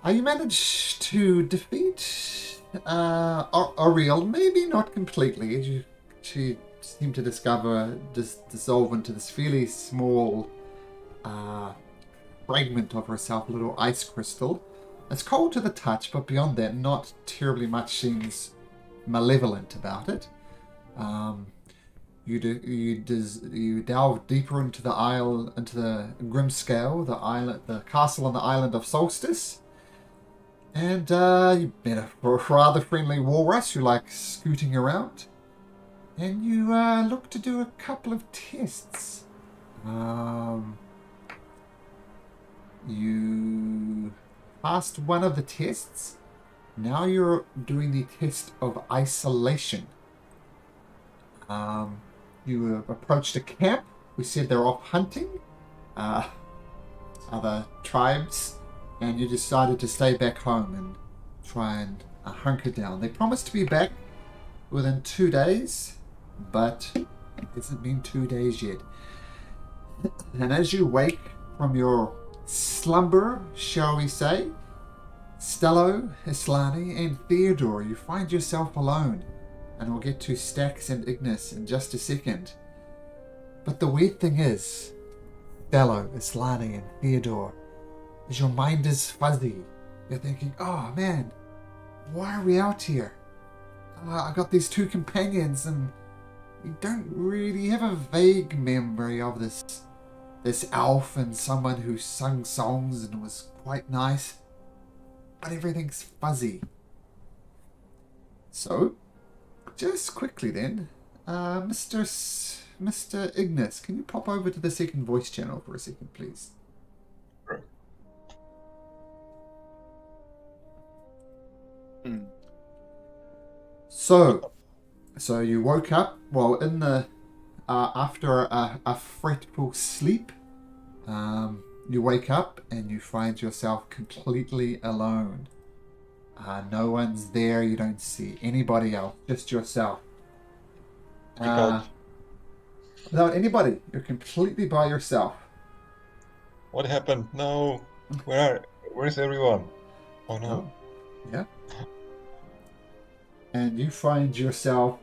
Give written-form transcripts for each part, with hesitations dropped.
You managed to defeat Ariel, maybe not completely. She seemed to dissolve into this fairly small uh, fragment of herself, a little ice crystal. It's cold to the touch, but beyond that, not terribly much seems malevolent about it. Um, you delve deeper into into the Grimscale, the castle on the island of Solstice, and you met a rather friendly walrus who likes scooting around, and you look to do a couple of tests. Um, you passed one of the tests. Now you're doing the test of isolation. Um, you approached a camp. We said they're off hunting uh, other tribes, and you decided to stay back home and try and hunker down. They promised to be back within 2 days, but it hasn't been 2 days yet. And as you wake from your slumber, shall we say, Stello, Islani, and Theodore, you find yourself alone. And we'll get to Stax and Ignis in just a second. But the weird thing is, Stello, Islani, and Theodore, is your mind is fuzzy. You're thinking, oh man, why are we out here? I got these two companions and you don't really have a vague memory of this elf and someone who sung songs and was quite nice. But everything's fuzzy. So, just quickly then, Mr. Ignis, can you pop over to the second voice channel for a second, please? Right. So you woke up, well, in the after a fretful sleep. You wake up and you find yourself completely alone. No one's there. You don't see anybody else, just yourself. Because Without anybody, you're completely by yourself. what happened? No. Where's everyone? Oh no. Yeah. And you find yourself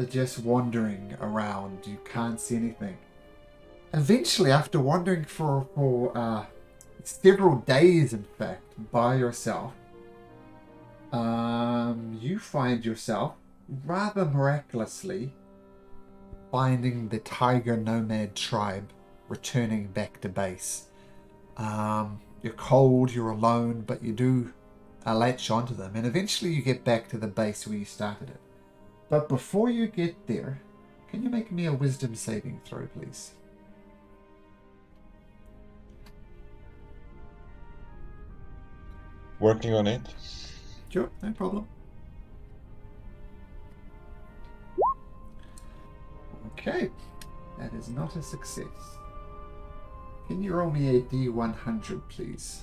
just wandering around. You can't see anything. Eventually, after wandering for several days, in fact, by yourself, you find yourself, rather miraculously, finding the Tiger Nomad tribe returning back to base. You're cold, you're alone, but you do latch onto them, and eventually you get back to the base where you started it. But before you get there, can you make me a wisdom saving throw, please? Working on it. Sure, no problem. Okay, that is not a success. Can you roll me a D100, please?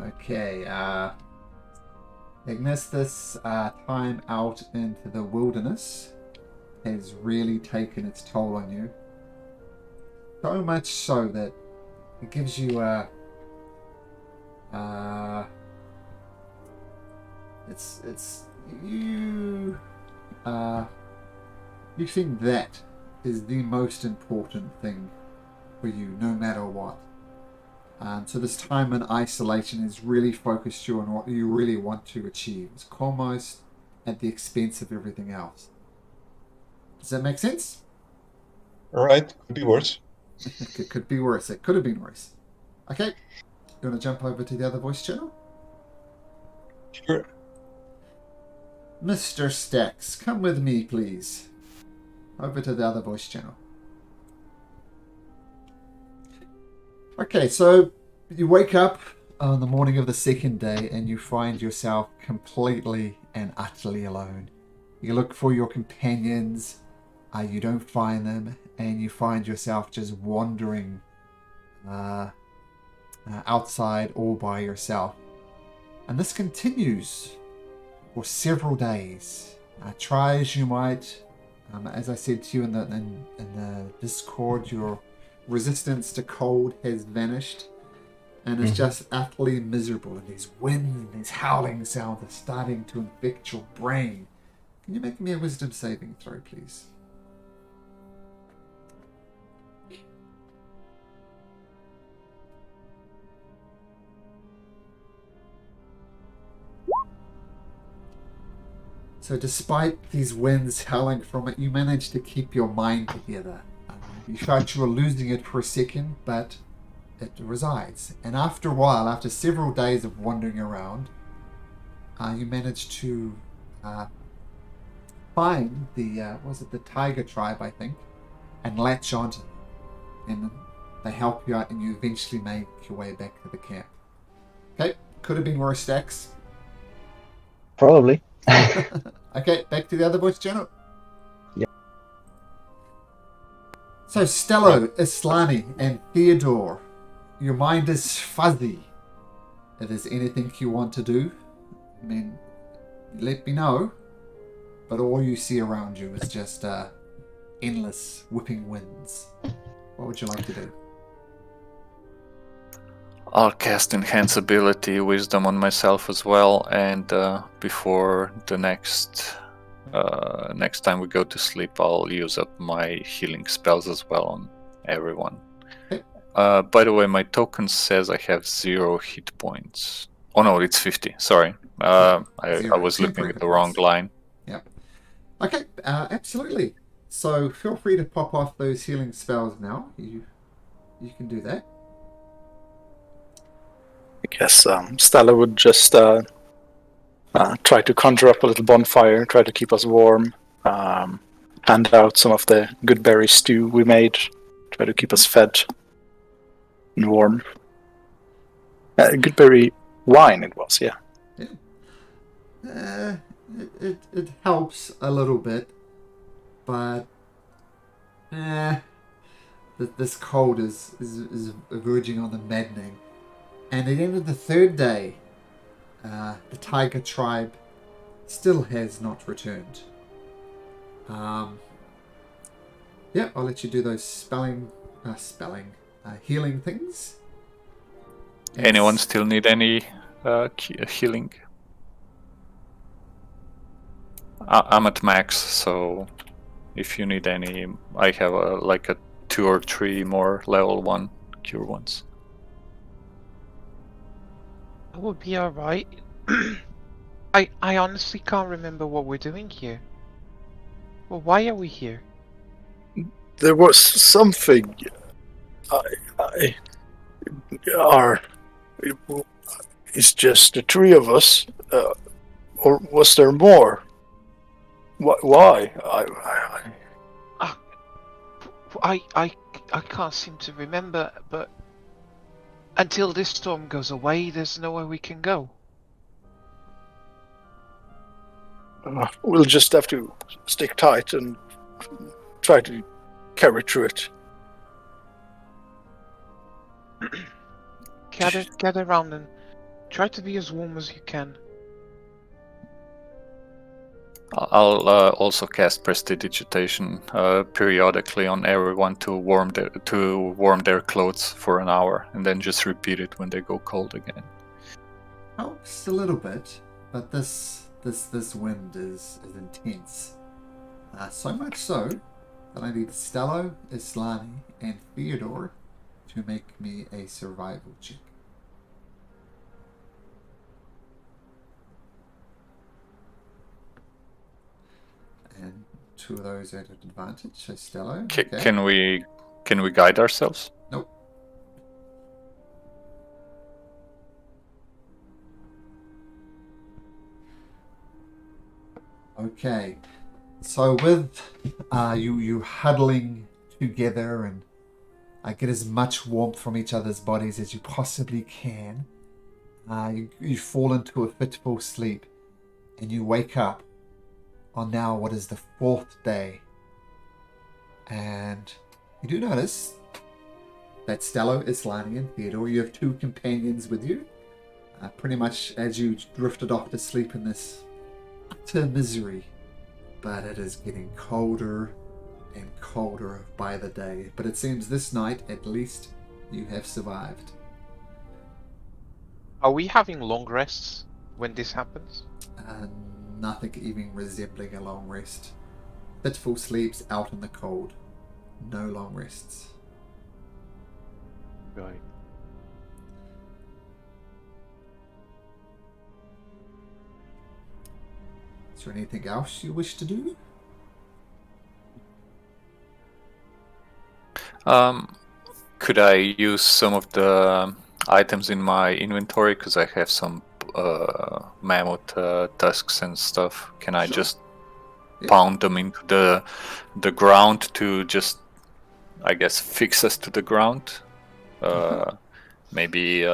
Okay, Ignis, this time out into the wilderness has really taken its toll on you. So much so that it gives you you think that is the most important thing for you, no matter what. So this time in isolation has really focused you on what you really want to achieve. It's almost at the expense of everything else. Does that make sense? Alright, could be worse. It could be worse. It could have been worse. Okay. You want to jump over to the other voice channel? Sure. Mr. Stax, come with me, please. Over to the other voice channel. Okay, so you wake up on the morning of the second day and you find yourself completely and utterly alone. You look for your companions, you don't find them, and you find yourself just wandering outside all by yourself. And this continues for several days. Try as you might. As I said to you in the Discord, your resistance to cold has vanished, and it's just utterly miserable. And these wind and these howling sounds are starting to infect your brain. Can you make me a wisdom saving throw, please? So despite these winds howling from it, you manage to keep your mind together. You felt you were losing it for a second, but it resides. And after a while, after several days of wandering around, you manage to find the tiger tribe, I think, and latch onto them. And they help you out, and you eventually make your way back to the camp. Okay, could have been worse, Dax. Probably. Okay, back to the other voice channel. Yeah. So, Stello, Islani, and Theodore, your mind is fuzzy. If there's anything you want to do, I mean, let me know. But all you see around you is just endless whipping winds. What would you like to do? I'll cast Enhance Ability Wisdom on myself as well, and before the next time we go to sleep, I'll use up my healing spells as well on everyone. Okay. By the way, my token says I have 0 hit points. Oh no, it's 50. Sorry, I was looking at the wrong line. Yep. Okay, absolutely. So feel free to pop off those healing spells now. You can do that. I guess Stella would just try to conjure up a little bonfire, try to keep us warm, hand out some of the good berry stew we made, try to keep us fed and warm. Good berry wine it was, yeah. It helps a little bit, but this cold is verging on the maddening. And at the end of the third day, the tiger tribe still has not returned. Yeah, I'll let you do those healing things. Anyone still need any healing? I'm at max, so if you need any, I have like a 2 or 3 more level 1 cure ones. That would be alright. I honestly can't remember what we're doing here. Well, why are we here? There was something. It's just the 3 of us, or was there more? Why? I can't seem to remember, but until this storm goes away, there's nowhere we can go. We'll just have to stick tight and try to carry through it. Gather around and try to be as warm as you can. I'll also cast Prestidigitation periodically on everyone to warm their clothes for an hour, and then just repeat it when they go cold again. Helps a little bit, but this wind is intense. So much so that I need Stello, Islani, and Theodore to make me a survival check. And 2 of those at advantage. So Stello. Okay. Can we guide ourselves? Nope. Okay. So with you huddling together and get as much warmth from each other's bodies as you possibly can, you fall into a fitful sleep, and you wake up on now what is the 4th day. And you do notice that Stello, Islani, and Theodore, you have 2 companions with you. Pretty much as you drifted off to sleep in this to misery, but it is getting colder and colder by the day. But it seems this night, at least, you have survived. Are we having long rests when this happens? Nothing even resembling a long rest. Fitful sleeps out in the cold. No long rests. Right. Is there anything else you wish to do? Could I use some of the items in my inventory? Because I have some mammoth tusks and stuff. Can I Sure. just Yeah. pound them into the ground to just, I guess, fix us to the ground? Maybe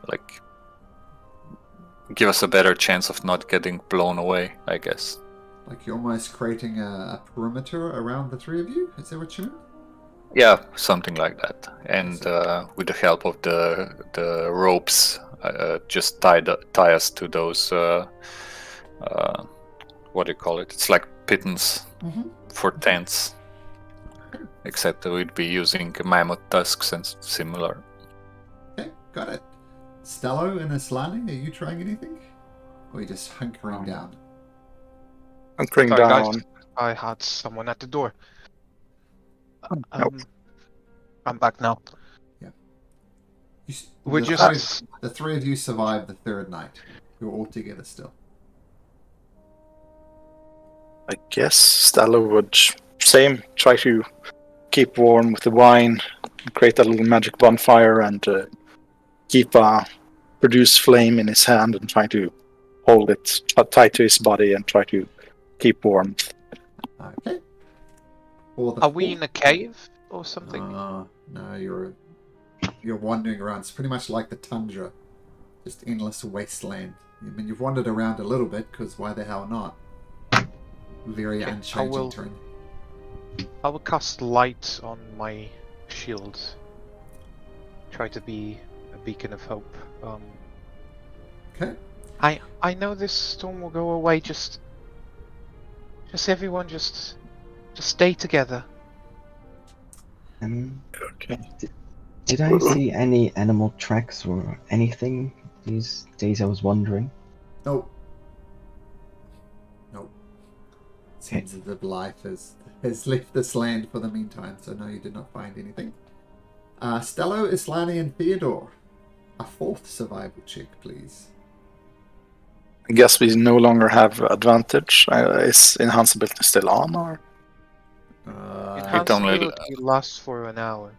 like give us a better chance of not getting blown away, I guess. Like you're almost creating a perimeter around the three of you? Is that what you mean? Yeah, something like that. And with the help of the ropes, just tie us to those. What do you call it? It's like pittons for tents. Except that we'd be using mammoth tusks and similar. Okay, got it. Stello and Aslani, are you trying anything? Or are you just hunkering down? Hunkering Sorry, down. guys. I had someone at the door. Nope. I'm back now. We're The just... the three of you survived the third night. You're all together still. I guess Stella would try to keep warm with the wine, create a little magic bonfire, and produce flame in his hand and try to hold it tight to his body and try to keep warm. Okay. Are we in a cave or something? No, you're wandering around. It's pretty much like the tundra, just endless wasteland. I mean, you've wandered around a little bit because why the hell not? Very Okay, unchanging terrain. I will cast light on my shield. Try to be a beacon of hope. Okay. I know this storm will go away. Just everyone, just stay together. Okay. Did I see any animal tracks or anything these days? I was wondering. Nope. Seems as if life has left this land for the meantime, so no, you did not find anything. Stello, Islani, and Theodore. A fourth survival check, please. I guess we no longer have advantage. Is enhanceability still on, or? Enhanceability lasts for an hour.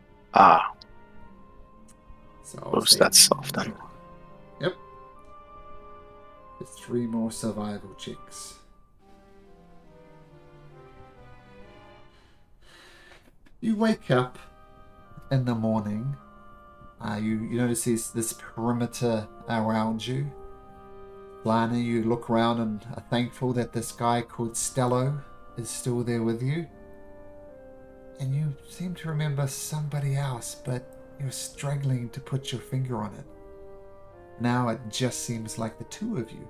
So I'll Suppose say that's off then. Yep. There's 3 more survival checks. You wake up in the morning. You notice this perimeter around you. Lana, you look around and are thankful that this guy called Stello is still there with you. And you seem to remember somebody else, but you're struggling to put your finger on it. Now it just seems like the 2 of you.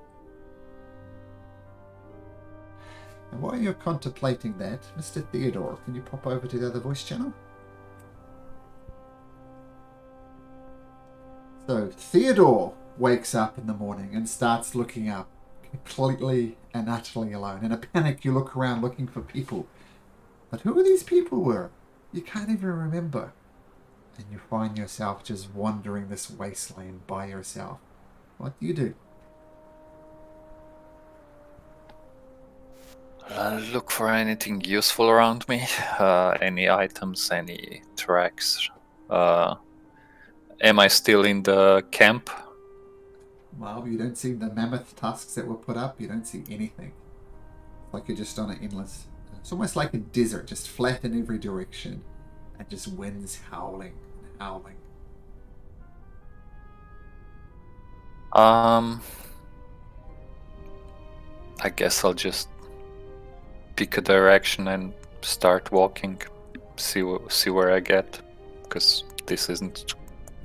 And while you're contemplating that, Mr. Theodore, can you pop over to the other voice channel? So, Theodore wakes up in the morning and starts looking up, completely and utterly alone. In a panic, you look around looking for people. But who these people were? You can't even remember. And you find yourself just wandering this wasteland by yourself. What do you do? Look for anything useful around me. Any items, any tracks. Am I still in the camp? Well, you don't see the mammoth tusks that were put up. You don't see anything. Like you're just on an endless... It's almost like a desert, just flat in every direction. And just winds howling and howling. I guess I'll just pick a direction and start walking. See where I get. Because this isn't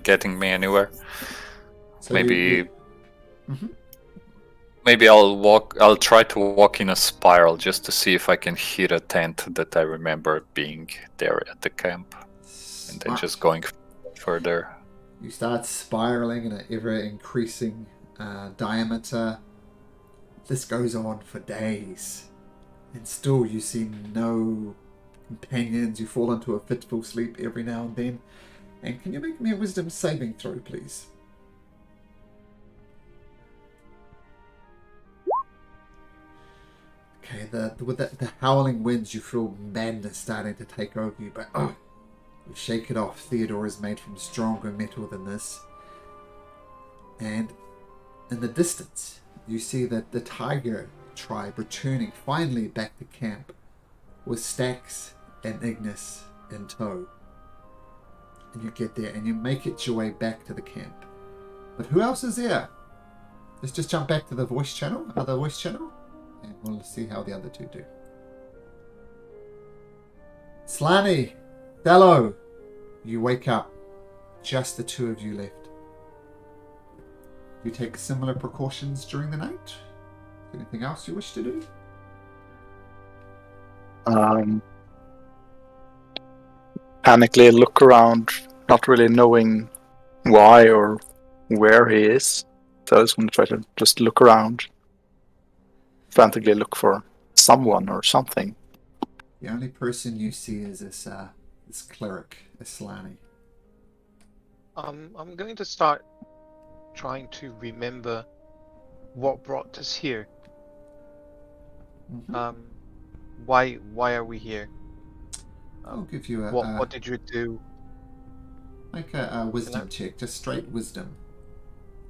getting me anywhere. So Maybe... Maybe I'll try to walk in a spiral just to see if I can hit a tent that I remember being there at the camp, and then just going further. You start spiraling in an ever-increasing diameter. This goes on for days, and still you see no companions. You fall into a fitful sleep every now and then. And can you make me a wisdom saving throw, please? Okay, with the howling winds, you feel madness starting to take over you, but you shake it off. Theodore is made from stronger metal than this. And in the distance, you see that the tiger tribe returning finally back to camp with Stax and Ignis in tow. And you get there and you make it your way back to the camp. But who else is there? Let's just jump back to the voice channel, other voice channel, and we'll see how the other two do. Slani, Dello, you wake up. Just the two of you left. You take similar precautions during the night? Anything else you wish to do? Panically look around, not really knowing why or where he is. So I was going to try to just look around, frantically look for someone or something. The only person you see is this cleric, Islani. I'm going to start trying to remember what brought us here. Mm-hmm. Why are we here? I'll give you a... What did you do? Make a wisdom check, just straight wisdom.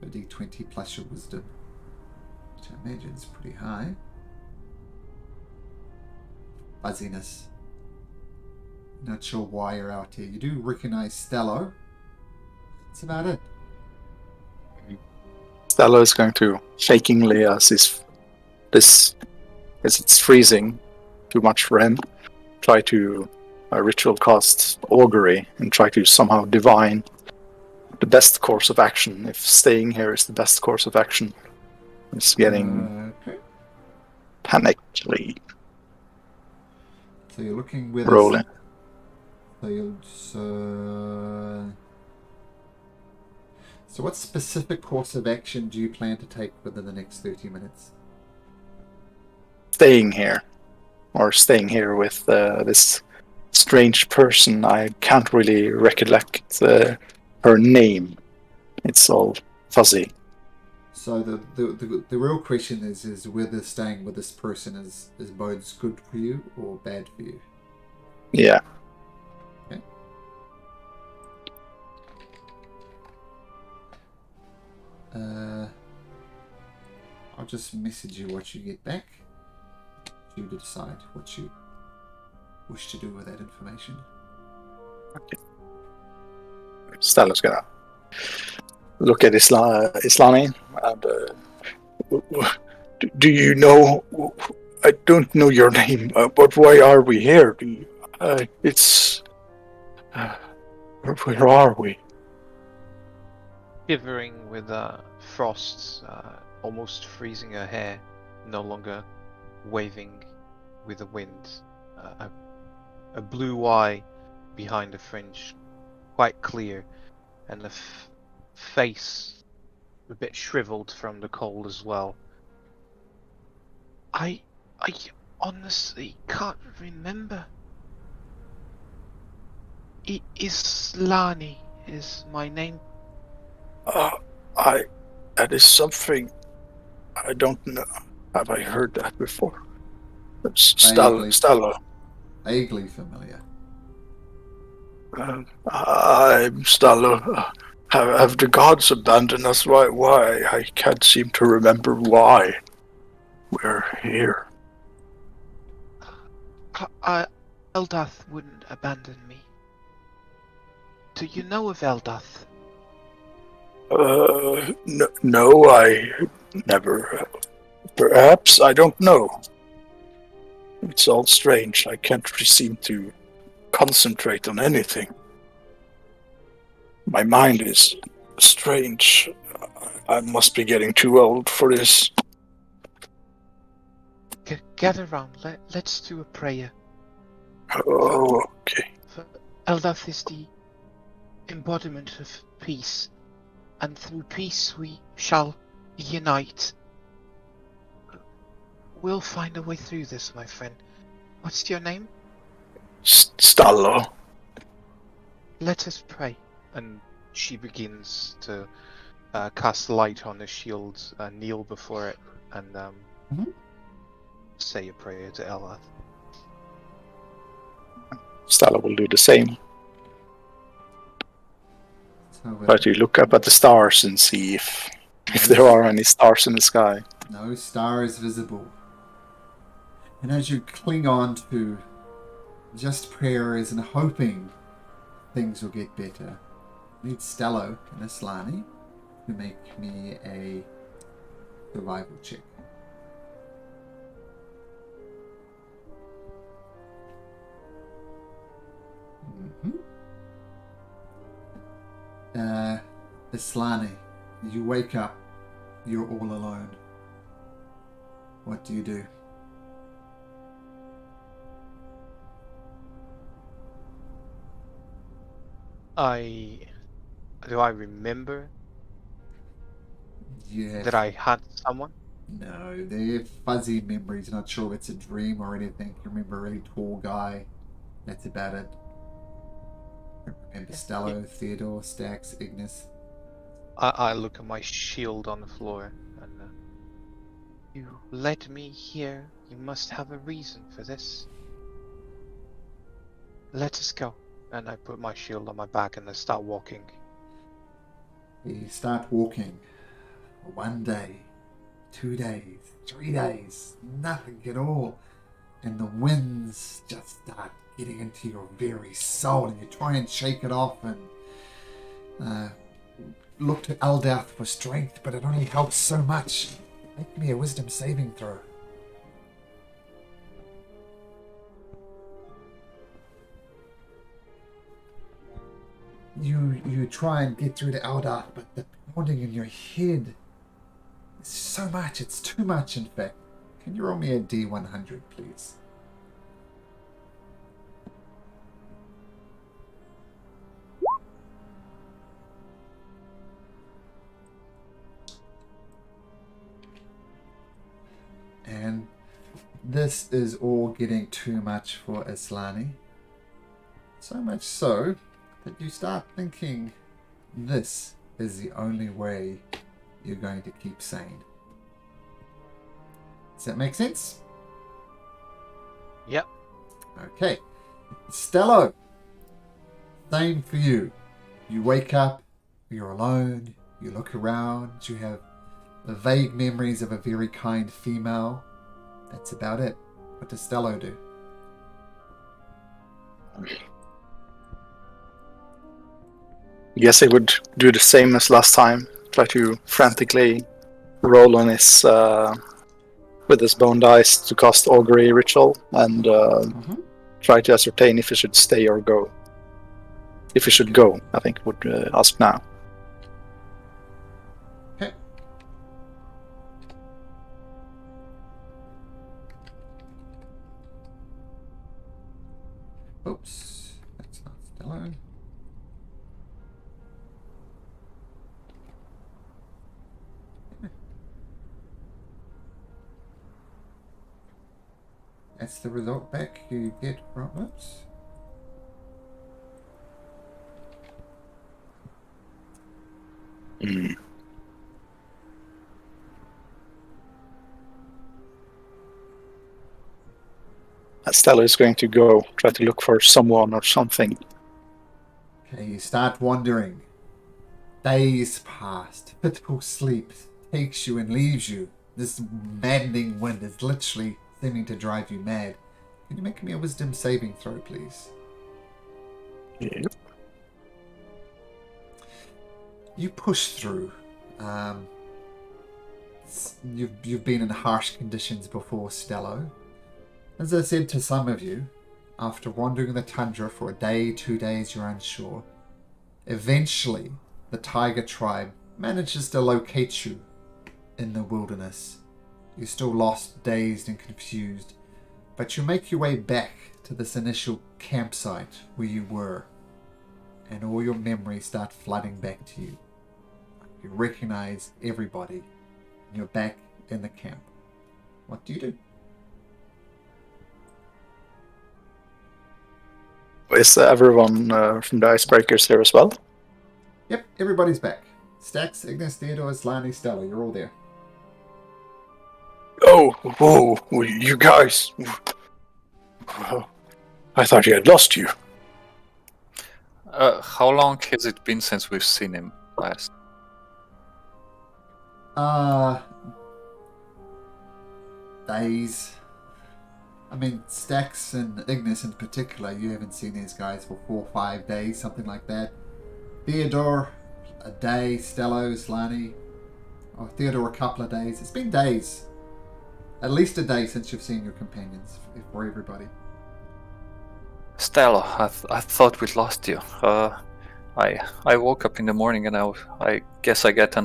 A d20 plus your wisdom, which I imagine is pretty high. Fuzziness. Not sure why you're out here. You do recognize Stello. That's about it. Stella is going to shakingly, as it's freezing too much for him, try to ritual cast augury and try to somehow divine the best course of action. If staying here is the best course of action, it's getting panically. So you're looking with rolling. So what specific course of action do you plan to take within the next 30 minutes? Staying here. Or staying here with this strange person. I can't really recollect her name. It's all fuzzy. So the real question is whether staying with this person is both good for you or bad for you. Yeah. Okay. I'll just message you what you get back. You to decide what you wish to do with that information. Okay. Stella's gonna look at Islami and do you know? I don't know your name, but why are we here? Where are we? Shivering with frosts, almost freezing her hair, no longer waving with the wind. A blue eye behind the fringe, quite clear, and the face a bit shriveled from the cold as well. I honestly can't remember. Islani is my name. That is something I don't know. Have I heard that before? Stella. Vaguely familiar. I'm Stella. Have the gods abandoned us? Why? I can't seem to remember why we're here. Eldath wouldn't abandon me. Do you know of Eldath? No, I never. Perhaps, I don't know. It's all strange. I can't really seem to concentrate on anything. My mind is strange. I must be getting too old for this. gather round. Let's do a prayer. Oh, okay. For Eldath is the embodiment of peace, and through peace we shall unite. We'll find a way through this, my friend. What's your name? Stallo. Let us pray. And she begins to cast light on the shield, kneel before it, and say a prayer to Eldath. Stella will do the same. So, Try to look up at the stars and see if there are any stars in the sky. no star is visible. And as you cling on to just prayers and hoping things will get better, I need Stello and Aslani to make me a survival check. Aslani, you wake up, you're all alone. What do you do? Do I remember Yeah. that I had someone? No, they're fuzzy memories. Not sure if it's a dream or anything. You remember a really tall guy. That's about it. I remember Stello, Theodore, Stax, Ignis. I look at my shield on the floor and you led me here. You must have a reason for this. Let us go. And I put my shield on my back and I start walking. You start walking. 1 day, 2 days, 3 days, nothing at all. And the winds just start getting into your very soul, and you try and shake it off and look to Eldath for strength, but it only helps so much. Make me a wisdom saving throw. You try and get through to Eldath, but the pounding in your head is so much. It's too much, in fact. Can you roll me a D100, please? And this is all getting too much for Aslani. So much so that you start thinking this is the only way you're going to keep sane. Does that make sense? Yep. Okay. Stello. Same for you. You wake up, you're alone, you look around, you have the vague memories of a very kind female. That's about it. What does Stello do? Guess I would do the same as last time. Try to frantically roll on his with his bone dice to cast augury ritual and try to ascertain if he should stay or go. If he should go, I think would ask now. Okay. Oops, that's not Stello. That's the result back you get from oops. Stella is going to go try to look for someone or something. Okay, you start wandering. Days passed. Fitful sleep takes you and leaves you. This maddening wind is literally seeming to drive you mad. Can you make me a wisdom saving throw, please? Yep. You push through. You've been in harsh conditions before, Stello. As I said to some of you, after wandering the tundra for a day, 2 days, you're unsure. Eventually, the tiger tribe manages to locate you in the wilderness. You're still lost, dazed, and confused, but you make your way back to this initial campsite where you were, and all your memories start flooding back to you. You recognize everybody, and you're back in the camp. What do you do? Is everyone from the Icebreakers here as well? Yep, everybody's back. Stax, Ignis, Theodore, Slani, Stella, you're all there. Oh, whoa, you guys. I thought he had lost you. How long has it been since we've seen him last? Days. I mean, Stax and Ignis in particular, you haven't seen these guys for 4 or 5 days, something like that. Theodore, a day. Stello, Slani. Oh, Theodore, a couple of days. It's been days. At least a day since you've seen your companions, for everybody. Stella, I thought we'd lost you. I woke up in the morning and I guess I got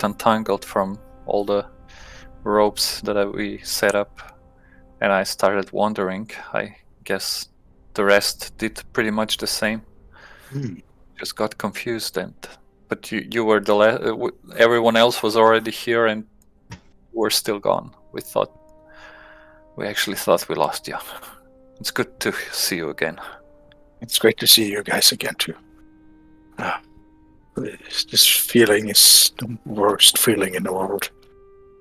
untangled from all the ropes that we set up, and I started wandering. I guess the rest did pretty much the same. Just got confused, but you were everyone else was already here and we're still gone. We actually thought we lost you. It's good to see you again. It's great to see you guys again too. This feeling is the worst feeling in the world.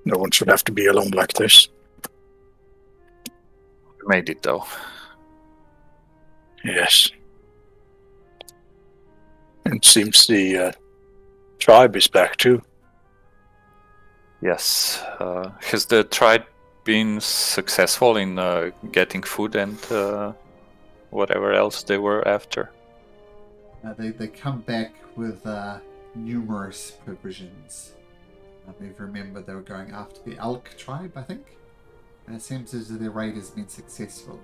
No one should have to be alone like this. We made it though. Yes. And it seems the tribe is back too. Yes. Has the tribe been successful in getting food and whatever else they were after? They come back with numerous provisions. If you remember, they were going after the Elk tribe, I think. And it seems as though their raid has been successful.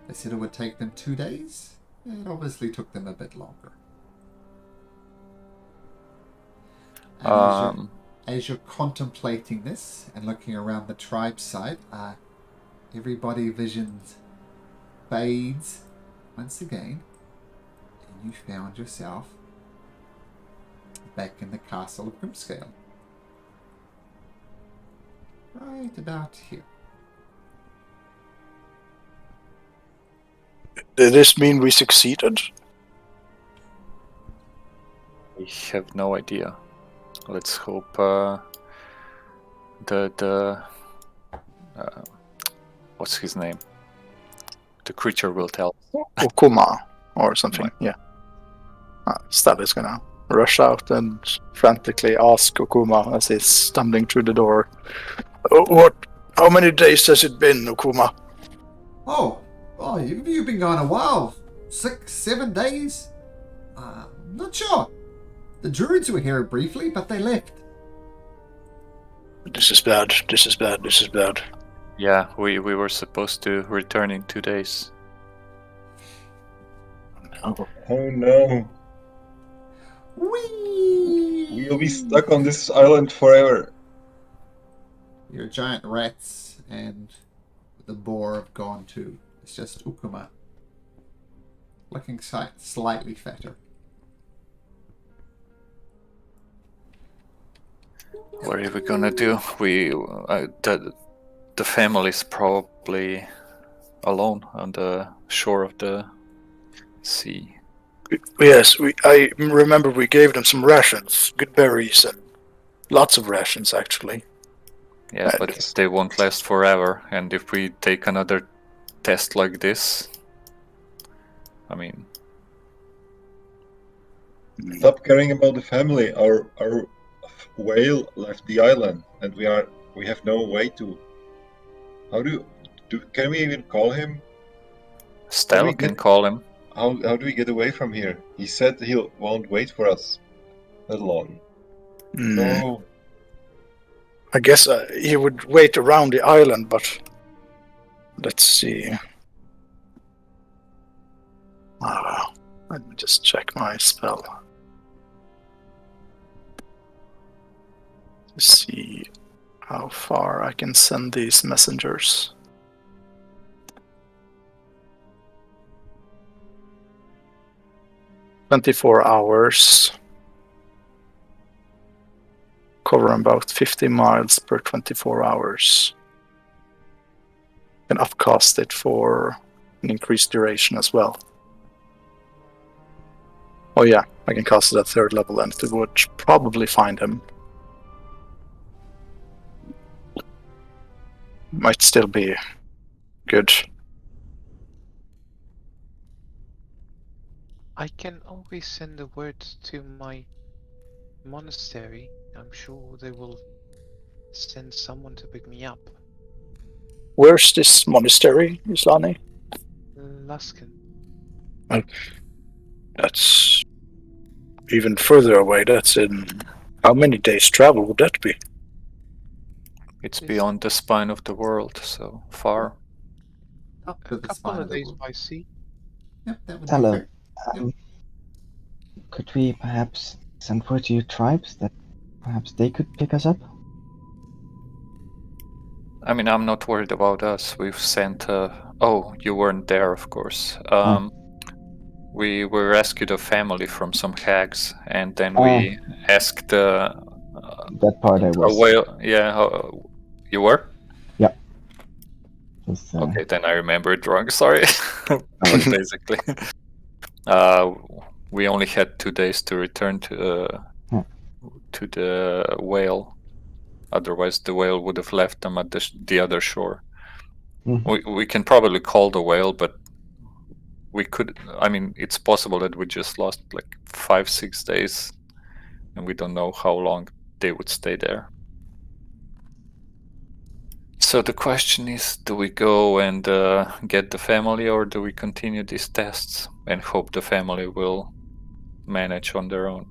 They said it would take them 2 days. It obviously took them a bit longer. And as you're contemplating this and looking around the tribe site, everybody visions fades once again, and you found yourself back in the castle of Grimscale. Right about here. Did this mean we succeeded? We have no idea. Let's hope what's his name? The creature will tell. Okuma or something, yeah. Stella's gonna rush out and frantically ask Okuma as he's stumbling through the door. How many days has it been, Okuma? Oh, you've been gone a while. 6, 7 days? Not sure. The druids were here briefly, but they left. This is bad. Yeah, we were supposed to return in 2 days. No. Oh no. Whee! We'll be stuck on this island forever. Your giant rats and the boar have gone too. It's just Ukuma. Looking slightly fatter. What are we gonna do? The family's probably alone on the shore of the sea. Yes, I remember we gave them some rations, good berries, and lots of rations actually. Yeah, but they won't last forever, and if we take another test like this, I mean... Stop caring about the family. Our whale left the island, and we have no way to. Can we even call him? Stella can call him. How do we get away from here? He said he won't wait for us that long. No. I guess he would wait around the island, but let's see. Let me just check my spell. To see how far I can send these messengers. "24 hours. Cover about 50 miles per 24 hours. Can upcast it for an increased duration as well. Oh yeah, I can cast it at 3rd level and it would probably find him. Might still be good. I can always send a word to my monastery. I'm sure they will send someone to pick me up. Where's this monastery, Islani? Luskan. That's even further away. That's in... How many days travel would that be? It's beyond the spine of the world, so far. Up A to the couple spine of of the days world. by sea. Yep, that would be Hello. fair. Could we perhaps send word to your tribes that perhaps they could pick us up? I mean, I'm not worried about us. We've sent. Oh, you weren't there, of course. We rescued a family from some hags, and then we asked That part I a was. whale. Yeah, you were. Was, Okay, then I remember it wrong. Sorry. worries. Basically, we only had 2 days to return to the whale. Otherwise, the whale would have left them at the other shore. Mhm. We can probably call the whale, but we could. I mean, it's possible that we just lost like 5-6 days, and we don't know how long they would stay there. So the question is, do we go and get the family, or do we continue these tests and hope the family will manage on their own?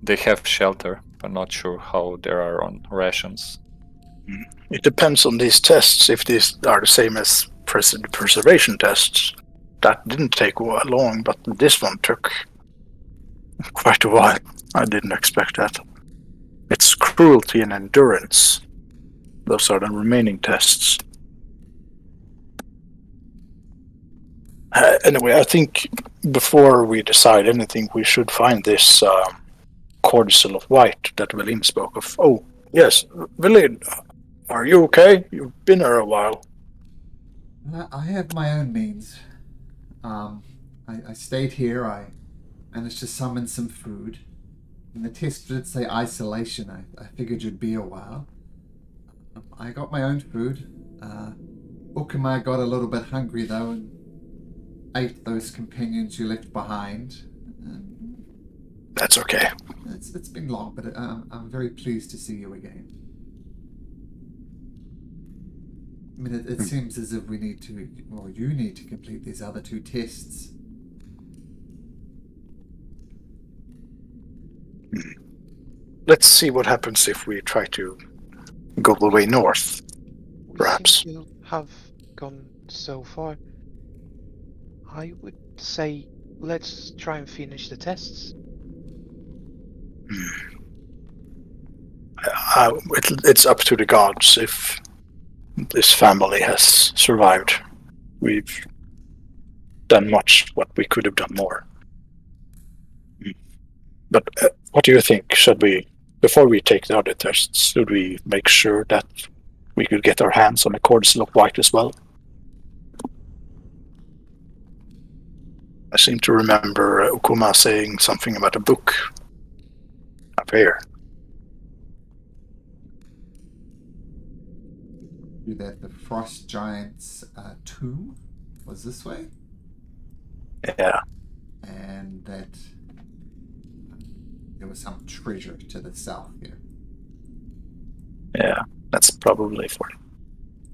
They have shelter, but not sure how they are on rations. It depends on these tests, if these are the same as preservation tests. That didn't take long, but this one took quite a while. I didn't expect that. It's cruelty and endurance. Those are the remaining tests. Anyway, I think before we decide anything, we should find this cordyceps of white that Velin spoke of. Oh, yes, Velin, are you okay? You've been here a while. I have my own means. I stayed here. I managed to summon some food. And the test did say isolation. I figured you'd be a while. I got my own food. Ukama got a little bit hungry though and ate those companions you left behind. That's okay. It's been long, but I'm very pleased to see you again. I mean, it seems as if we need to, or you need to complete these other 2 tests. Let's see what happens if we try to go the way north. We Perhaps. seem to have gone so far. I would say let's try and finish the tests. It's up to the gods if this family has survived. We've done much what we could have done more. But what do you think? Should we, before we take the other tests, should we make sure that we could get our hands on a cordyceps of white as well? I seem to remember Ukuma saying something about a book up here. That the Frost Giants tomb was this way, Yeah. and that there was some treasure to the south here. Yeah, that's probably for it.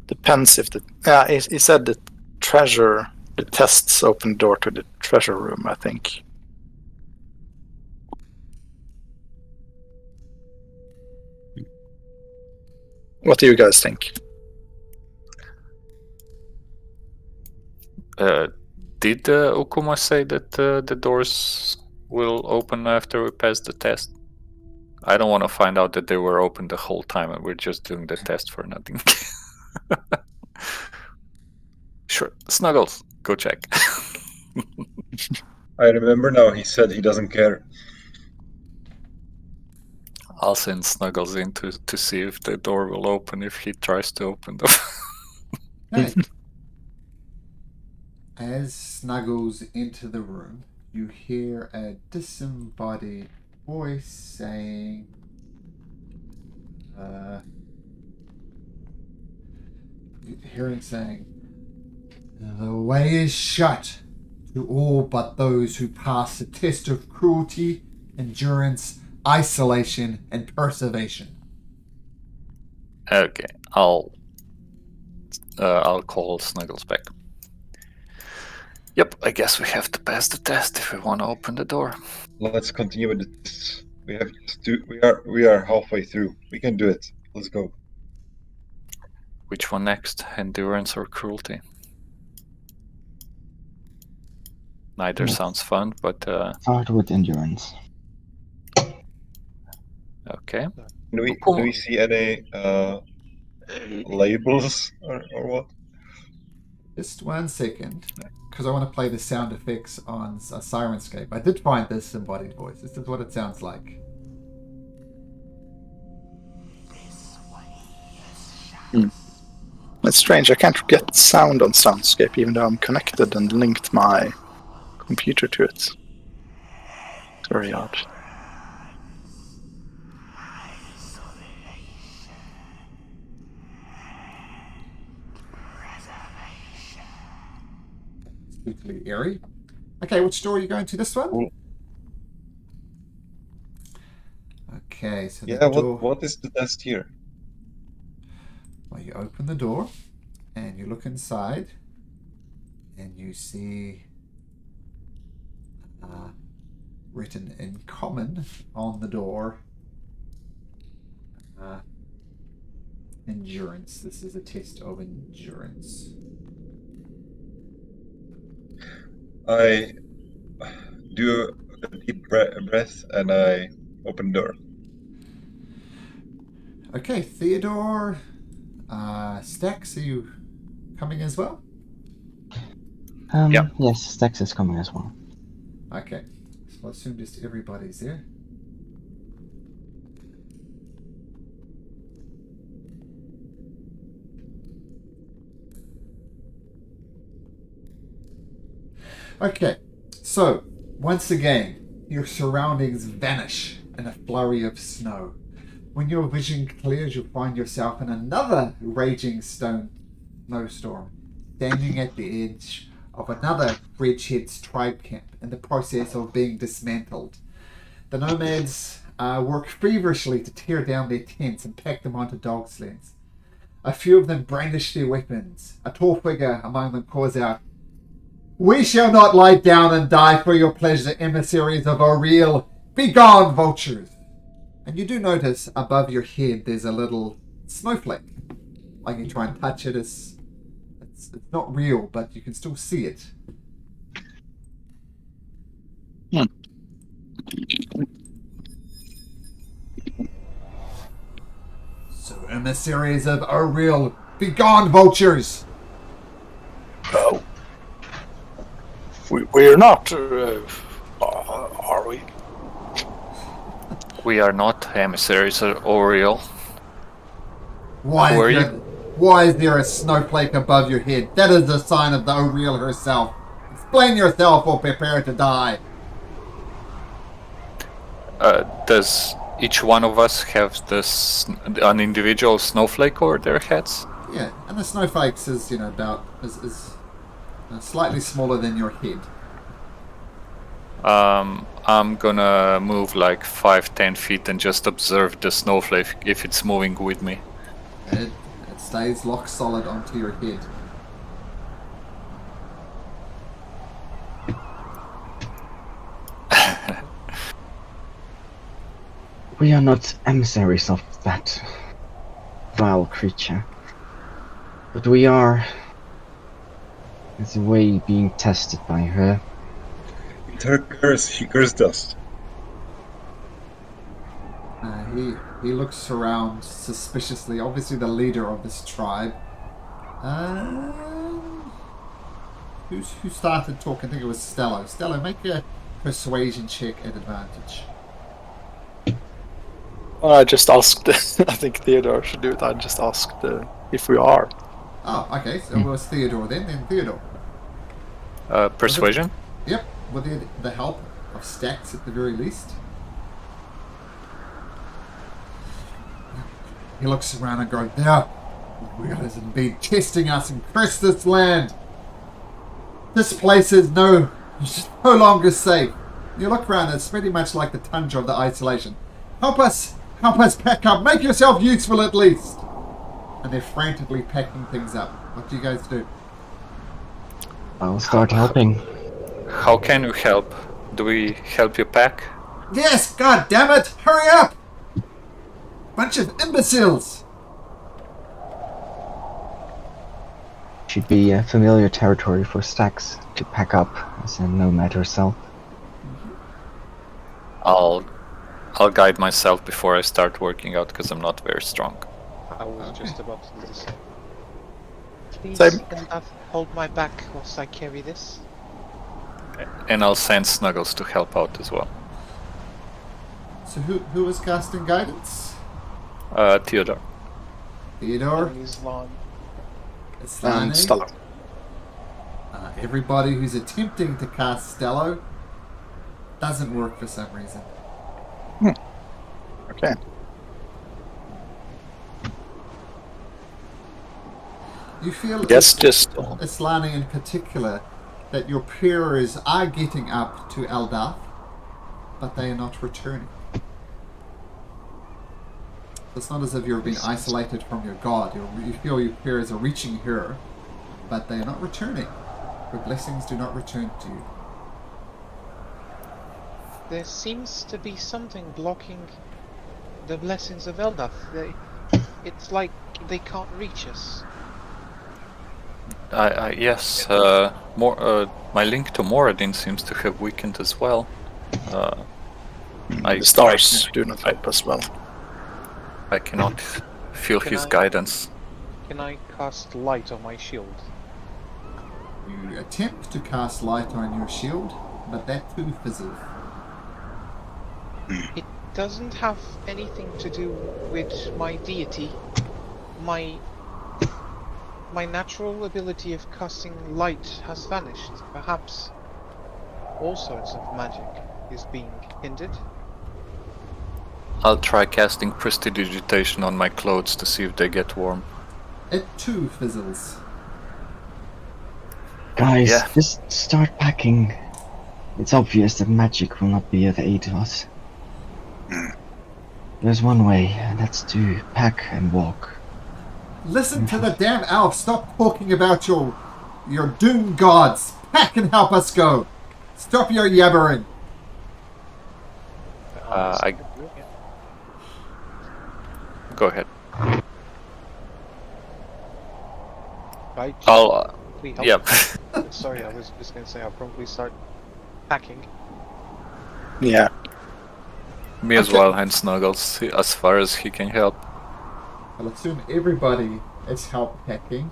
Depends if the... Yeah, he said the treasure, the tests open the door to the treasure room, I think. What do you guys think? Did Ukuma say that the doors will open after we pass the test? I don't want to find out that they were open the whole time and we're just doing the test for nothing. Sure, Snuggles, go check. I remember now. He said he doesn't care. I'll send Snuggles in to see if the door will open if he tries to open the. Okay. As Snuggles into the room, you hear a disembodied voice saying, you hear him saying, "The way is shut to all but those who pass the test of cruelty, endurance, isolation, and perseverance." Okay, I'll call Snuggles back. Yep, I guess we have to pass the test if we want to open the door. Let's continue with this. We are halfway through. We can do it. Let's go. Which one next? Endurance or cruelty? Neither sounds fun, but Start with endurance. okay. Do we see any labels or what? Just 1 second, because I want to play the sound effects on a Sirenscape. I did find this embodied voice. This is what it sounds like. It's strange, I can't get sound on Soundscape even though I'm connected and linked my computer to it. It's very odd. Spooky eerie. Okay, which door are you going to? This one? Okay, so the Yeah. door... What is the test here? Well, you open the door and you look inside and you see written in common on the door, endurance. This is a test of endurance. I do a deep breath and I open the door. Okay, Theodore, Stax, are you coming as well? Yeah. Yes, Stax is coming as well. Okay, so I'll assume just everybody's there. Okay, so once again, your surroundings vanish in a flurry of snow. When your vision clears, you'll find yourself in another raging snowstorm, standing at the edge of another Bridgehead's tribe camp in the process of being dismantled. The nomads work feverishly to tear down their tents and pack them onto dog sleds. A few of them brandish their weapons. A tall figure among them calls out, "We shall not lie down and die for your pleasure, emissaries of Oriel. Begone, vultures!" And you do notice above your head there's a little snowflake. Like you try and touch it, it's not real, but you can still see it. So, emissaries of Oriel, begone, vultures! Oh. We're not, are we? We are not emissaries of Oriel. Why is there a snowflake above your head? That is the sign of the Oriel herself. Explain yourself or prepare to die. Does each one of us have an individual snowflake over their heads? Yeah, and the snowflakes is is slightly smaller than your head. I'm gonna move like 5-10 feet and just observe the snowflake if it's moving with me. It stays locked solid onto your head. We are not emissaries of that vile creature, but we are, as a way, being tested by her. With her curse, she cursed us. He looks around suspiciously. Obviously, the leader of this tribe. Who started talking? I think it was Stello. Stello, make a persuasion check at advantage. I just asked. I think Theodore should do it. I just asked if we are. Oh, okay. So it was Theodore then. Then Theodore. Persuasion? Yep, with the help of Stacks at the very least. He looks around and goes, "Now, you guys have been testing us and cursed this land. This place is no longer safe." You look around, it's pretty much like the tundra of the isolation. Help us pack up, make yourself useful at least. And they're frantically packing things up. What do you guys do? I'll start helping. How can you help? Do we help you pack? Yes, god damn it! Hurry up! Bunch of imbeciles! Should be familiar territory for Stax to pack up as a nomad herself. I'll guide myself before I start working out because I'm not very strong. I was just about to do the same. Please, Same. hold my back whilst I carry this. And I'll send Snuggles to help out as well. So who was casting guidance? Theodore. Theodore? Islam. Islani? Stello. Everybody who's attempting to cast Stello doesn't work for some reason. Okay. You feel Yes, just Islani in particular, that your peers are getting up to Eldath, but they are not returning. It's not as if you're being isolated from your god. You feel your peers are reaching here, but they are not returning. Your blessings do not return to you. There seems to be something blocking the blessings of Eldath. It's like they can't reach us. Yes, my link to Moradin seems to have weakened as well. the stars do not help as well. I cannot feel Can his I- guidance. Can I cast light on my shield? You attempt to cast light on your shield, but that too fizzles. It doesn't have anything to do with my deity. My natural ability of casting light has vanished. Perhaps all sorts of magic is being hindered. I'll try casting prestidigitation on my clothes to see if they get warm. It too fizzles. Guys, Yeah. just start packing. It's obvious that magic will not be of aid to us. There's one way, and that's to pack and walk. Listen to the damn elf. Stop talking about your doom gods. Pack and help us go. Stop your yabbering. Go ahead. Right? I'll. Please help. Yeah. Sorry, I was just going to say I'll probably start packing. Yeah. Me as Okay. well, and Snuggles, as far as he can help. I'll assume everybody is help packing.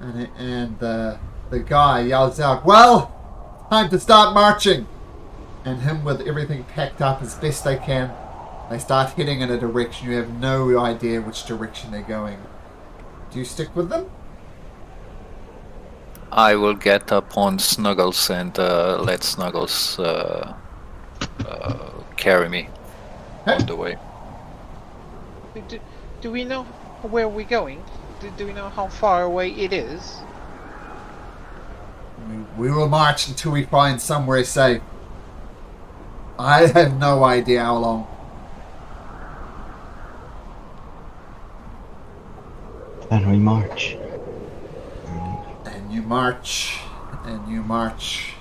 And the guy yells out, "Well, time to start marching!" And him with everything packed up as best they can, they start heading in a direction. You have no idea which direction they're going. Do you stick with them? I will get up on Snuggles and let Snuggles carry me on the way. Do we know where we're going? Do we know how far away it is? We will march until we find somewhere safe. I have no idea how long. Then we march. And you march, and you march.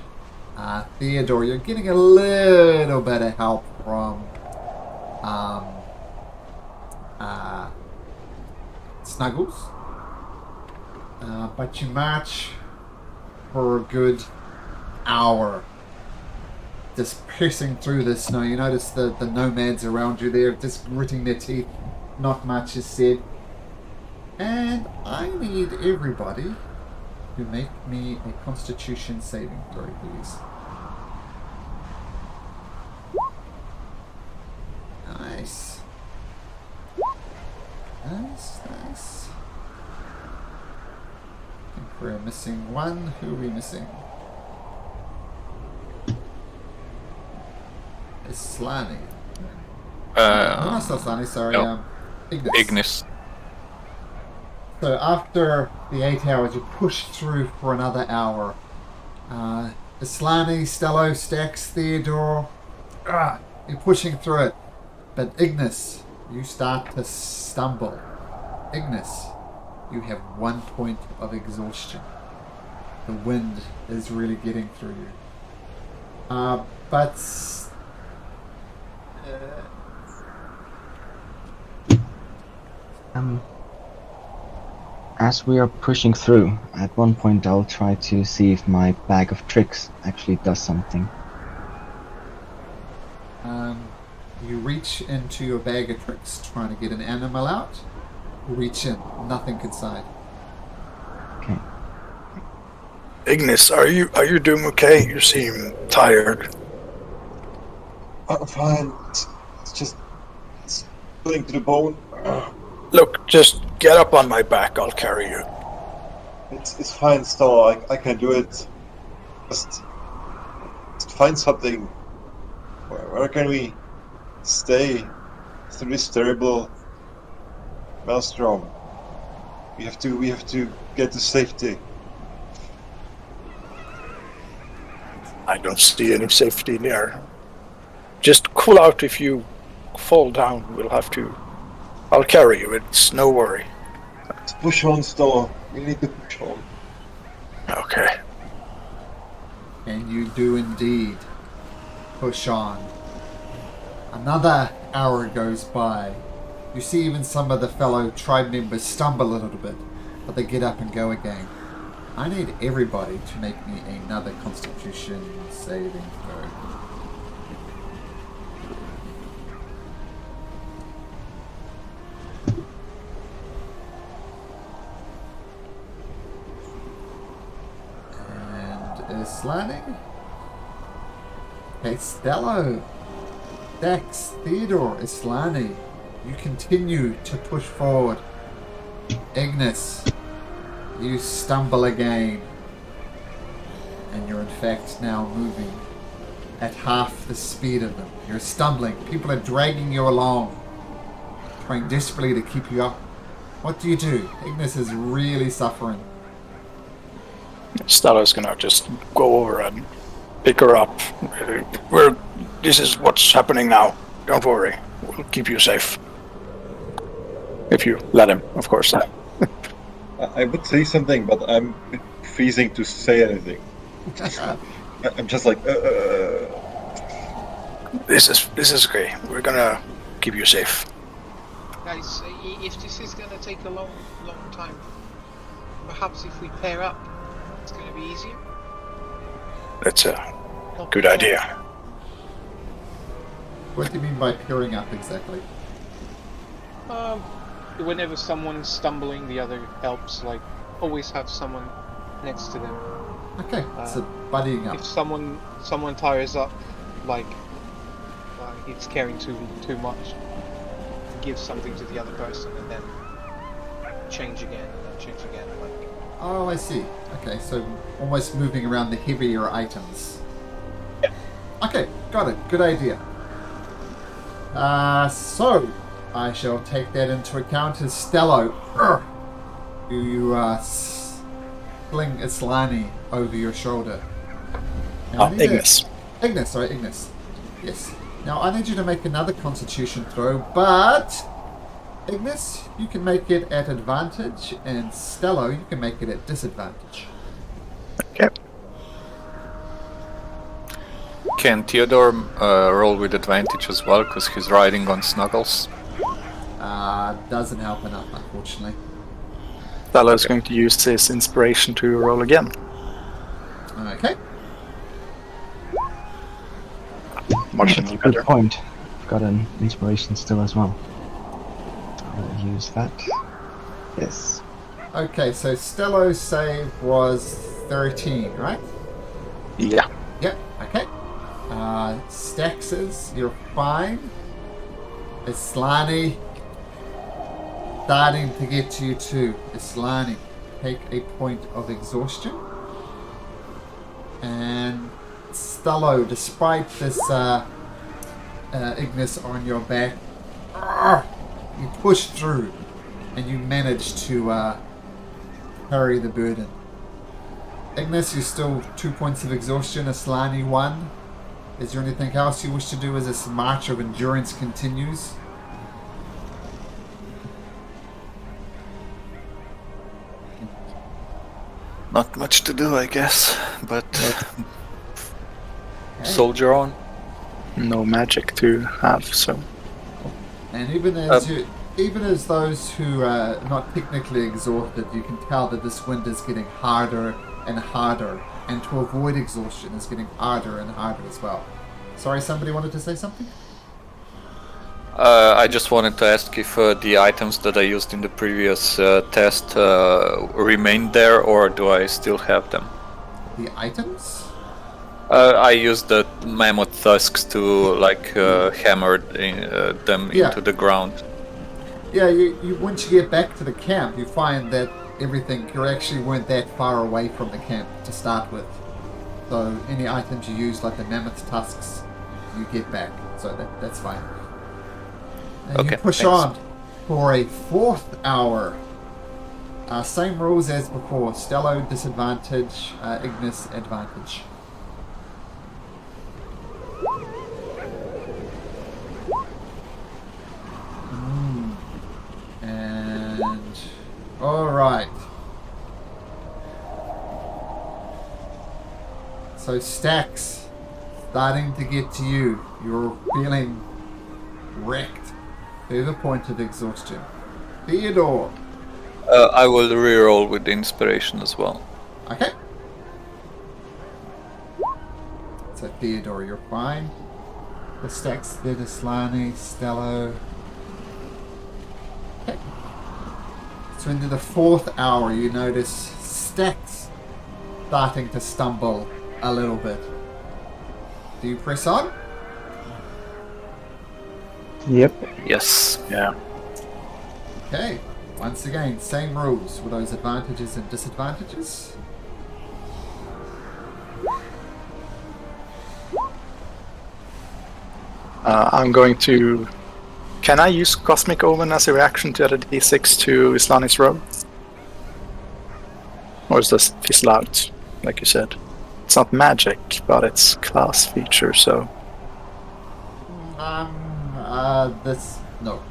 Theodore, you're getting a little bit of help from Snuggles. But you march for a good hour. just piercing through the snow. You notice the nomads around you there just gritting their teeth. Not much is said. And I need everybody to make me a Constitution saving throw, please. Nice. Nice. I think we're missing one. Who are we missing? Islani. No, not Islani, sorry. no. Ignis. Ignis. So after the 8 hours, you push through for another hour. Islani, Stello, Stax, Theodore, you're pushing through it. But Ignis, you start to stumble. Ignis, you have 1 point of exhaustion. The wind is really getting through you. As we are pushing through, at one point I'll try to see if my bag of tricks actually does something. You reach into your bag of tricks, trying to get an animal out. You reach in, nothing inside. Okay. Ignis, are you doing okay? You seem tired. I'm fine. It's just pulling to the bone. Look, just get up on my back. I'll carry you. It's fine, Stella. I can do it. Just find something. Where can we stay through this terrible maelstrom? We have to get to safety. I don't see any safety there. Just cool out if you fall down. I'll carry you. It's no worry. Let's push on, Stella. We need to push on. Okay. And you do indeed push on. Another hour goes by. You see even some of the fellow tribe members stumble a little bit, but they get up and go again. I need everybody to make me another Constitution saving throw. Islani, Stello, Dax, Theodore, Islani, you continue to push forward. Ignis, you stumble again, and you're in fact now moving at half the speed of them. You're stumbling, people are dragging you along, trying desperately to keep you up. What do? Ignis is really suffering. Stella's gonna just go over and pick her up. This is what's happening now. Don't worry. We'll keep you safe. If you let him, of course. I would say something, but I'm freezing to say anything. I'm just like. This is okay. We're gonna keep you safe. Guys, if this is gonna take a long time, perhaps if we pair up, it's gonna be easier. That's a good idea. What do you mean by pairing up exactly? Whenever someone's stumbling, the other helps. Like, always have someone next to them. Okay, so buddying up. If someone tires up, like it's carrying too much, give something to the other person and then change again and then change again. Like. Oh, I see. Okay, so almost moving around the heavier items. Yeah. Okay, got it. Good idea. So I shall take that into account as Stello. You sling Islani over your shoulder. Ignis. Ignis. Yes. Now I need you to make another Constitution throw, but Ignis, you can make it at advantage, and Stello, you can make it at disadvantage. Okay. Can Theodore roll with advantage as well, because he's riding on Snuggles? Doesn't help enough, unfortunately. Stella's going to use this inspiration to roll again. Okay. marginally That's a better. good point. I've got an inspiration still as well. I'll use that. Yes. Okay, so Stello's save was 13, right? Yeah. Yep, okay. Stax's, you're fine. Islani, starting to get to you too. Islani, take a point of exhaustion. And Stello, despite this Ignis on your back, you push through and you manage to carry the burden. Ignis, you're still 2 points of exhaustion. Islani, 1. Is there anything else you wish to do as this march of endurance continues? Not much to do, I guess, but soldier on. No magic to have, so. And even as those who are not technically exhausted, you can tell that this wind is getting harder and harder, and to avoid exhaustion is getting harder and harder as well. Sorry, somebody wanted to say something? I just wanted to ask if the items that I used in the previous test remain there, or do I still have them? The items? I used the mammoth tusks to hammer them into the ground. Yeah, you once you get back to the camp, you find that you actually weren't that far away from the camp to start with. So any items you use, like the mammoth tusks, you get back. So that's fine. And Okay, you push thanks. on for a 4th hour. Same rules as before. Stello disadvantage, Ignis advantage. And all right. So Stax, starting to get to you. You're feeling wrecked. Further point of exhaustion. Theodore. I will reroll with the inspiration as well. Okay. So Theodore, you're fine. The Stax, Vidislani, Stello. Okay. So into the 4th hour, you notice Stax starting to stumble a little bit. Do you press on? Yep. Yes. Yeah. Okay. Once again, same rules with those advantages and disadvantages. I'm going to. Can I use Cosmic Omen as a reaction to add a d6 to Islani's robe? Or is this fizzle out, like you said? It's not magic, but it's class feature, so. No.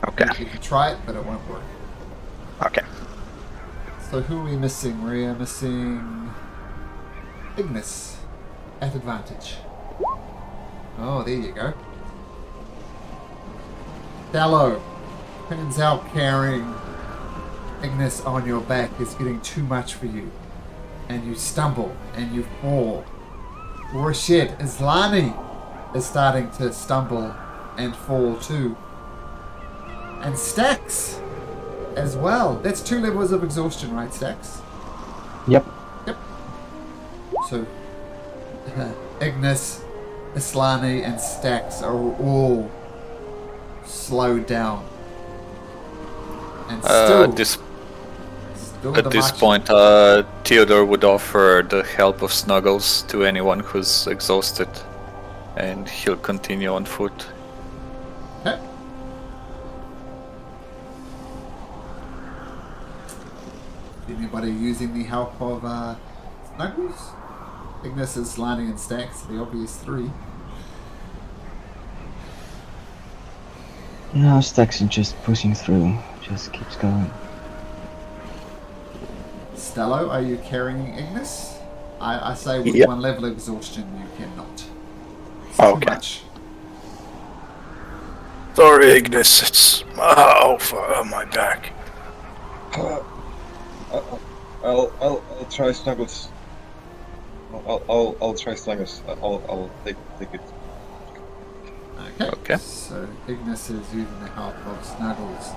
Okay. You can try it, but it won't work. Okay. So who are we missing? We are missing Ignis at advantage. Oh, there you go. Dallo, turns out carrying Ignis on your back is getting too much for you. And you stumble and you fall. Oh shit, Islani is starting to stumble and fall too. And Stax as well. That's 2 levels of exhaustion, right, Stax? Yep. Yep. So, Ignis, Islani, and Stax are all slowed down. And still, At this marching. point, Theodore would offer the help of Snuggles to anyone who's exhausted, and he'll continue on foot. Okay. Anybody using the help of Snuggles? Ignis, Islani, and Stax, the obvious 3. No, Stax is just pushing through. Just keeps going. Stello, are you carrying Ignis? I say with Yep. 1 level of exhaustion you cannot. It's Okay. too much. Sorry, Ignis, it's on my back. I'll try Snuggles. I'll try Snuggles. I'll take it. Okay. So Ignis is using the help of Snuggles.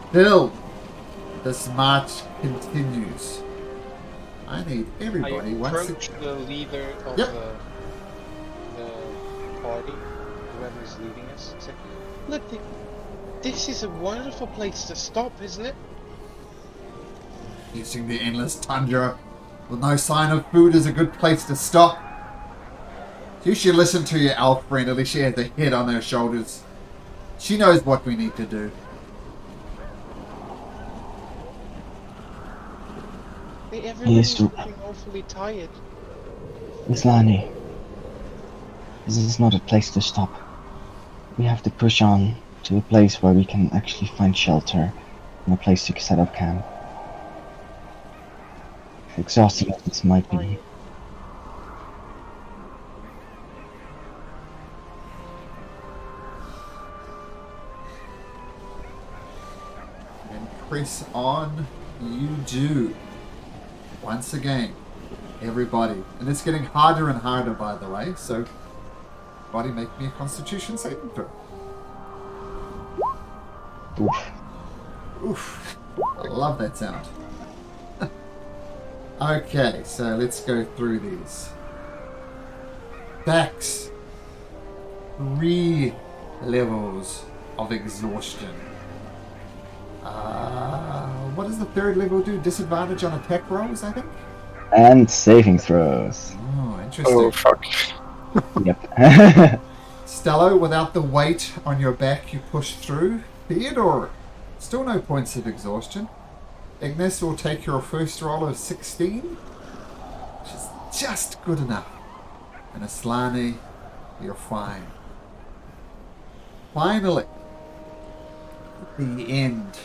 Still, this march continues. I need everybody I once approach the leader of Yep. the party, whoever is leading us. Say, look, this is a wonderful place to stop, isn't it? Using the endless tundra with no sign of food is a good place to stop. You should listen to your elf friend, at least she has a head on her shoulders. She knows what we need to do. Everyone's looking awfully tired. Islani, this is not a place to stop. We have to push on to a place where we can actually find shelter and a place to set up camp. Exhausting as this might be. And press on, you do. Once again, everybody. And it's getting harder and harder, by the way, so everybody make me a constitution saving throw. Oof. Oof. I love that sound. Okay, so let's go through these. Dex. 3 levels of exhaustion. What does the 3rd level do? Disadvantage on attack rolls, I think? And saving throws. Oh, interesting. Oh, fuck. Yep. Stello, without the weight on your back, you push through. Theodore, still no points of exhaustion. Ignis will take your first roll of 16, which is just good enough. And Aslani, you're fine. Finally, the end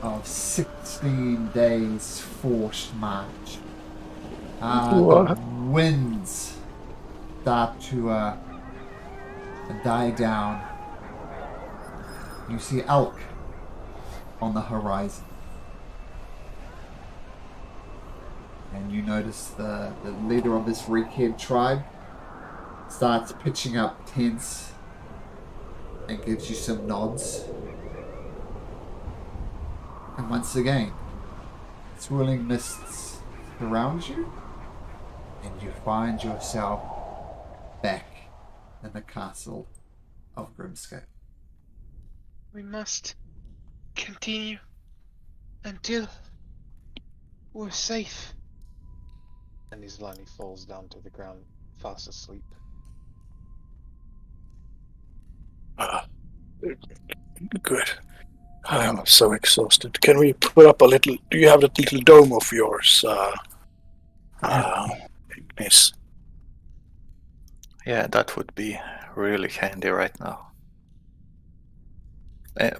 of 16 days forced march. The winds start to die down. You see elk on the horizon. And you notice the leader of this Reekhead tribe starts pitching up tents and gives you some nods. And once again, swirling mists surround you, and you find yourself back in the castle of Grimscape. We must continue until we're safe. And Islani falls down to the ground, fast asleep. Good. I'm so exhausted. Can we put up a little... Do you have that little dome of yours, Ignis? Yeah, that would be really handy right now.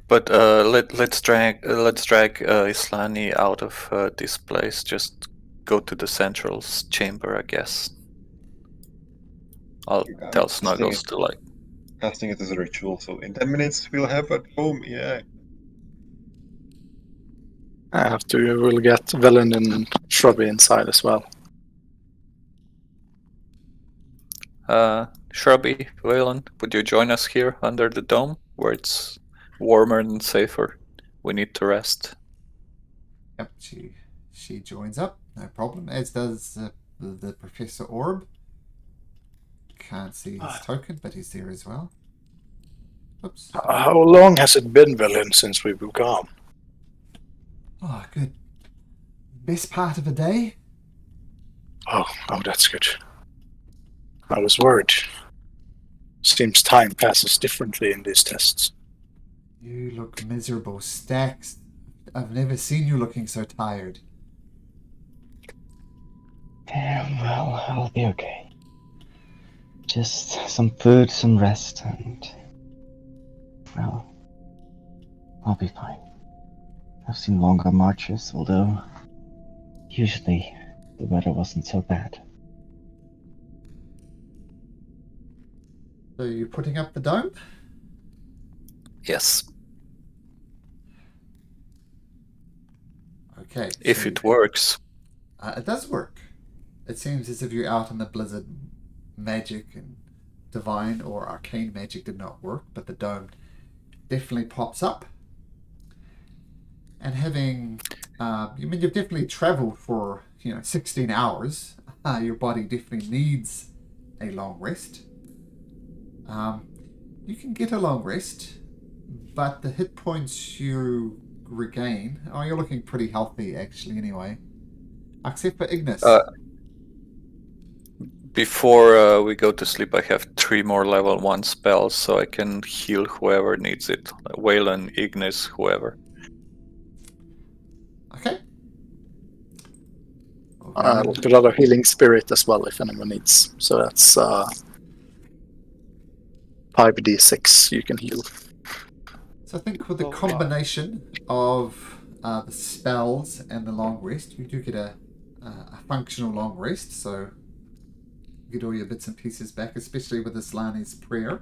But let's drag Islani out of this place. Just go to the central chamber, I guess. I'll tell Snuggles to like. Casting it as a ritual, so in 10 minutes we'll have at home, yeah. We'll get Velen and Shrubby inside as well. Shrubby, Valen, would you join us here under the dome, where it's warmer and safer? We need to rest. Yep, she joins up, no problem, as does the Professor Orb. Can't see his token, but he's there as well. Oops. How long has it been, Velen, since we've gone? Oh, good. Best part of a day? Oh, that's good. I was worried. Seems time passes differently in these tests. You look miserable, Stax. I've never seen you looking so tired. Well, I'll be okay. Just some food, some rest, and... well, I'll be fine. I've seen longer marches, although usually the weather wasn't so bad. So you're putting up the dome? Yes. Okay. If it works. It does work. It seems as if you're out in the blizzard, magic and divine or arcane magic did not work, but the dome definitely pops up. And having, you've definitely traveled for 16 hours. Your body definitely needs a long rest. You can get a long rest, but the hit points you regain. Oh, you're looking pretty healthy actually. Anyway, except for Ignis. Before we go to sleep, I have 3 more level 1 spells, so I can heal whoever needs it. Waylon, Ignis, whoever. Okay. We've got another healing spirit as well if anyone needs. So that's 5d6 you can heal. So I think with the Oh, yeah. combination of the spells and the long rest, you do get a functional long rest. So you get all your bits and pieces back, especially with this Lani's prayer.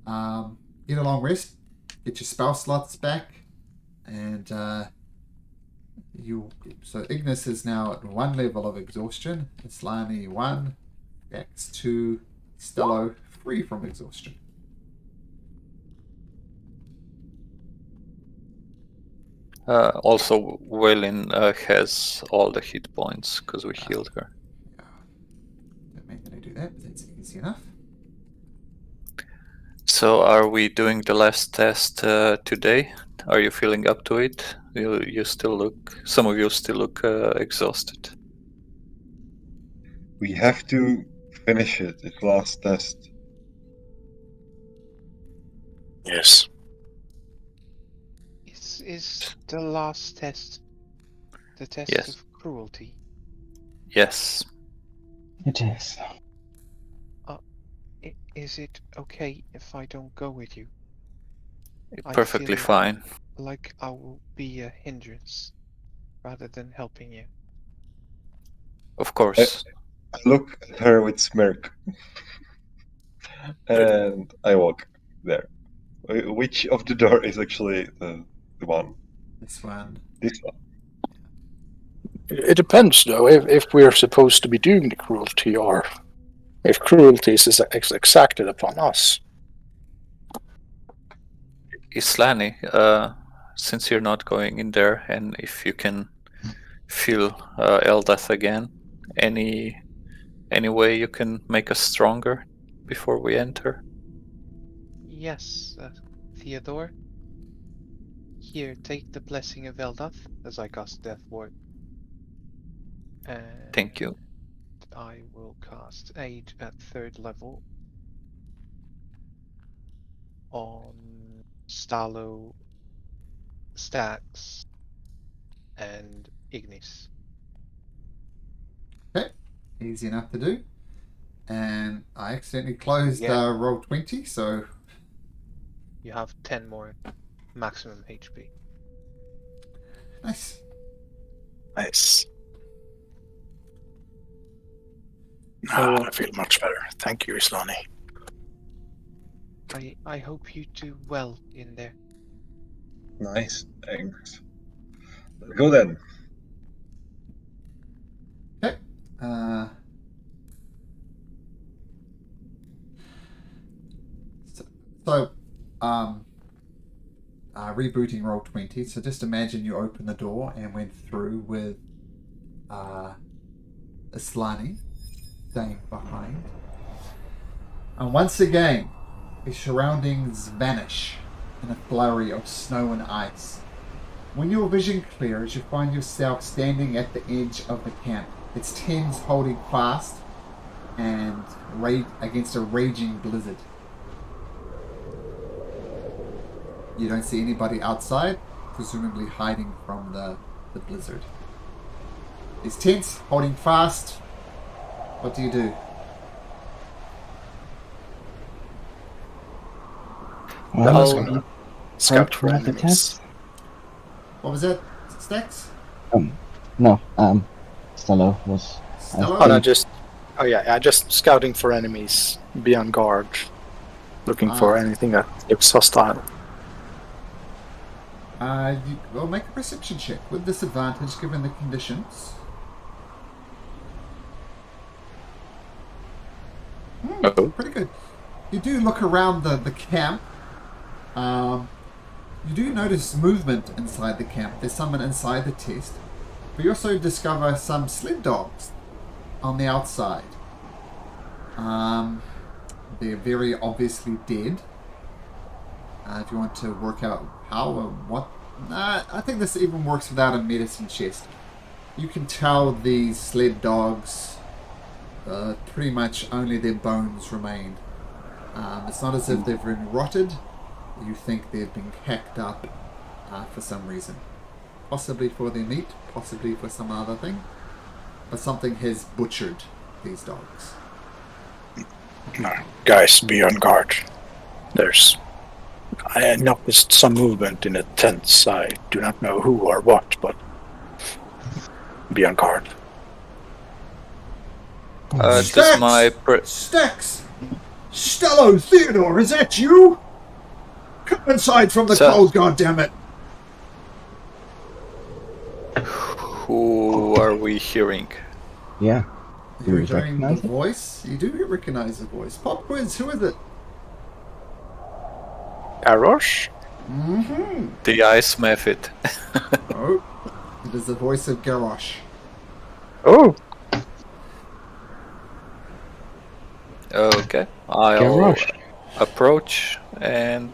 Get a long rest, get your spell slots back, and so Ignis is now at 1 level of exhaustion. It's Lani 1, X 2, Stello free from exhaustion. Also, Waylon has all the hit points because we healed her. Don't make me do that, but that's easy enough. So, are we doing the last test today? Are you feeling up to it? You still look. Some of you still look exhausted. We have to finish it. It's last test. Yes. Is the last test the test Yes. of cruelty? Yes. It is. Is it okay if I don't go with you? I Perfectly feel- fine. Like I will be a hindrance rather than helping you. Of course. I look at her with smirk. And I walk there. Which of the door is actually the one? This one. This one. It depends, though, if we're supposed to be doing the cruelty or if cruelty is exacted upon us. Islani, since you're not going in there, and if you can feel Eldath again, any way you can make us stronger before we enter? Yes, Theodore. Here, take the blessing of Eldath as I cast Death Ward. And Thank you. I will cast Aid at 3rd level on Stalo, Stax, and Ignis. Okay, easy enough to do. And I accidentally closed Yeah. roll 20, so You have 10 more maximum HP. nice. Nice. So- I feel much better. Thank you, Islani. I hope you do well in there. Nice. Thanks. Let's go then. Okay. Rebooting roll 20. So just imagine you open the door and went through with Islani staying behind. And once again, the surroundings vanish in a flurry of snow and ice. When your vision clears, you find yourself standing at the edge of the camp. Its tents holding fast and against a raging blizzard. You don't see anybody outside, presumably hiding from the blizzard. These tents holding fast. What do you do? Well, I'll we scout approach for one of the enemies. tents. What was that, Stacks? No, Stella was. Stella? Oh, no, just scouting for enemies, be on guard, looking for anything that looks hostile. Well, make a perception check with disadvantage given the conditions. Oh. Pretty good. You do look around the camp. You do notice movement inside the camp. There's someone inside the test. But you also discover some sled dogs on the outside. They're very obviously dead. If you want to work out how or what... I think this even works without a medicine chest. You can tell these sled dogs, pretty much only their bones remain. It's not as if they've been rotted. You think they've been hacked up for some reason. Possibly for their meat, possibly for some other thing. But something has butchered these dogs. Guys, be on guard. I noticed some movement in the tents. I do not know who or what, but be on guard. Does my Stax! Stello Theodore, is that you? Come inside from the cold, goddammit! Who are we hearing? Yeah. Do You're you hearing the recognize it? voice? You do recognize the voice. Pop quiz, who is it? Garrosh? Mm-hmm. The ice method. Oh, it is the voice of Garrosh. Oh, Okay, I'll Garrosh. approach and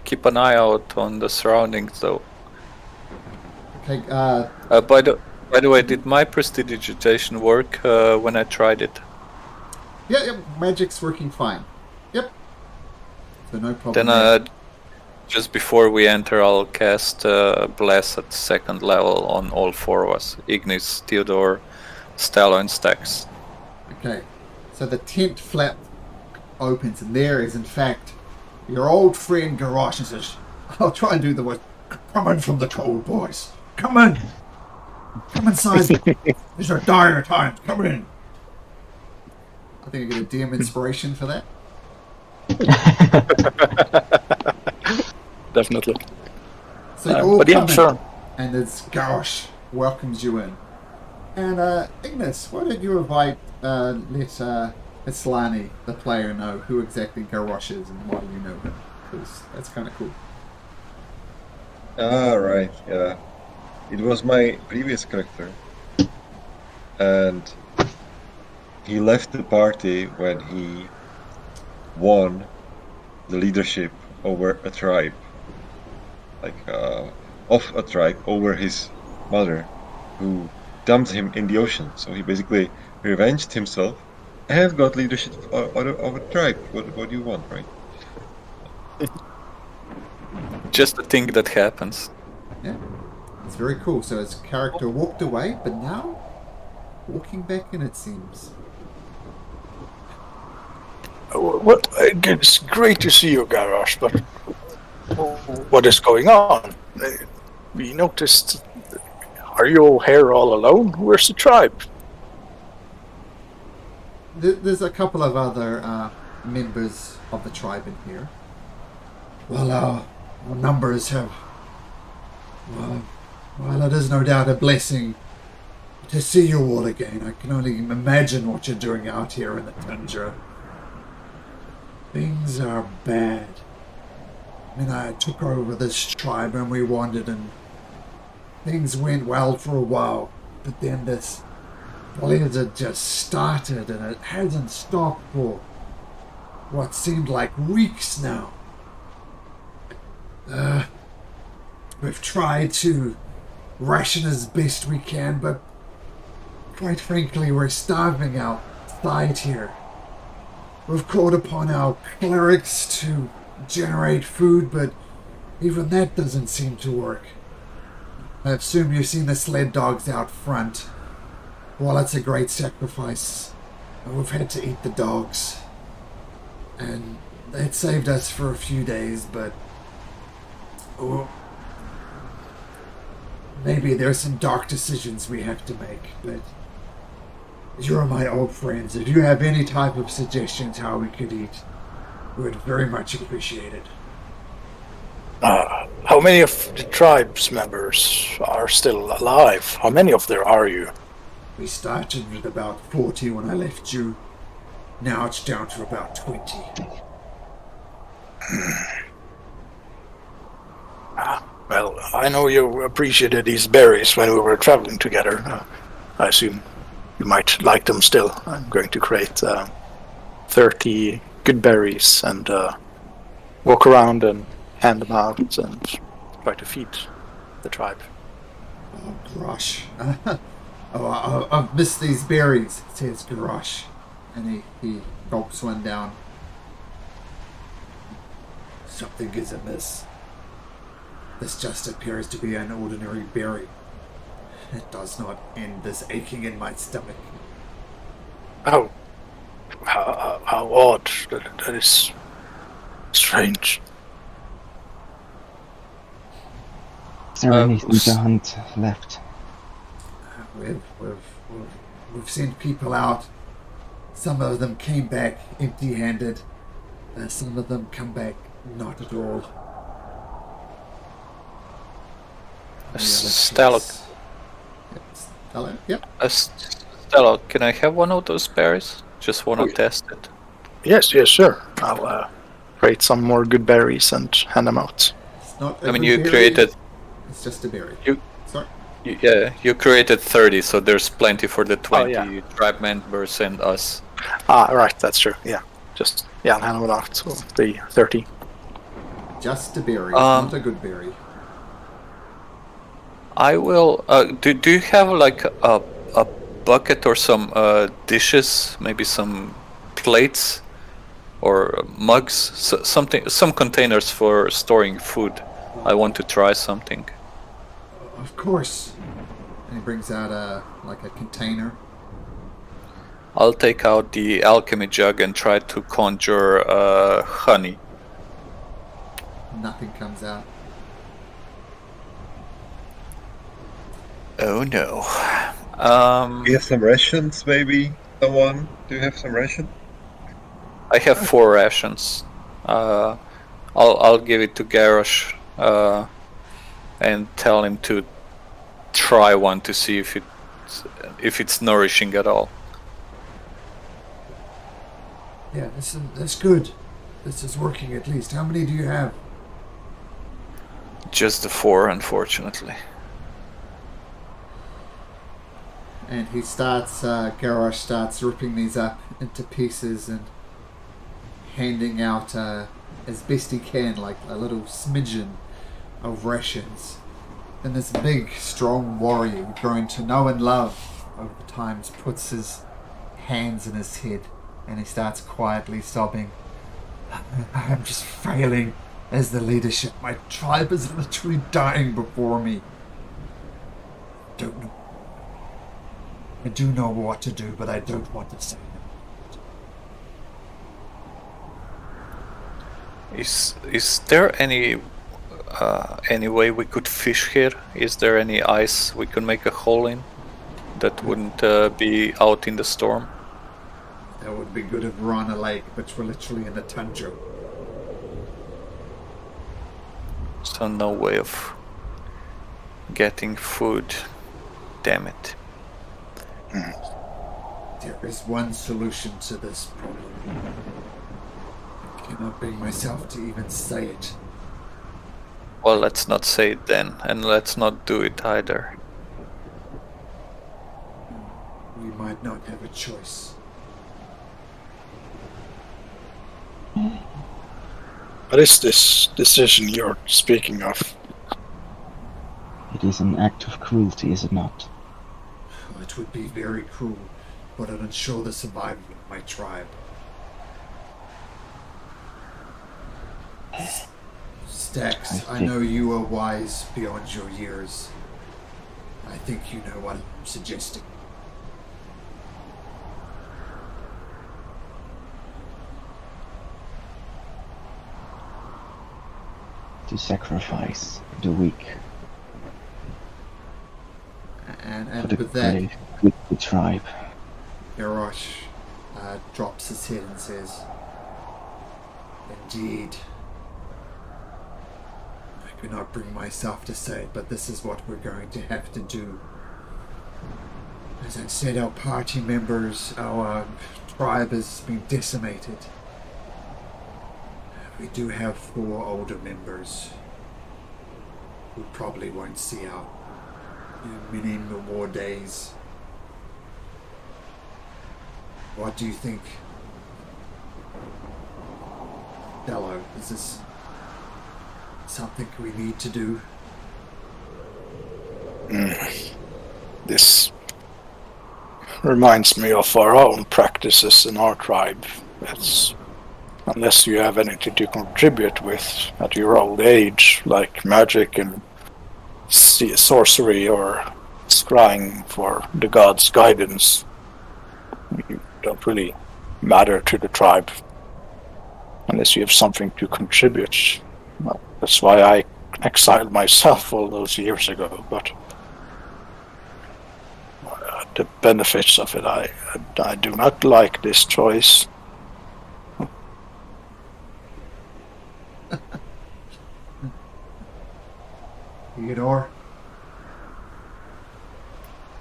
keep an eye out on the surroundings, though. Okay, By the way, did my prestidigitation work when I tried it? yeah, magic's working fine. Yep. So no problem. Then there. just before we enter, I'll cast Bless at second level on all four of us: Ignis, Theodore, Stella, and Stax. Okay, so the tent flap opens, and there is, in fact, your old friend Garrosh, and says, I'll try and do the work. Come in from the cold, boys. Come in. Come inside. These are dire times. Come in. I think I get a DM inspiration for that. definitely. So you all But yeah, come in, sure. and it's Garrosh welcomes you in. And Ignis, why don't you invite let Islani, the player, know who exactly Garrosh is and why you know him? Because that's kind of cool. Right, yeah. It was my previous character. And he left the party when he won the leadership over a tribe. Of a tribe over his mother, who dumped him in the ocean. So he basically revenged himself and got leadership of a tribe. What do you want, right? Just a thing that happens. Yeah, it's very cool. So his character walked away, but now walking back in, it seems. What? It's great to see you, Garrosh, but what is going on? We noticed. Are you here all alone? Where's the tribe? There's a couple of other members of the tribe in here. Well, our numbers have... Well, it is no doubt a blessing to see you all again. I can only imagine what you're doing out here in the tundra. Things are bad. I mean, I took over this tribe and we wandered, and things went well for a while. But then this blizzard just started, and it hasn't stopped for what seemed like weeks now. We've tried to ration as best we can, but quite frankly, we're starving outside here. We've called upon our clerics to generate food, but even that doesn't seem to work. I assume you've seen the sled dogs out front. Well, it's a great sacrifice. We've had to eat the dogs. And it saved us for a few days, but... Oh, maybe there's some dark decisions we have to make, but... You're my old friends. If you have any type of suggestions how we could eat, we would very much appreciate it. How many of the tribe's members are still alive? How many of there are you? We started with about 40 when I left you. Now it's down to about 20. Well, I know you appreciated these berries when we were traveling together. I assume you might like them still. I'm going to create 30 good berries and walk around and hand them out and try to feed the tribe. Oh, Grosh. I've missed these berries, says Grosh. And he gulps one down. Something is amiss. This just appears to be an ordinary berry. It does not end this aching in my stomach. Oh, how odd. That is strange. Is there anything to hunt left? We've sent people out. Some of them came back empty-handed. Some of them come back not at all. Stella, Stella, yep. Stella, can I have one of those berries? Just want to test it. Yes, sure. I'll create some more good berries and hand them out. It's not I mean, good you berry, created... It's just a berry. Sorry. You created 30, so there's plenty for the 20 yeah. tribe members and us. Right, that's true. Yeah, I'll hand them out. So the 30. Just a berry, not a good berry. I will... do you have like a bucket or some dishes? Maybe some plates? Or mugs? Some containers for storing food. I want to try something. Of course. And he brings out a container. I'll take out the alchemy jug and try to conjure honey. Nothing comes out. Oh no. You have some rations, maybe? Someone? Do you have some ration? I have 4 rations. I'll give it to Garrosh and tell him to try one to see if it's nourishing at all. Yeah, that's good. This is working at least. How many do you have? Just the 4, unfortunately. And he starts, Garrosh starts ripping these up into pieces and handing out, as best he can, like a little smidgen of rations. And this big, strong warrior, grown to know and love over times, puts his hands in his head and he starts quietly sobbing. I'm just failing as the leadership. My tribe is literally dying before me. I do know what to do, but I don't want to say it. Is there any way we could fish here? Is there any ice we could make a hole in that wouldn't be out in the storm? That would be good if we're on a lake, but we're literally in the tundra. So no way of getting food. Damn it. There is one solution to this problem. I cannot bring myself to even say it. Well, let's not say it then, and let's not do it either. We might not have a choice. What is this decision you're speaking of? It is an act of cruelty, is it not? It would be very cruel, but it would ensure the survival of my tribe. Stax, I know you are wise beyond your years. I think you know what I'm suggesting. To sacrifice the weak And for the with that, brave, with the tribe. Garrosh drops his head and says, "Indeed. I could not bring myself to say it, but this is what we're going to have to do. As I said, our party members, our tribe has been decimated. We do have 4 older members who probably won't see out many more days. What do you think? Dello, is this something we need to do? This reminds me of our own practices in our tribe. It's unless you have anything to contribute with at your old age, like magic and sorcery or scrying for the gods' guidance, you don't really matter to the tribe unless you have something to contribute. Well, that's why I exiled myself all those years ago, but the benefits of it, I do not like this choice. Theodore?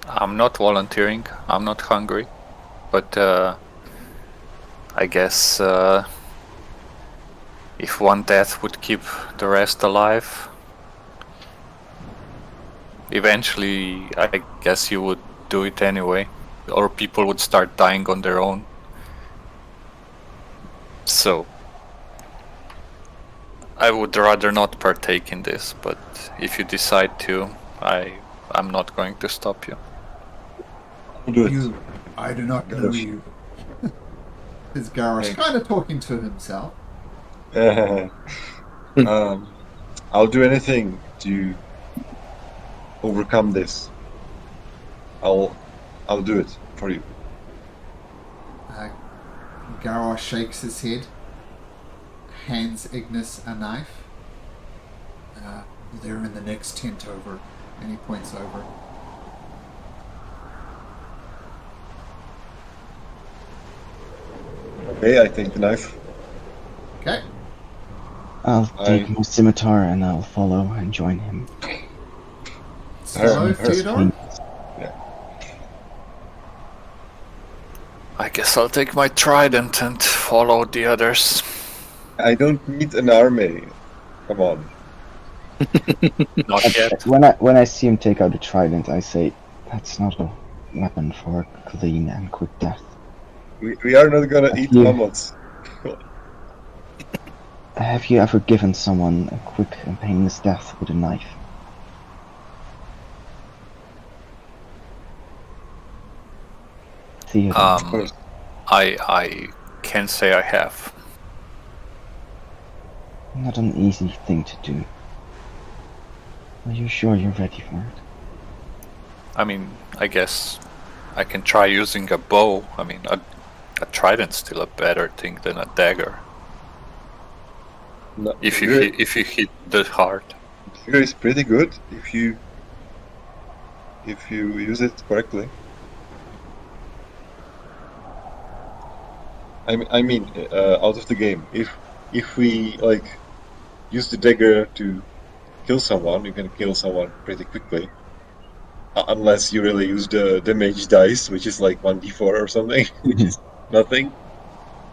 I'm not volunteering. I'm not hungry. But I guess if one death would keep the rest alive, eventually I guess you would do it anyway. Or people would start dying on their own. So I would rather not partake in this, but if you decide to, I'm not going to stop you. Do it. You, I do not know you. Is Garrosh kind of talking to himself? I'll do anything to overcome this. I'll do it for you. Garrosh shakes his head, hands Ignis a knife. They're in the next tent over, and he points over. Okay, I take the knife. Okay. I'll take my scimitar and I'll follow and join him. So, Theodore? I guess I'll take my trident and follow the others. I don't need an army. Come on. Not yet. When I see him take out a trident, I say, "That's not a weapon for clean and quick death." We are not gonna eat mammoths. Have you ever given someone a quick and painless death with a knife? Theodore. I can say I have. Not an easy thing to do. Are you sure you're ready for it? I mean, I guess I can try using a bow. I mean, a trident's still a better thing than a dagger. No, If you hit the heart. dagger is pretty good if you use it correctly. I mean, out of the game. If we like use the dagger to kill someone, you can kill someone pretty quickly. Unless you really use the damage dice, which is like 1d4 or something, which is nothing.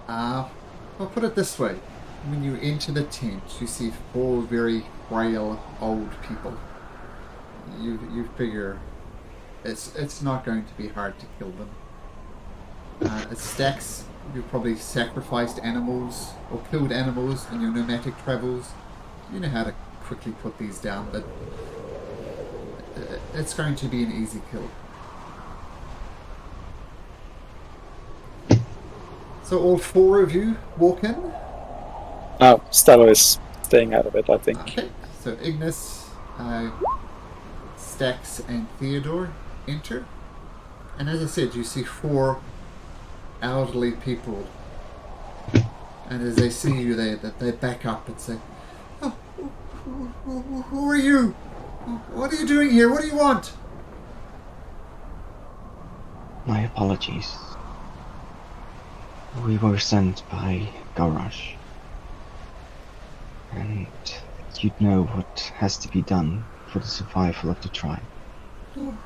I'll put it this way. When you enter the tent, you see 4 very frail old people. You figure it's not going to be hard to kill them. It stacks. You've probably sacrificed animals or killed animals in your nomadic travels. You know how to quickly put these down, but it's going to be an easy kill. So all 4 of you walk in. No, Stella is staying out of it, I think. Okay, so Ignis, Stax, and Theodore enter. And as I said, you see 4 elderly people. And as they see you, they back up and say, "Oh, who are you? What are you doing here? What do you want?" My apologies. We were sent by Garrosh. And you'd know what has to be done for the survival of the tribe. No.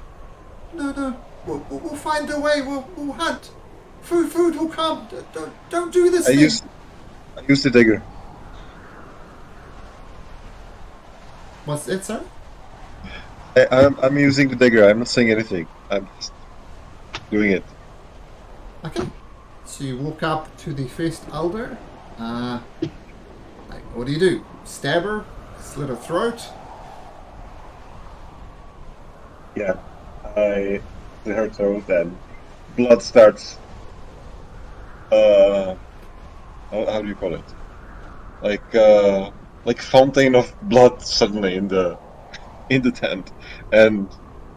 We'll find a way. We'll hunt. Food will come. Don't do this I thing. used the dagger. What's it, sir? I'm using the dagger. I'm not saying anything. I'm just doing it. Okay. So you walk up to the first elder. What do you do? Stab her? Slit her throat? Yeah, I slit her throat and blood starts. How do you call it? Like fountain of blood suddenly in the tent, and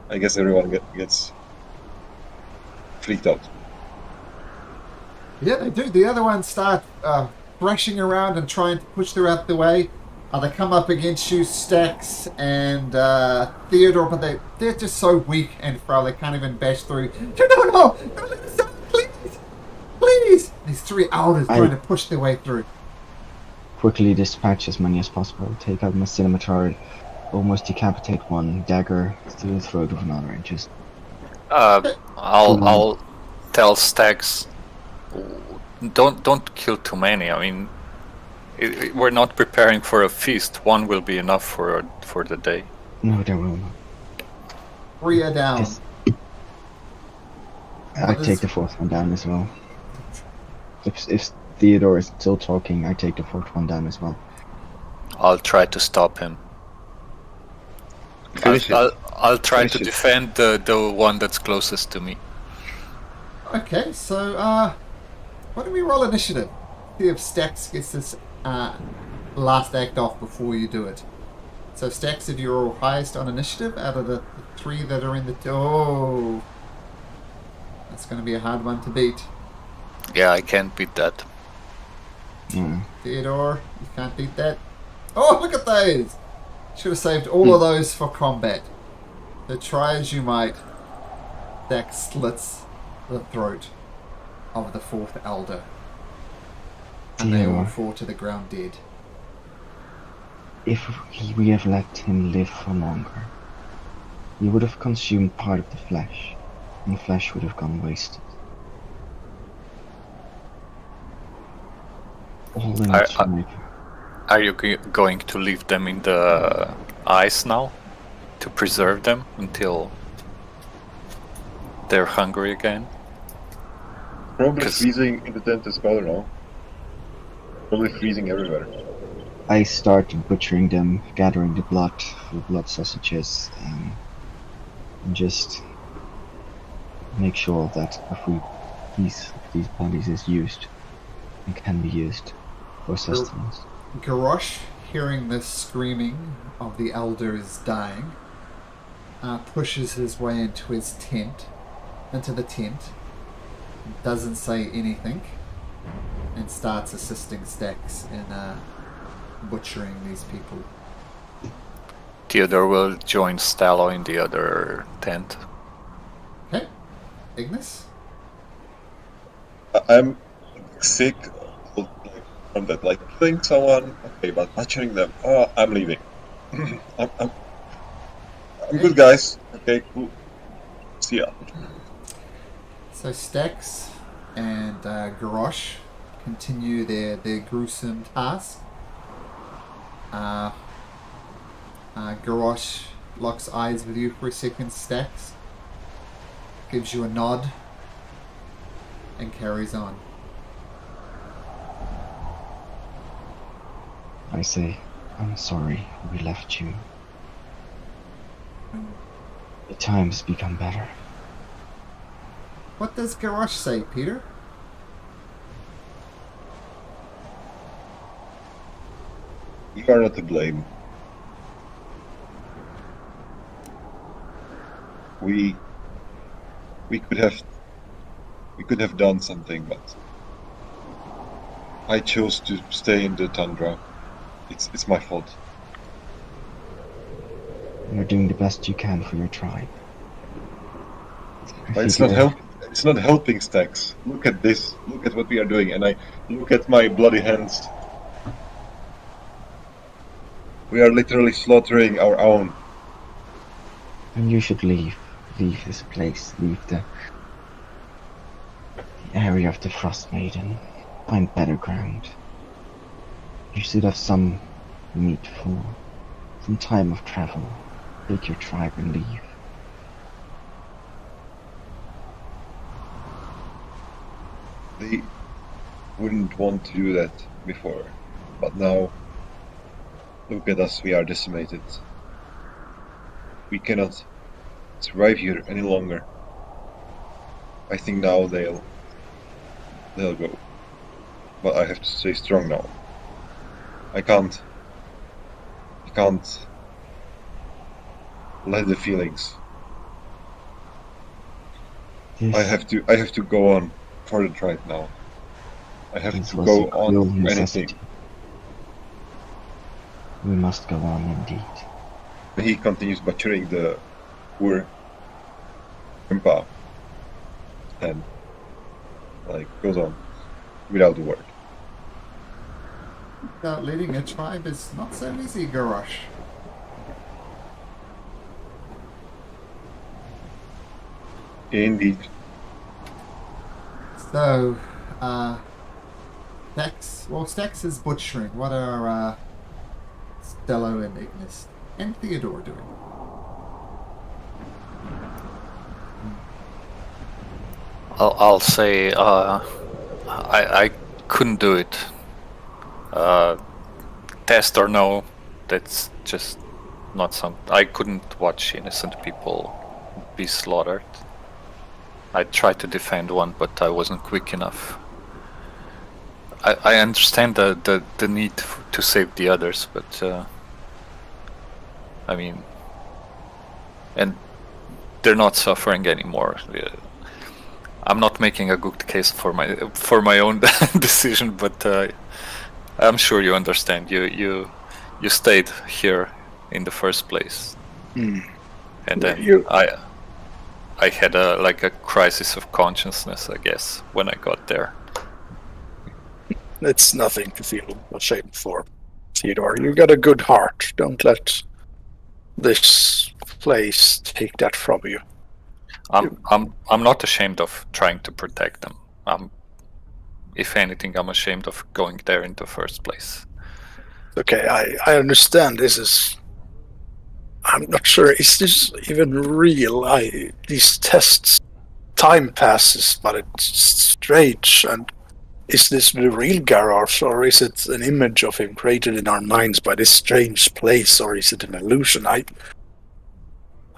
I guess everyone gets freaked out. Yeah, they do. The other ones start thrashing around and trying to push her out the way. They come up against you, Stax and Theodore, but they're just so weak and frail they can't even bash through. No, let us out, please! These three elders trying to push their way through. Quickly dispatch as many as possible. Take out my scimitar, almost decapitate one, dagger through the throat of another, and just... I'll tell Stax, don't kill too many. I mean, we're not preparing for a feast. One will be enough for the day. No, there will not. Three are down. I take the fourth one down as well. If Theodore is still talking, I take the fourth one down as well. I'll try to stop him. I'll try to defend the one that's closest to me. Okay, so why don't we roll initiative? See if Stax gets this last act off before you do it. So Stax, if you're highest on initiative out of the three that are in the... Oh! That's going to be a hard one to beat. Yeah, I can't beat that. Theodore, you can't beat that. Oh, look at those! Should have saved all of those for combat. So try as you might, Stax slits the throat of the fourth elder. And they all fall to the ground dead. If we have let him live for longer, he would have consumed part of the flesh, and the flesh would have gone wasted. All in its life. Are you going to leave them in the ice now? To preserve them until they're hungry again? Probably freezing in the tent as well, no? Probably freezing everywhere. I start butchering them, gathering the blood for blood sausages, and just make sure that these bodies is used and can be used for sustenance. Garrosh, hearing the screaming of the elders dying, pushes his way into the tent, doesn't say anything, and starts assisting Stax in butchering these people. Theodore will join Stallo in the other tent. Okay, Ignis? I'm sick from that, like killing someone, okay, but butchering them, I'm leaving. I'm good, guys. Okay, cool. See ya. So Stax and Garrosh continue their gruesome task. Garrosh locks eyes with you for a second, Stax, gives you a nod, and carries on. I say, I'm sorry we left you. The times become better. What does Garrosh say, Peter? You are not to blame. We could have done something, but I chose to stay in the tundra. It's my fault. You're doing the best you can for your tribe. But it's not helping, Stax. Look at this. Look at what we are doing, and I look at my bloody hands. We are literally slaughtering our own. And you should leave. Leave this place. Leave area of the Frost Maiden. Find better ground. You should have some meat for some time of travel. Take your tribe and leave. They wouldn't want to do that before, but now, look at us, we are decimated. We cannot survive here any longer. I think now they'll go. But I have to stay strong now. I can't let the feelings. This, I have to go on for the tribe now. I have this to was go a cruel on necessity. anything. We must go on indeed. He continues butchering the poor grandpa and goes on without a word. Leading a tribe is not so easy, Garrosh. Indeed. So, Stax is butchering. What are Stello and Ignis and Theodore doing? I'll say I couldn't do it. Test or no, that's just not something. I couldn't watch innocent people be slaughtered. I tried to defend one, but I wasn't quick enough. I understand the need to save the others, but I mean, and they're not suffering anymore. I'm not making a good case for my own decision, but I'm sure you understand. You stayed here in the first place, and then I had a crisis of consciousness, I guess, when I got there. It's nothing to feel ashamed for, Theodore. You got a good heart. Don't let this place take that from you. I'm not ashamed of trying to protect them. If anything, I'm ashamed of going there in the first place. Okay, I understand this is... I'm not sure, is this even real? These tests, time passes, but it's strange. And is this the real Garrosh, or is it an image of him created in our minds by this strange place, or is it an illusion?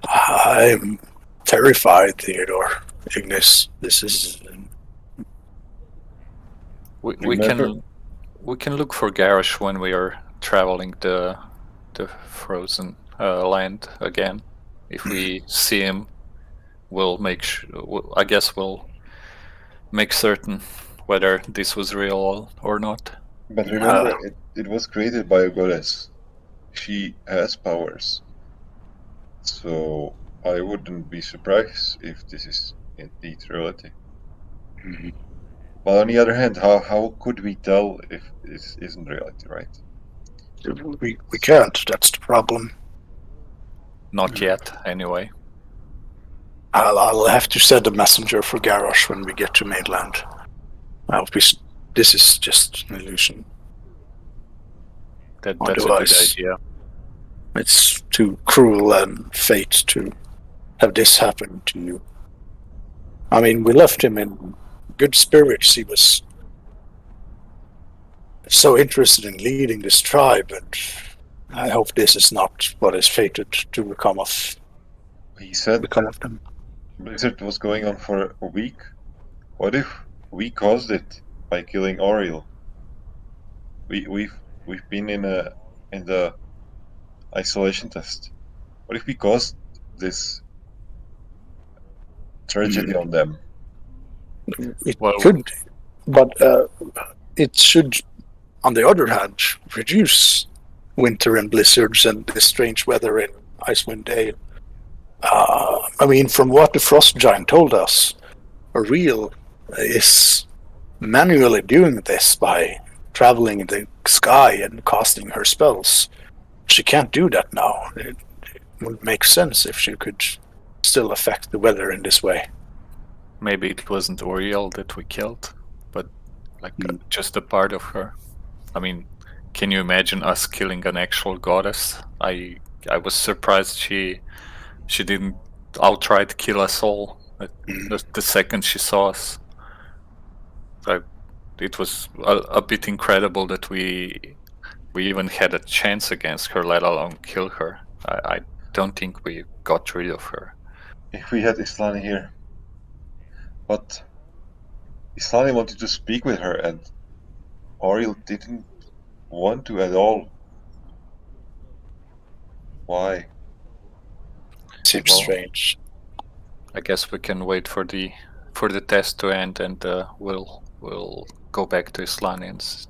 I'm terrified, Theodore. Ignis, this is... We can look for Garrosh when we are traveling the frozen land again. If we see him, we'll make I guess we'll make certain whether this was real or not. But remember, it was created by a goddess. She has powers. So I wouldn't be surprised if this is indeed reality. Mm-hmm. But on the other hand, how could we tell if this isn't reality, right? We can't, that's the problem. Not yet, anyway. I'll have to send a messenger for Garrosh when we get to mainland. This is just an illusion. That's a good idea. It's too cruel and fate to have this happen to you. I mean, we left him in good spirits. He was so interested in leading this tribe, and I hope this is not what is fated to become of them. Blizzard was going on for a week. What if we caused it by killing Oriel? We've been in the isolation test. What if we caused this tragedy on them? It could, but it should, on the other hand, reduce winter and blizzards and the strange weather in Icewind Dale. I mean, from what the Frost Giant told us, Ariel is manually doing this by traveling in the sky and casting her spells. She can't do that now. It would make sense if she could still affect the weather in this way. maybe it wasn't Oriel that we killed, but like just a part of her. I mean, can you imagine us killing an actual goddess? I was surprised she didn't outright kill us all the second she saw us. Like, it was a bit incredible that we even had a chance against her, let alone kill her. I don't think we got rid of her. If we had Islani here. But Islani wanted to speak with her and Oriel didn't want to at all. Why? Seems Well, strange. I guess we can wait for the test to end, and we'll go back to Islani and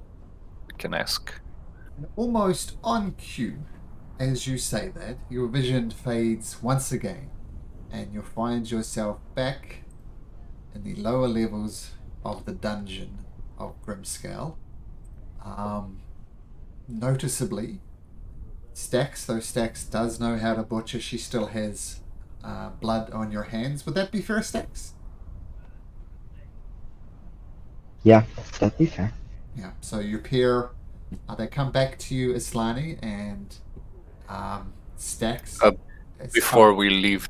we can ask. Almost on cue, as you say that, your vision fades once again, and you'll find yourself back in the lower levels of the dungeon of Grimscale. Noticeably, though Stax does know how to butcher, she still has blood on your hands. Would that be fair, Stax? Yeah, that'd be fair. Yeah, so you appear, they come back to you, Islani, and Stax. Before we leave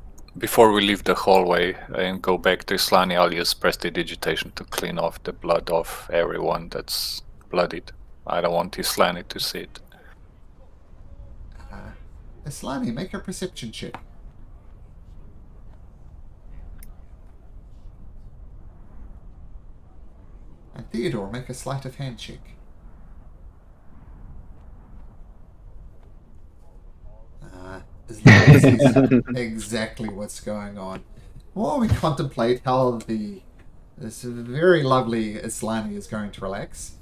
the hallway and go back to Islani, I'll use prestidigitation to clean off the blood of everyone that's bloodied. I don't want Islani to see it. Islani, make a perception check. And Theodore, make a sleight of hand check. Islani sees exactly what's going on. While we contemplate how this very lovely Islani is going to relax,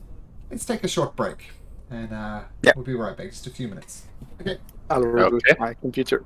let's take a short break. And we'll be right back, just a few minutes. Okay. I'll reboot Okay. my computer.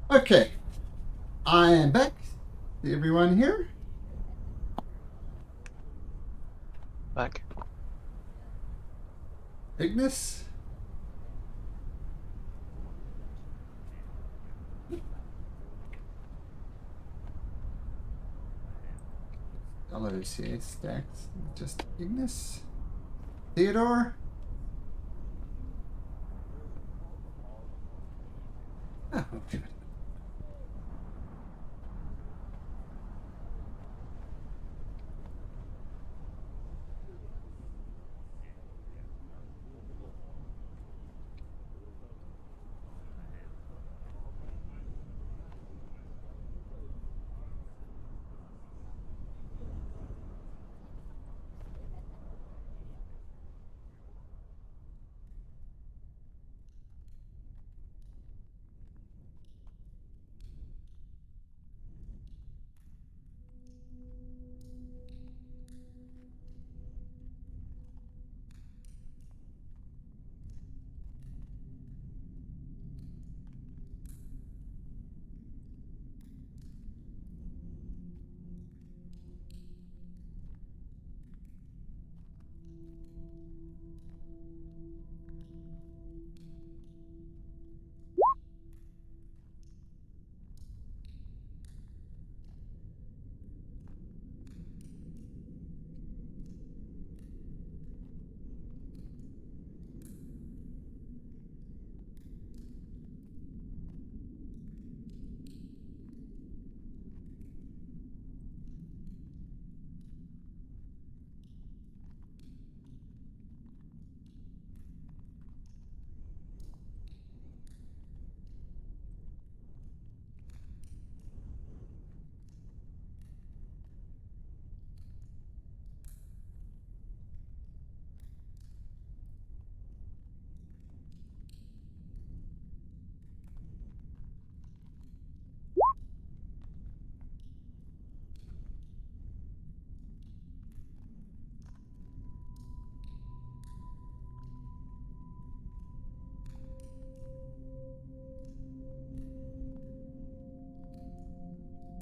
Okay, I am back. Everyone here? Back. Ignis? LOCA stacks. Just Ignis? Theodore? Ah, okay.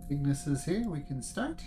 Ignis is here. We can start.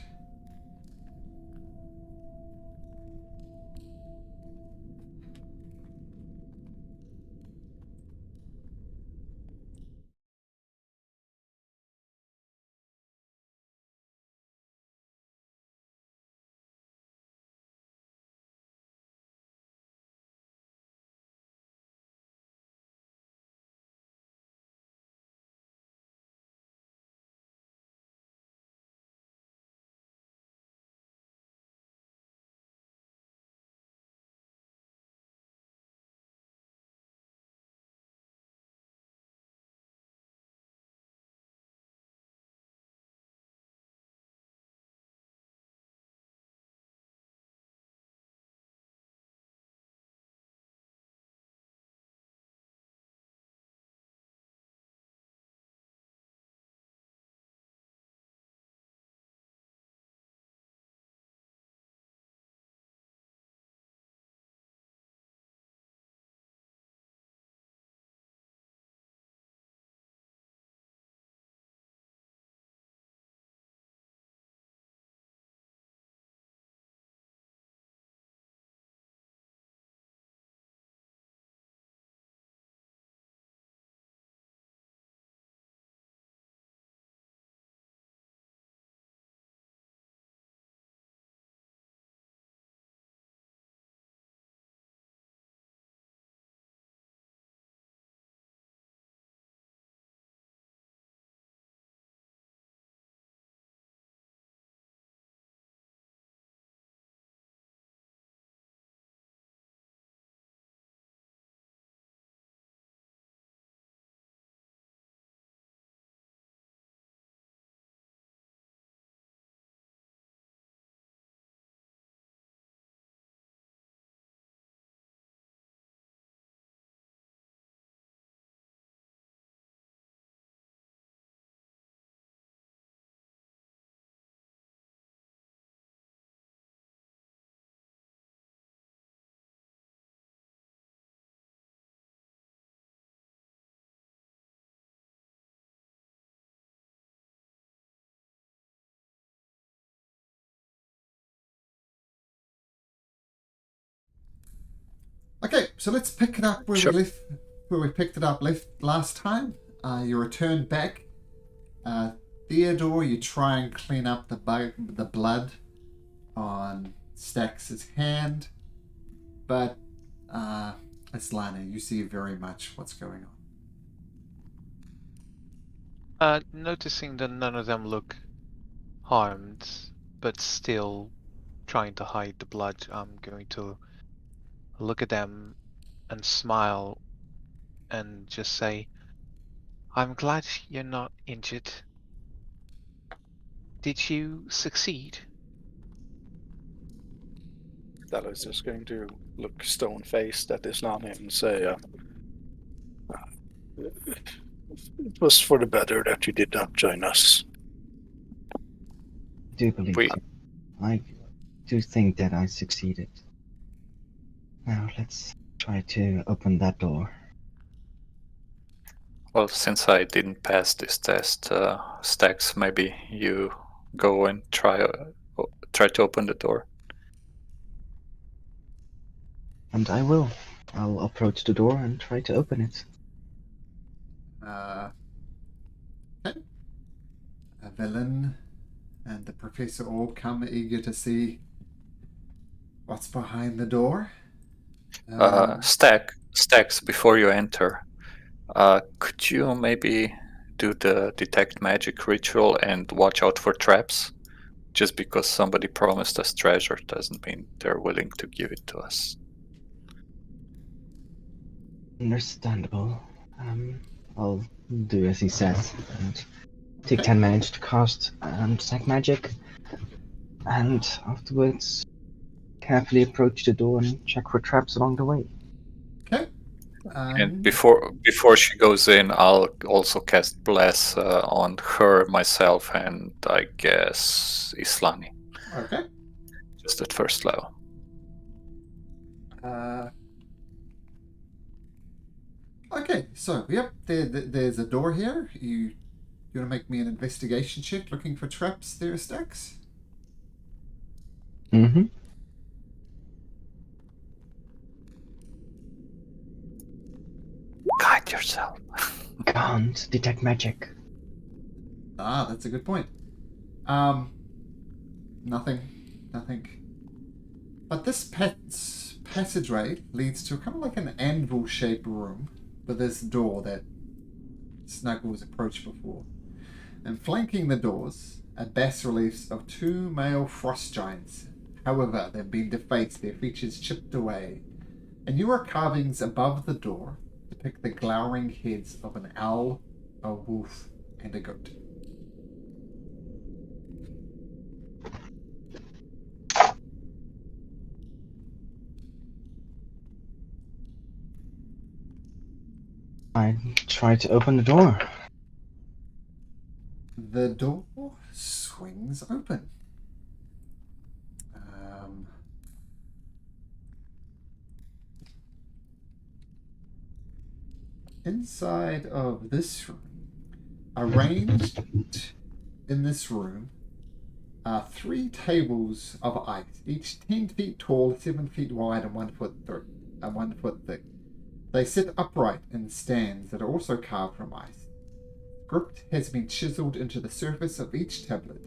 Okay, so let's pick it up where Sure. we picked it up last time. You return back. Theodore, you try and clean up the blood on Stax's hand, but Islana, you see very much what's going on. Noticing that none of them look harmed, but still trying to hide the blood, I'm going to look at them and smile and just say, I'm glad you're not injured. Did you succeed? Stella is just going to look stone-faced at Islani and say, it was for the better that you did not join us. I do believe We- so. I do think that I succeeded. Now let's try to open that door. Well, since I didn't pass this test, Stax, maybe you go and try to open the door. And I will. I'll approach the door and try to open it. Okay. A villain and the professor all come eager to see what's behind the door. Stax, before you enter, could you maybe do the detect magic ritual and watch out for traps? Just because somebody promised us treasure doesn't mean they're willing to give it to us. Understandable. I'll do as he says and take Okay. 10 minutes to cast detect magic, and afterwards carefully approach the door and check for traps along the way. Okay. And before she goes in, I'll also cast Bless on her, myself, and I guess Islani, Okay. just at first level. Okay, so yep, there's a door here. You want to make me an investigation check looking for traps there, Stax? Mm-hmm. Guide yourself. Can't detect magic. Ah, that's a good point. Nothing. But this passageway leads to kind of like an anvil-shaped room with this door that Snuggles approached before. And flanking the doors are bas-reliefs of two male frost giants. However, they've been defaced, their features chipped away. And newer carvings above the door depict the glowering heads of an owl, a wolf, and a goat. I try to open the door. The door swings open. Inside of this room, arranged in this room, are 3 tables of ice, each 10 feet tall, 7 feet wide, and 1 foot thick. They sit upright in stands that are also carved from ice. Script has been chiseled into the surface of each tablet,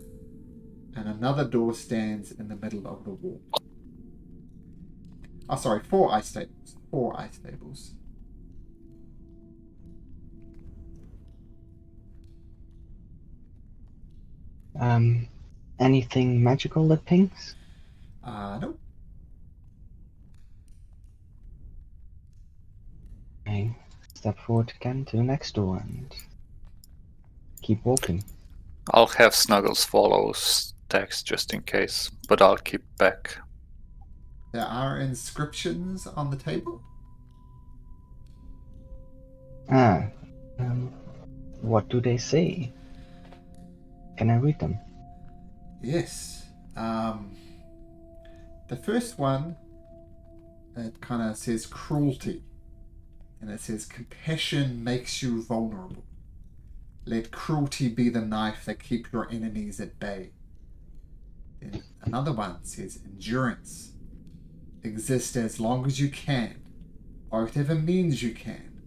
and another door stands in the middle of the wall. 4 ice tables. 4 ice tables. Anything magical that pings? No. I step forward again to the next door and keep walking. I'll have Snuggles follow Stax just in case, but I'll keep back. There are inscriptions on the table. What do they say? Can I read them? Yes. The first one, it kind of says cruelty. And it says, compassion makes you vulnerable. Let cruelty be the knife that keep your enemies at bay. Then another one says, endurance. Exist as long as you can. by whatever means you can.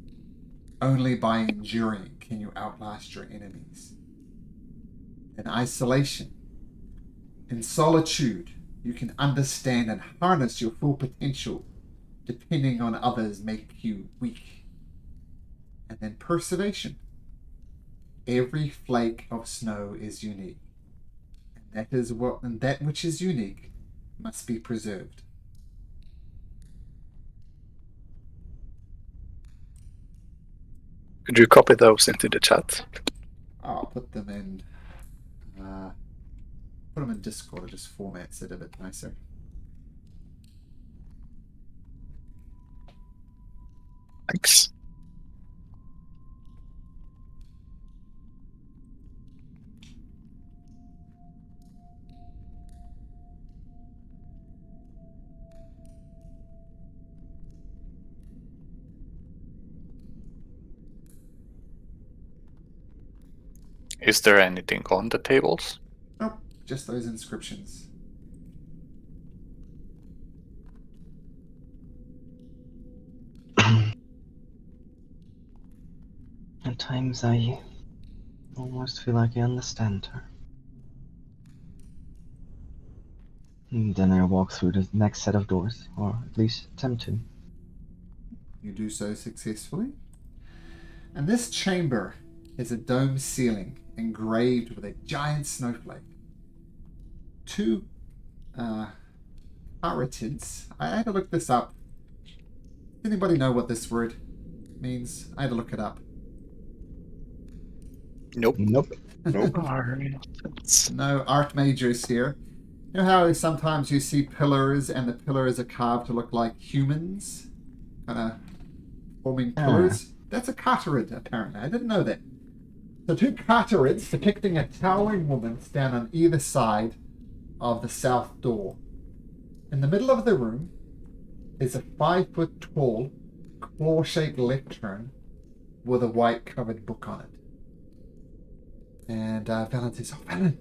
Only by enduring can you outlast your enemies. In isolation, in solitude, you can understand and harness your full potential, depending on others make you weak. And then preservation. Every flake of snow is unique, and that which is unique must be preserved. Could you copy those into the chat? I'll put them in. Put them in Discord. It just formats it a bit nicer. Thanks. Is there anything on the tables? Nope, just those inscriptions. At times I almost feel like I understand her. And then I walk through the next set of doors, or at least attempt to. You do so successfully. And this chamber is a dome ceiling engraved with a giant snowflake. Two carotids. I had to look this up. Does anybody know what this word means? I had to look it up. Nope. Nope. No art majors here. You know how sometimes you see pillars and the pillars are carved to look like humans? Kind of forming pillars? That's a carotid, apparently. I didn't know that. So two carotids depicting a towering woman stand on either side of the south door. In the middle of the room is a 5-foot-tall, claw-shaped lectern with a white-covered book on it. And Valen says, "Oh, Valen,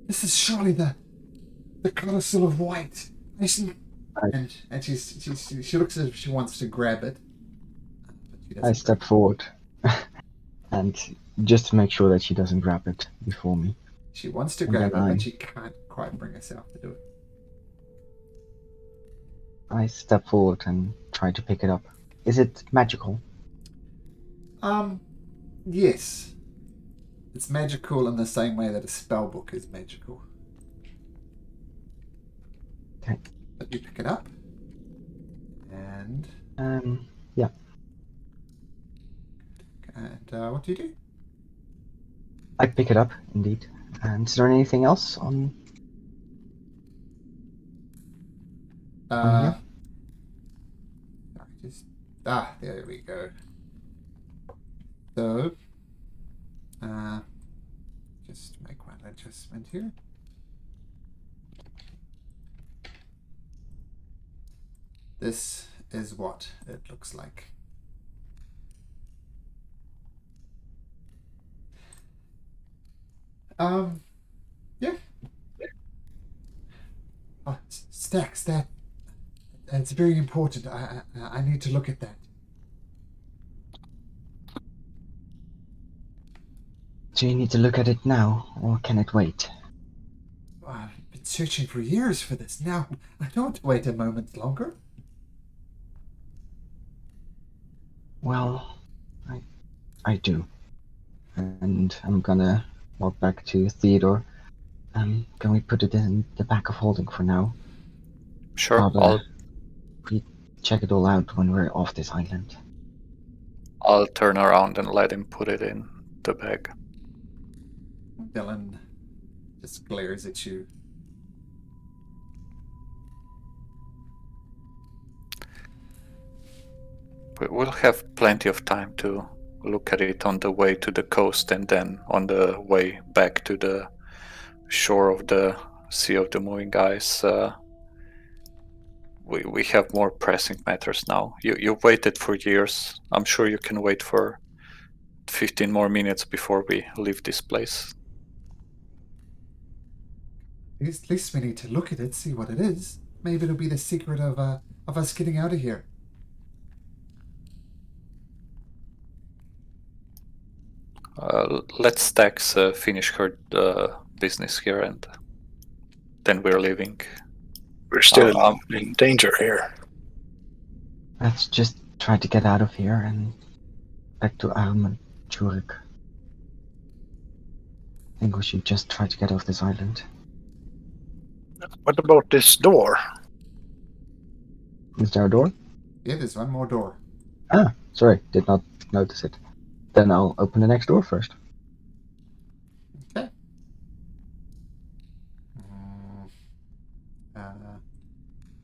this is surely the Codicil of White." And she looks as if she wants to grab it. I step forward, and just to make sure that she doesn't grab it before me. She wants to And grab it, then but she can't quite bring herself to do it. I step forward and try to pick it up. Is it magical? Yes. It's magical in the same way that a spell book is magical. Okay. But you pick it up, and yeah. And what do you do? I pick it up, indeed. And is there anything else on? There we go. So, just make one adjustment here. This is what it looks like. Yeah. Oh, Stacks, that's very important. I need to look at that. Do you need to look at it now, or can it wait? I've been searching for years for this. Now, I don't wait a moment longer. Well, I do. And I'm gonna walk back to Theodore. Can we put it in the back of holding for now? Sure. We check it all out when we're off this island. I'll turn around and let him put it in the bag. Dylan just glares at you. We'll have plenty of time to look at it on the way to the coast and then on the way back to the shore of the Sea of the Moving Ice. We have more pressing matters now. You waited for years. I'm sure you can wait for 15 more minutes before we leave this place. At least we need to look at it, see what it is. maybe it'll be the secret of us getting out of here. Let Stax finish her business here, and then we're leaving. We're still Um, in danger here. Let's just try to get out of here and back to Alm and Jurik. I think we should just try to get off this island. What about this door? Is there a door? Yeah, there's one more door. Ah, sorry, did not notice it. Then I'll open the next door first. Okay.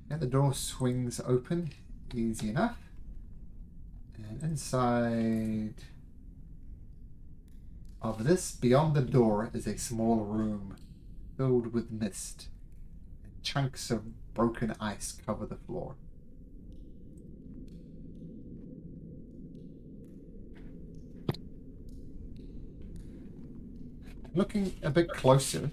Yeah, the door swings open, easy enough. And inside of this, beyond the door, is a small room filled with mist. And chunks of broken ice cover the floor. Looking a bit closer,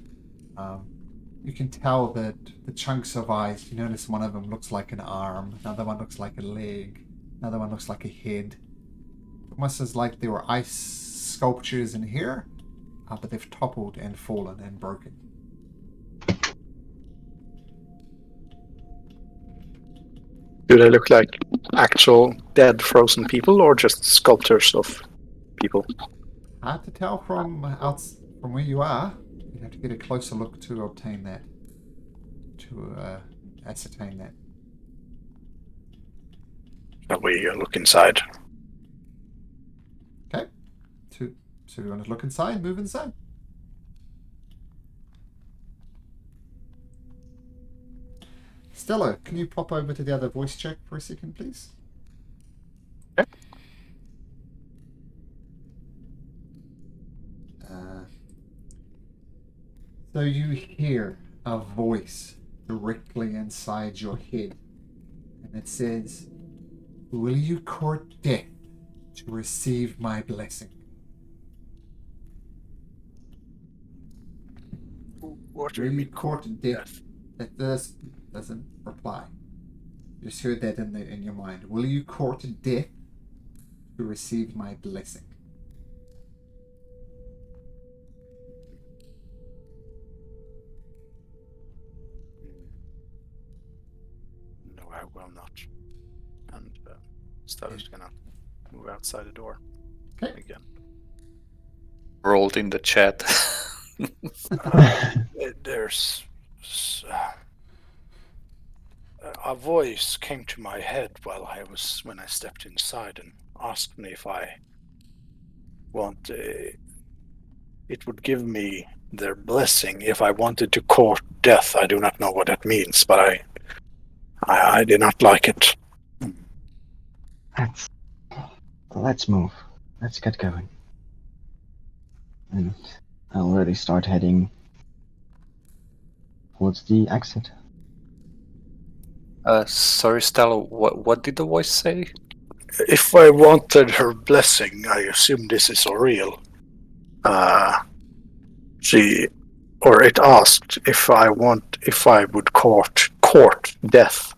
you can tell that the chunks of ice, you notice one of them looks like an arm, another one looks like a leg, another one looks like a head. Almost as like there were ice sculptures in here, but they've toppled and fallen and broken. Do they look like actual dead frozen people or just sculptures of people? Hard to tell from where you are. You'd have to get a closer look to obtain that, to ascertain that. Shall we look inside? Okay. So you want to look inside? Move inside. Stella, can you pop over to the other voice check for a second, please? Okay. So you hear a voice directly inside your head, and it says, "Will you court death to receive my blessing?" What do Will you you mean? court death? That doesn't reply. You just heard that in your mind. Will you court death to receive my blessing? No, I will not. And Stella's gonna move outside the door Okay. again. rolled in the chat. There's a voice came to my head when I stepped inside and asked me if I want it would give me their blessing if I wanted to court death. I do not know what that means, but I did not like it. Let's move. Let's get going. And I already start heading towards the exit. Sorry, Stella, what did the voice say? If I wanted her blessing, I assume this is real. It asked if I would court death.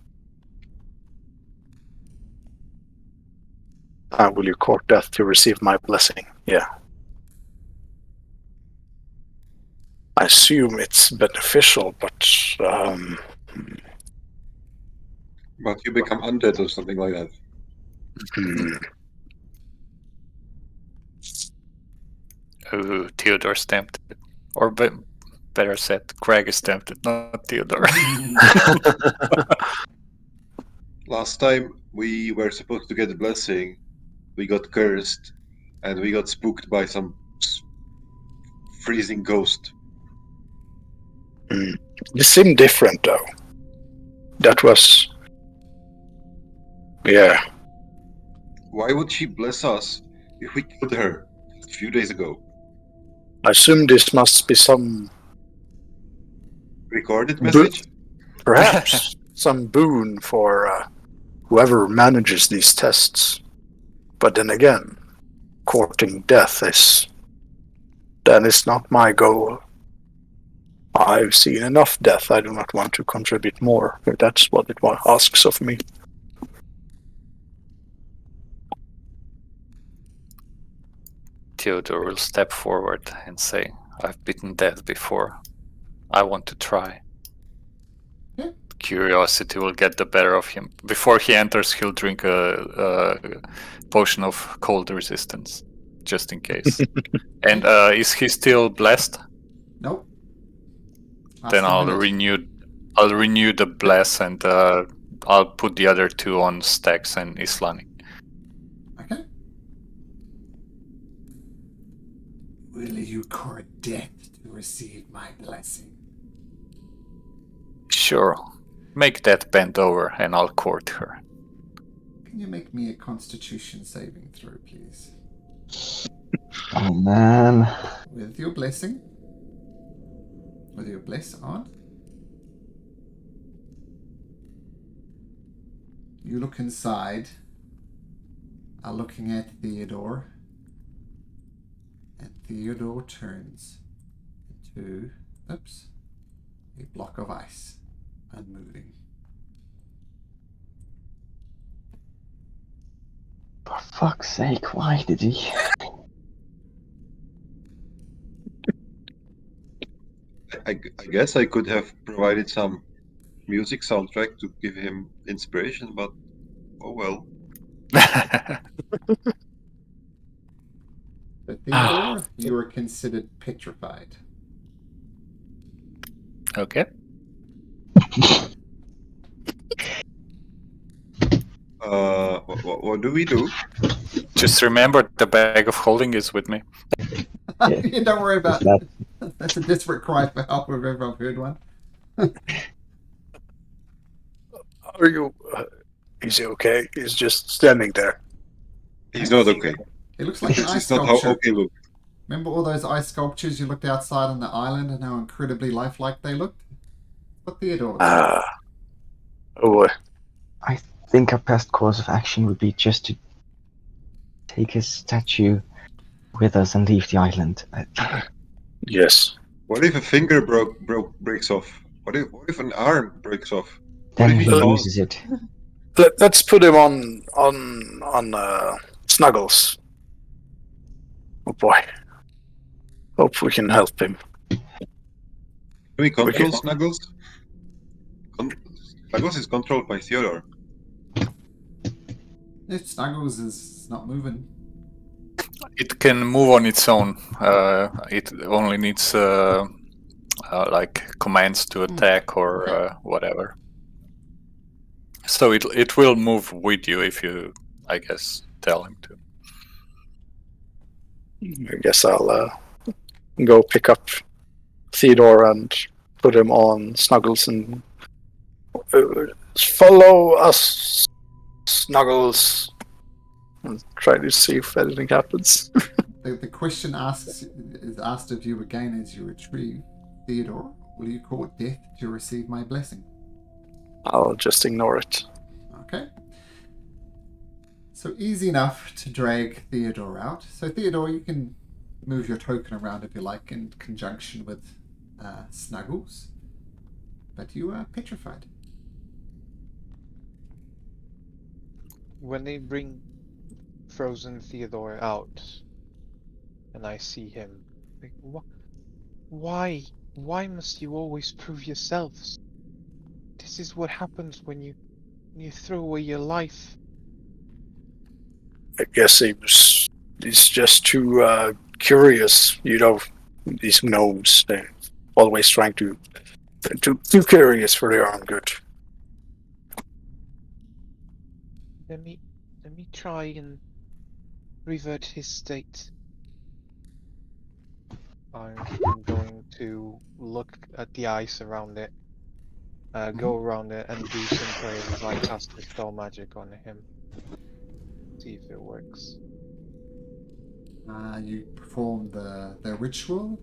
Will you court death to receive my blessing? Yeah. I assume it's beneficial, but But you become undead or something like that. Oh, Theodore's tempted. Or better said, Craig is tempted, not Theodore. Last time we were supposed to get the blessing, we got cursed, and we got spooked by some freezing ghost. This seemed different, though. That was... Yeah. Why would she bless us if we killed her a few days ago? I assume this must be some... Recorded message? Perhaps some boon for whoever manages these tests. But then again, courting death is not my goal. I've seen enough death. I do not want to contribute more, if that's what it asks of me. Theodore will step forward and say, I've beaten death before. I want to try. Yeah. Curiosity will get the better of him. Before he enters, he'll drink a potion of cold resistance, just in case. And is he still blessed? Nope. Then I'll renew the bless, and I'll put the other two on Stax and Islamic. Okay. Will you court death to receive my blessing? Sure. Make that bend over, and I'll court her. Can you make me a Constitution saving throw, please? Oh man. With your blessing. With your bless on. You look inside, are looking at Theodore, and Theodore turns into, a block of ice, unmoving. For fuck's sake, why did he? I guess I could have provided some music soundtrack to give him inspiration, but oh well. But Theodore, you are considered petrified. Okay. What do we do? Just remember, the bag of holding is with me. Yeah, don't worry about That- it. That's a desperate cry for help if ever I've heard one. Are you... is he okay? He's just standing there. He's not okay. It looks like an ice It's not how sculpture. okay look. Remember all those ice sculptures you looked outside on the island and how incredibly lifelike they looked? What Theodore? Oh boy. I think our best course of action would be just to take his statue with us and leave the island. Yes. What if a finger breaks off? What if an arm breaks off? Then if he he falls? loses it. Let's put him on Snuggles. Oh boy. Hope we can help him. Can we control can- Snuggles? Snuggles is controlled by Theodore. If Snuggles is not moving. It can move on its own. It only needs like commands to attack or whatever. So it will move with you if you, I guess, tell him to. I guess I'll go pick up Theodore and put him on Snuggles and follow us, Snuggles, and try to see if anything happens. The question is asked of you again as you retrieve Theodore. Will you court death to receive my blessing? I'll just ignore it. Okay. So easy enough to drag Theodore out. So Theodore, you can move your token around if you like in conjunction with Snuggles. But you are petrified. When they bring frozen Theodore out, and I see him, like, why must you always prove yourselves? This is what happens when you throw away your life. I guess he's just too curious, you know. These gnomes, they're always trying to too curious for their own good. Let me try and revert his state. I'm going to look at the ice around it, go around it, and do some prayers as I cast Dispel Magic on him. See if it works. You perform the ritual.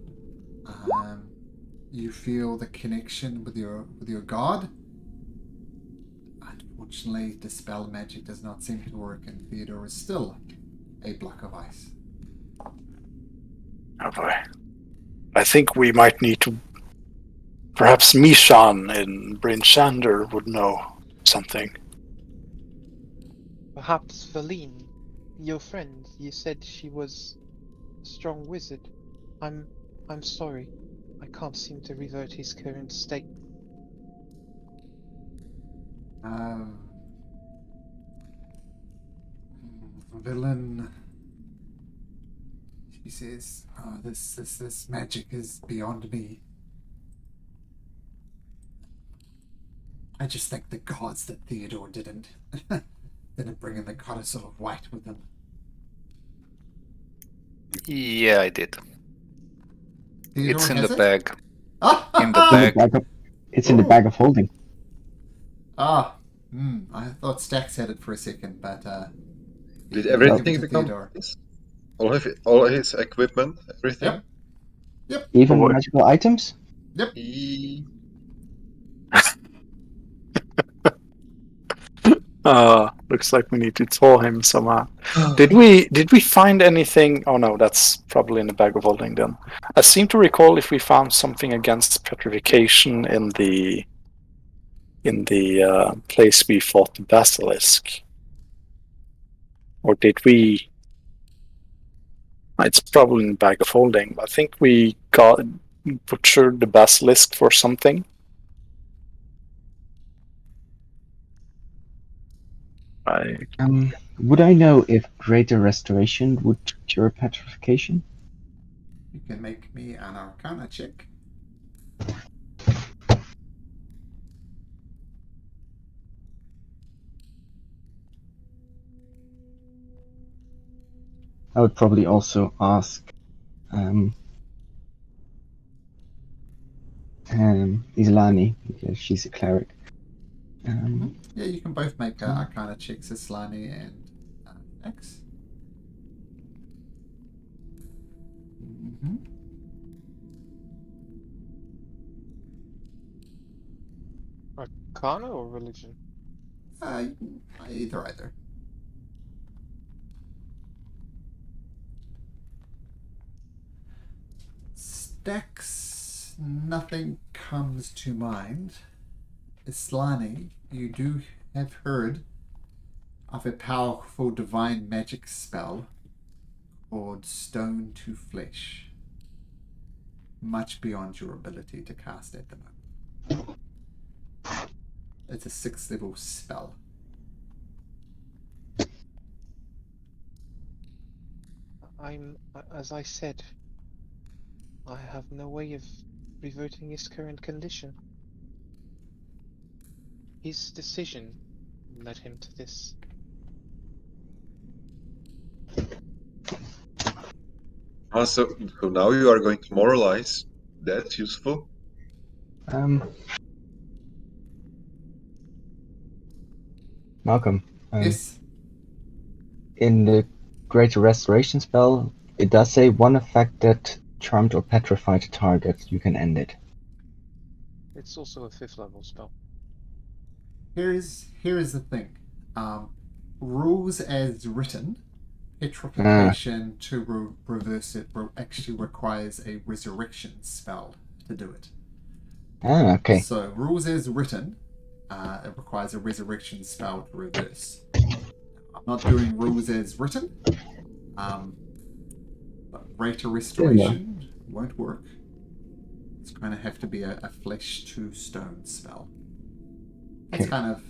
You feel the connection with your god. Unfortunately, Dispel Magic does not seem to work, and Theodore is still a block of ice. Oh boy. I think we might need to Perhaps Mishan in Bryn Shander would know something. Perhaps Valine, your friend. You said she was a strong wizard. I'm sorry. I can't seem to revert his current state. Villain. She says, "Oh, this magic is beyond me. I just thank the gods that Theodore didn't bring in the goddess of white with him." Yeah, I did. Theodore It's in has the it? bag. Ah! In the In the bag. bag of, it's in the bag of holding. I thought Stax had it for a second, but Did you everything give it to become Theodore. his? All his equipment, everything? Yep. Even What? magical items? He... Looks like we need to thaw him somehow. Did we find anything? Oh no, that's probably in the bag of holding then. I seem to recall if we found something against petrification in the place we fought the basilisk. Or did we? It's probably in the bag of holding. I think we got butchered the basilisk for something. Would I know if greater restoration would cure petrification? You can make me an Arcana check. I would probably also ask Islani, because she's a cleric. Yeah, you can both make Arcana checks, Islani and X. Arcana or religion? Either. Stax, nothing comes to mind. Islani, you do have heard of a powerful divine magic spell called Stone to Flesh. Much beyond your ability to cast at the moment. It's a 6th level spell. As I said, I have no way of reverting his current condition. His decision led him to this. So now you are going to moralize. That's useful. Malcolm, Yes. in the Greater Restoration spell, it does say one effect that charmed or petrified a target, you can end it. It's also a 5th level spell. Here is the thing. Rules as written, petrification to reverse it actually requires a resurrection spell to do it. Okay. So rules as written, it requires a resurrection spell to reverse. I'm not doing rules as written. But greater restoration won't work. It's going to have to be a flesh to stone spell. That's Okay. kind of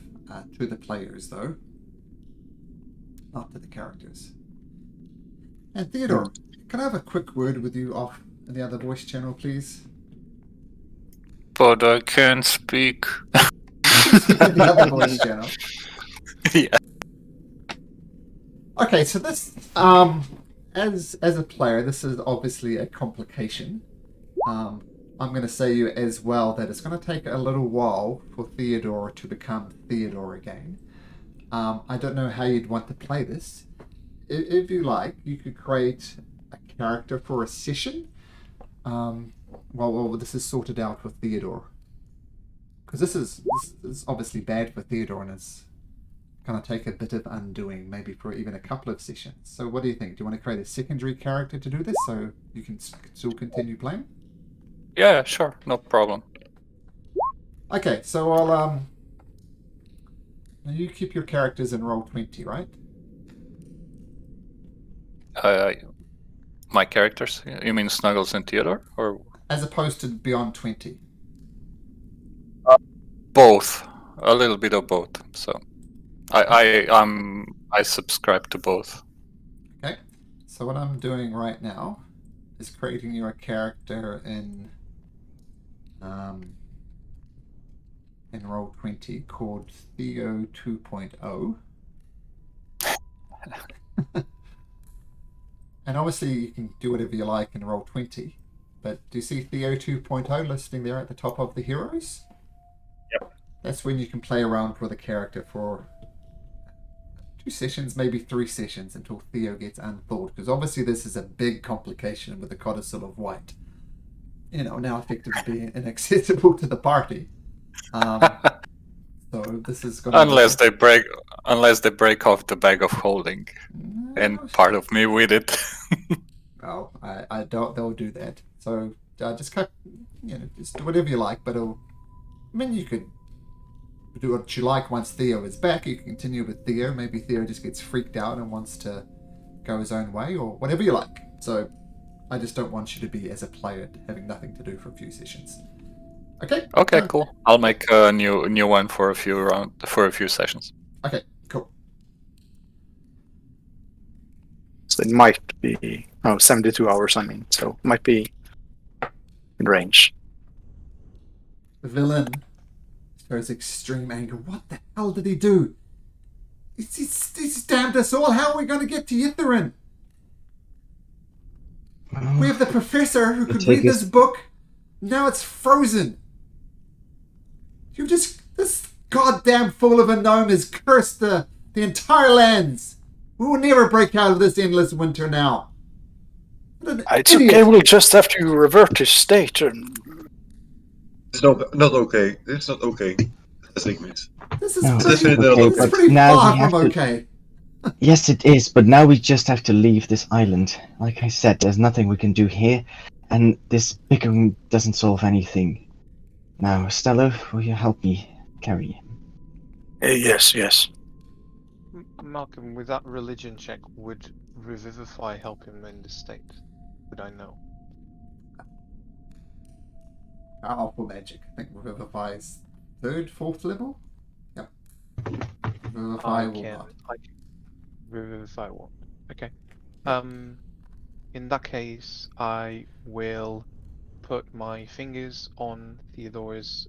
to the players, though, not to the characters. And Theodore, can I have a quick word with you off the other voice channel, please? But I can't speak. The other voice channel. Yeah. Okay, so this, as a player, this is obviously a complication. I'm going to say you as well that it's going to take a little while for Theodore to become Theodore again. I don't know how you'd want to play this. If you like, you could create a character for a session. Well, this is sorted out with Theodore. Because this is obviously bad for Theodore, and it's going to take a bit of undoing, maybe for even a couple of sessions. So what do you think? Do you want to create a secondary character to do this so you can still continue playing? Yeah, sure, no problem. Okay, so now you keep your characters in roll 20, right? My characters? You mean Snuggles and Theodore, or As opposed to beyond 20. both? A little bit of both. So I subscribe to both. Okay. So what I'm doing right now is creating you a character in roll 20 called Theo 2.0. And obviously you can do whatever you like in roll 20. But do you see Theo 2.0 listing there at the top of the heroes? Yep. That's when you can play around with a character for 2 sessions, maybe 3 sessions until Theo gets unthawed. Because obviously this is a big complication with the Codicil of White. You know, now effectively inaccessible to the party. So this is going Unless they break off the bag of holding, and part of me with it. Well, I doubt they'll do that. So just cut, just do whatever you like. But I mean, you could do what you like once Theo is back. You can continue with Theo. Maybe Theo just gets freaked out and wants to go his own way, or whatever you like. So I just don't want you to be as a player having nothing to do for a few sessions. Okay. Okay, cool. I'll make a new one for a few sessions. Okay, cool. So it might be 72 hours. I mean, so it might be in range. The villain shows extreme anger. What the hell did he do? He's damned us all. How are we going to get to Ythryn? We have the professor who could read this book. Now it's frozen. This goddamn fool of a gnome has cursed the entire lands. We will never break out of this endless winter now. It's okay, we'll just have to revert to state. It's not okay. It's not okay. This is No, pretty far from okay. Yes, it is, but now we just have to leave this island. Like I said, there's nothing we can do here, and this bickering doesn't solve anything. Now, Stella, will you help me carry him? Yes. Malcolm, with that religion check, would Revivify help him in the state? Would I know? Powerful magic. I think Revivify is 3rd, 4th level? Yep. Revivify will not. Revivify won't. Okay. In that case, I will put my fingers on Theodore's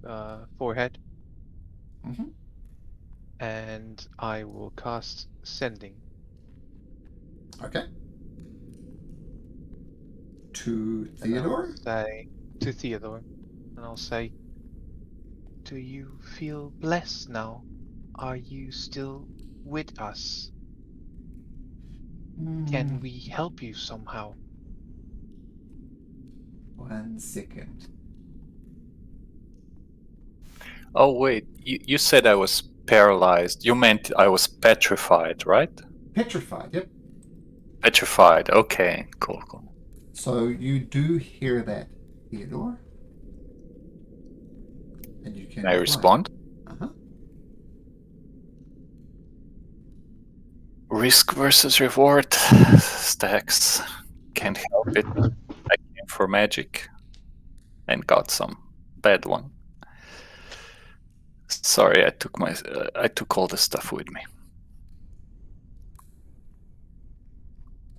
forehead. Mm-hmm. And I will cast Sending. Okay. To Theodore? To Theodore. And I'll say, do you feel blessed now? Are you still with us? Can we help you somehow? 1 second. Oh wait, you said I was paralyzed. You meant I was petrified, right? Petrified, yep. Petrified. Okay, cool. So you do hear that, Theodore? And you can. Can I respond? Uh-huh. Risk versus reward. Stacks. Can't help it. I came for magic and got some bad one. Sorry, I took all the stuff with me.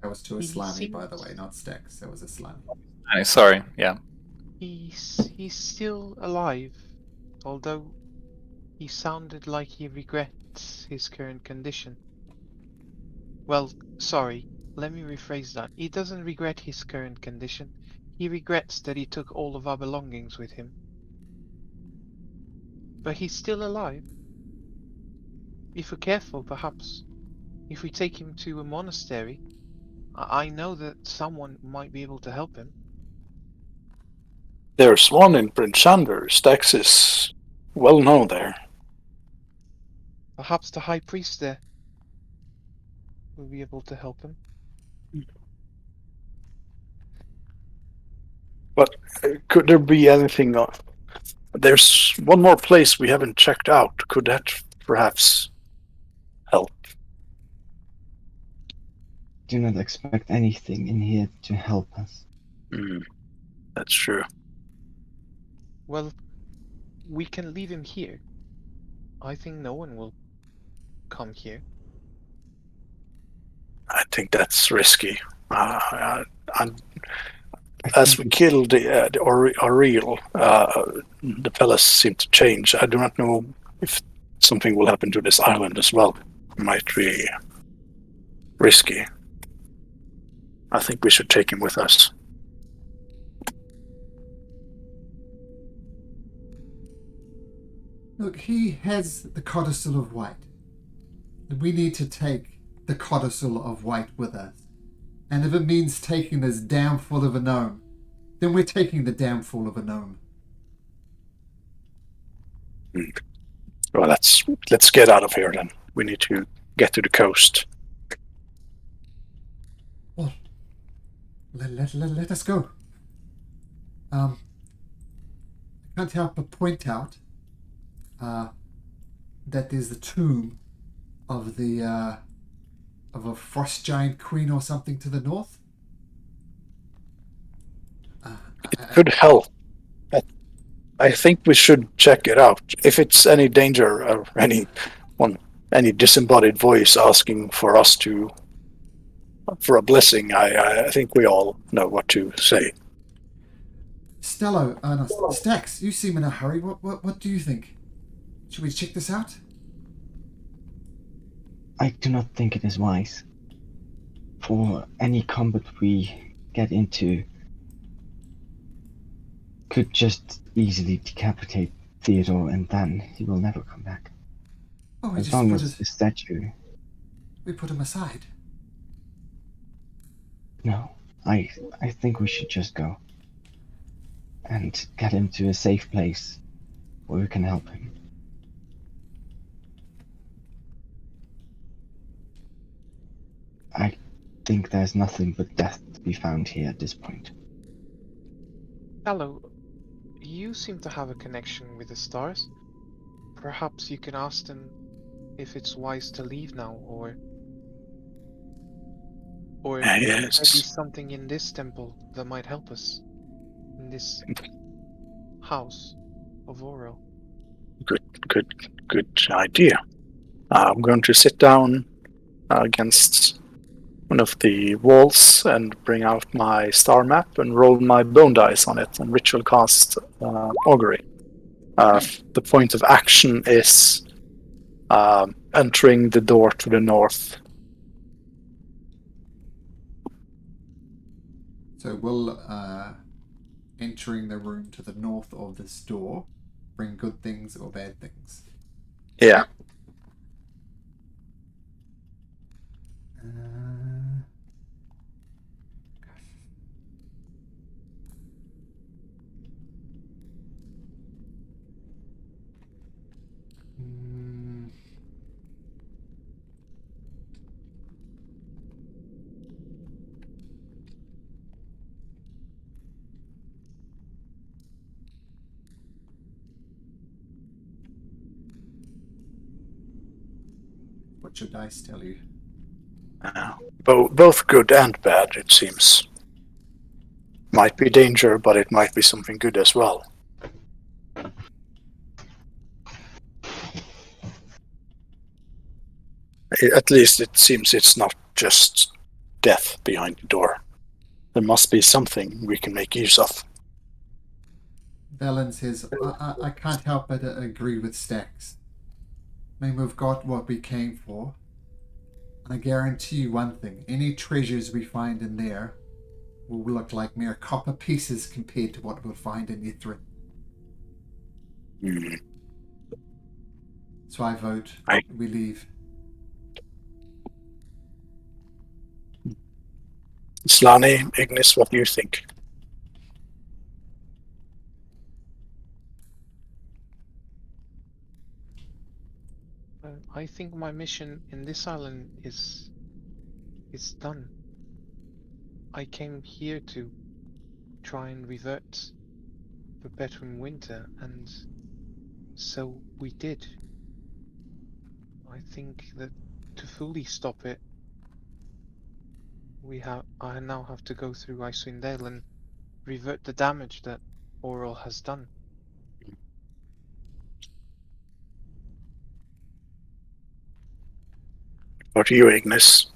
That was to a Slimy, by the way, not Stacks. That was a Slimy. Sorry, yeah. He's still alive, although he sounded like he regrets his current condition. Well, sorry, let me rephrase that. He doesn't regret his current condition. He regrets that he took all of our belongings with him. But he's still alive. If we're careful, perhaps. If we take him to a monastery, I know that someone might be able to help him. There's one in Prince Sander. Stax is well known there. Perhaps the High Priest there will be able to help him. But could there be anything There's one more place we haven't checked out. Could that perhaps help? Do not expect anything in here to help us. That's true. Well, we can leave him here. I think no one will come here. I think that's risky. And I as think we killed the Ariel, the palace seemed to change. I do not know if something will happen to this island as well. It might be risky. I think we should take him with us. Look, he has the codicil of white. We need to take the codicil of white with us. And if it means taking this damnful of a gnome, then we're taking the damnful of a gnome. Well, let's get out of here then. We need to get to the coast. Well, let us go. I can't help but point out that there's the tomb of the of a frost giant queen or something to the north. It could help. I think we should check it out. If it's any danger or any disembodied voice asking for us for a blessing, I think we all know what to say. Stello, no, Stax, you seem in a hurry. What do you think? Should we check this out? I do not think it is wise. For any combat we get into could just easily decapitate Theodore, and then he will never come back. Oh, we As just long put as the statue. we put him aside. No, I think we should just go and get him to a safe place where we can help him. I think there's nothing but death to be found here at this point. Hello, you seem to have a connection with the stars. Perhaps you can ask them if it's wise to leave now, or there might be Yes. something in this temple that might help us. In this house of Oro. Good idea. I'm going to sit down against one of the walls and bring out my star map and roll my bone dice on it and ritual cast augury. The point of action is entering the door to the north. So will entering the room to the north of this door bring good things or bad things? Yeah. What should dice tell you? Both good and bad, it seems. Might be danger, but it might be something good as well. At least it seems it's not just death behind the door. There must be something we can make use of. Valen says, I can't help but agree with Stax. I mean, we've got what we came for. And I guarantee you one thing, any treasures we find in there will look like mere copper pieces compared to what we'll find in Ithrin. So I vote we leave. Slani, Ignis, what do you think? I think my mission in this island is done. I came here to try and revert for better in winter, and so we did. I think that to fully stop it, I now have to go through Icewind Dale and revert the damage that Oral has done. What do you, Ignis?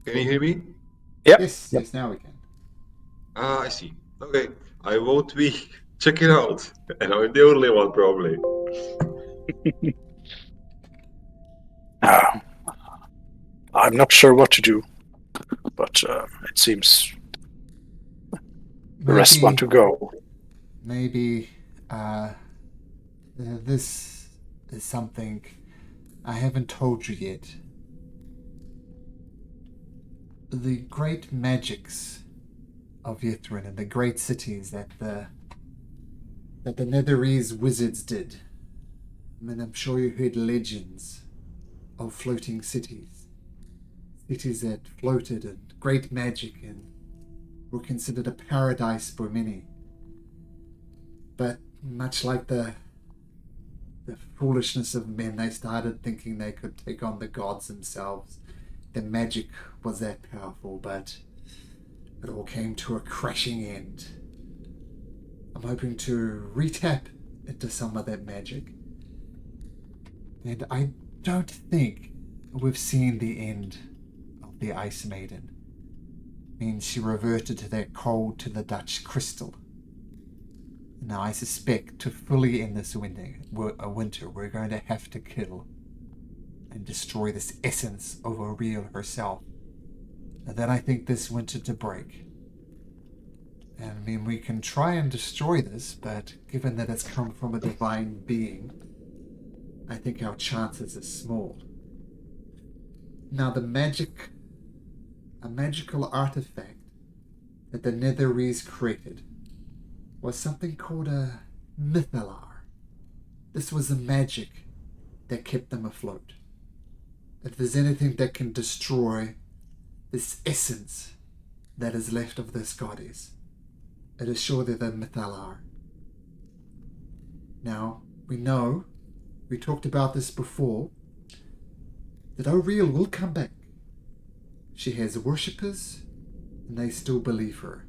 Can you hear me? Yep. Yes, yes, now we can. Ah, I see. Okay, I won't be checking out, and I'm the only one probably. I'm not sure what to do, but it seems the rest want to go. Maybe this is something I haven't told you yet. The great magics of Yithrin and the great cities that the Netherese wizards did. I mean, I'm sure you heard legends of floating cities. Cities that floated and great magic and were considered a paradise for many. But much like the foolishness of men, they started thinking they could take on the gods themselves. The magic was that powerful, but it all came to a crashing end. I'm hoping to retap into some of that magic. And I don't think we've seen the end of the Ice Maiden. I mean, she reverted to that cold to the Dutch crystal. Now, I suspect to fully end this winter, we're going to have to kill and destroy this essence of Auril herself. And then I think this winter to break. And I mean, we can try and destroy this, but given that it's come from a divine being, I think our chances are small. Now, a magical artifact that the Netherese created was something called a mythalar. This was the magic that kept them afloat. If there's anything that can destroy this essence that is left of this goddess, it is surely the mythalar. Now, we talked about this before, that Auril will come back. She has worshippers, and they still believe her.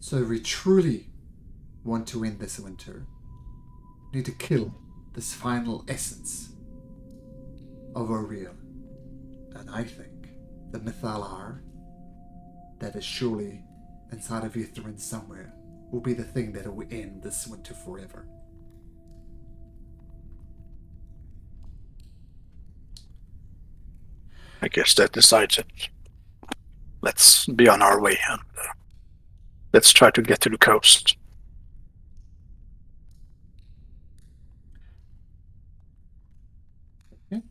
So if we truly want to end this winter, we need to kill this final essence of Auril. And I think the mythalar that is surely inside of Yithrin somewhere will be the thing that will end this winter forever. I guess that decides it. Let's be on our way and let's try to get to the coast. Okay.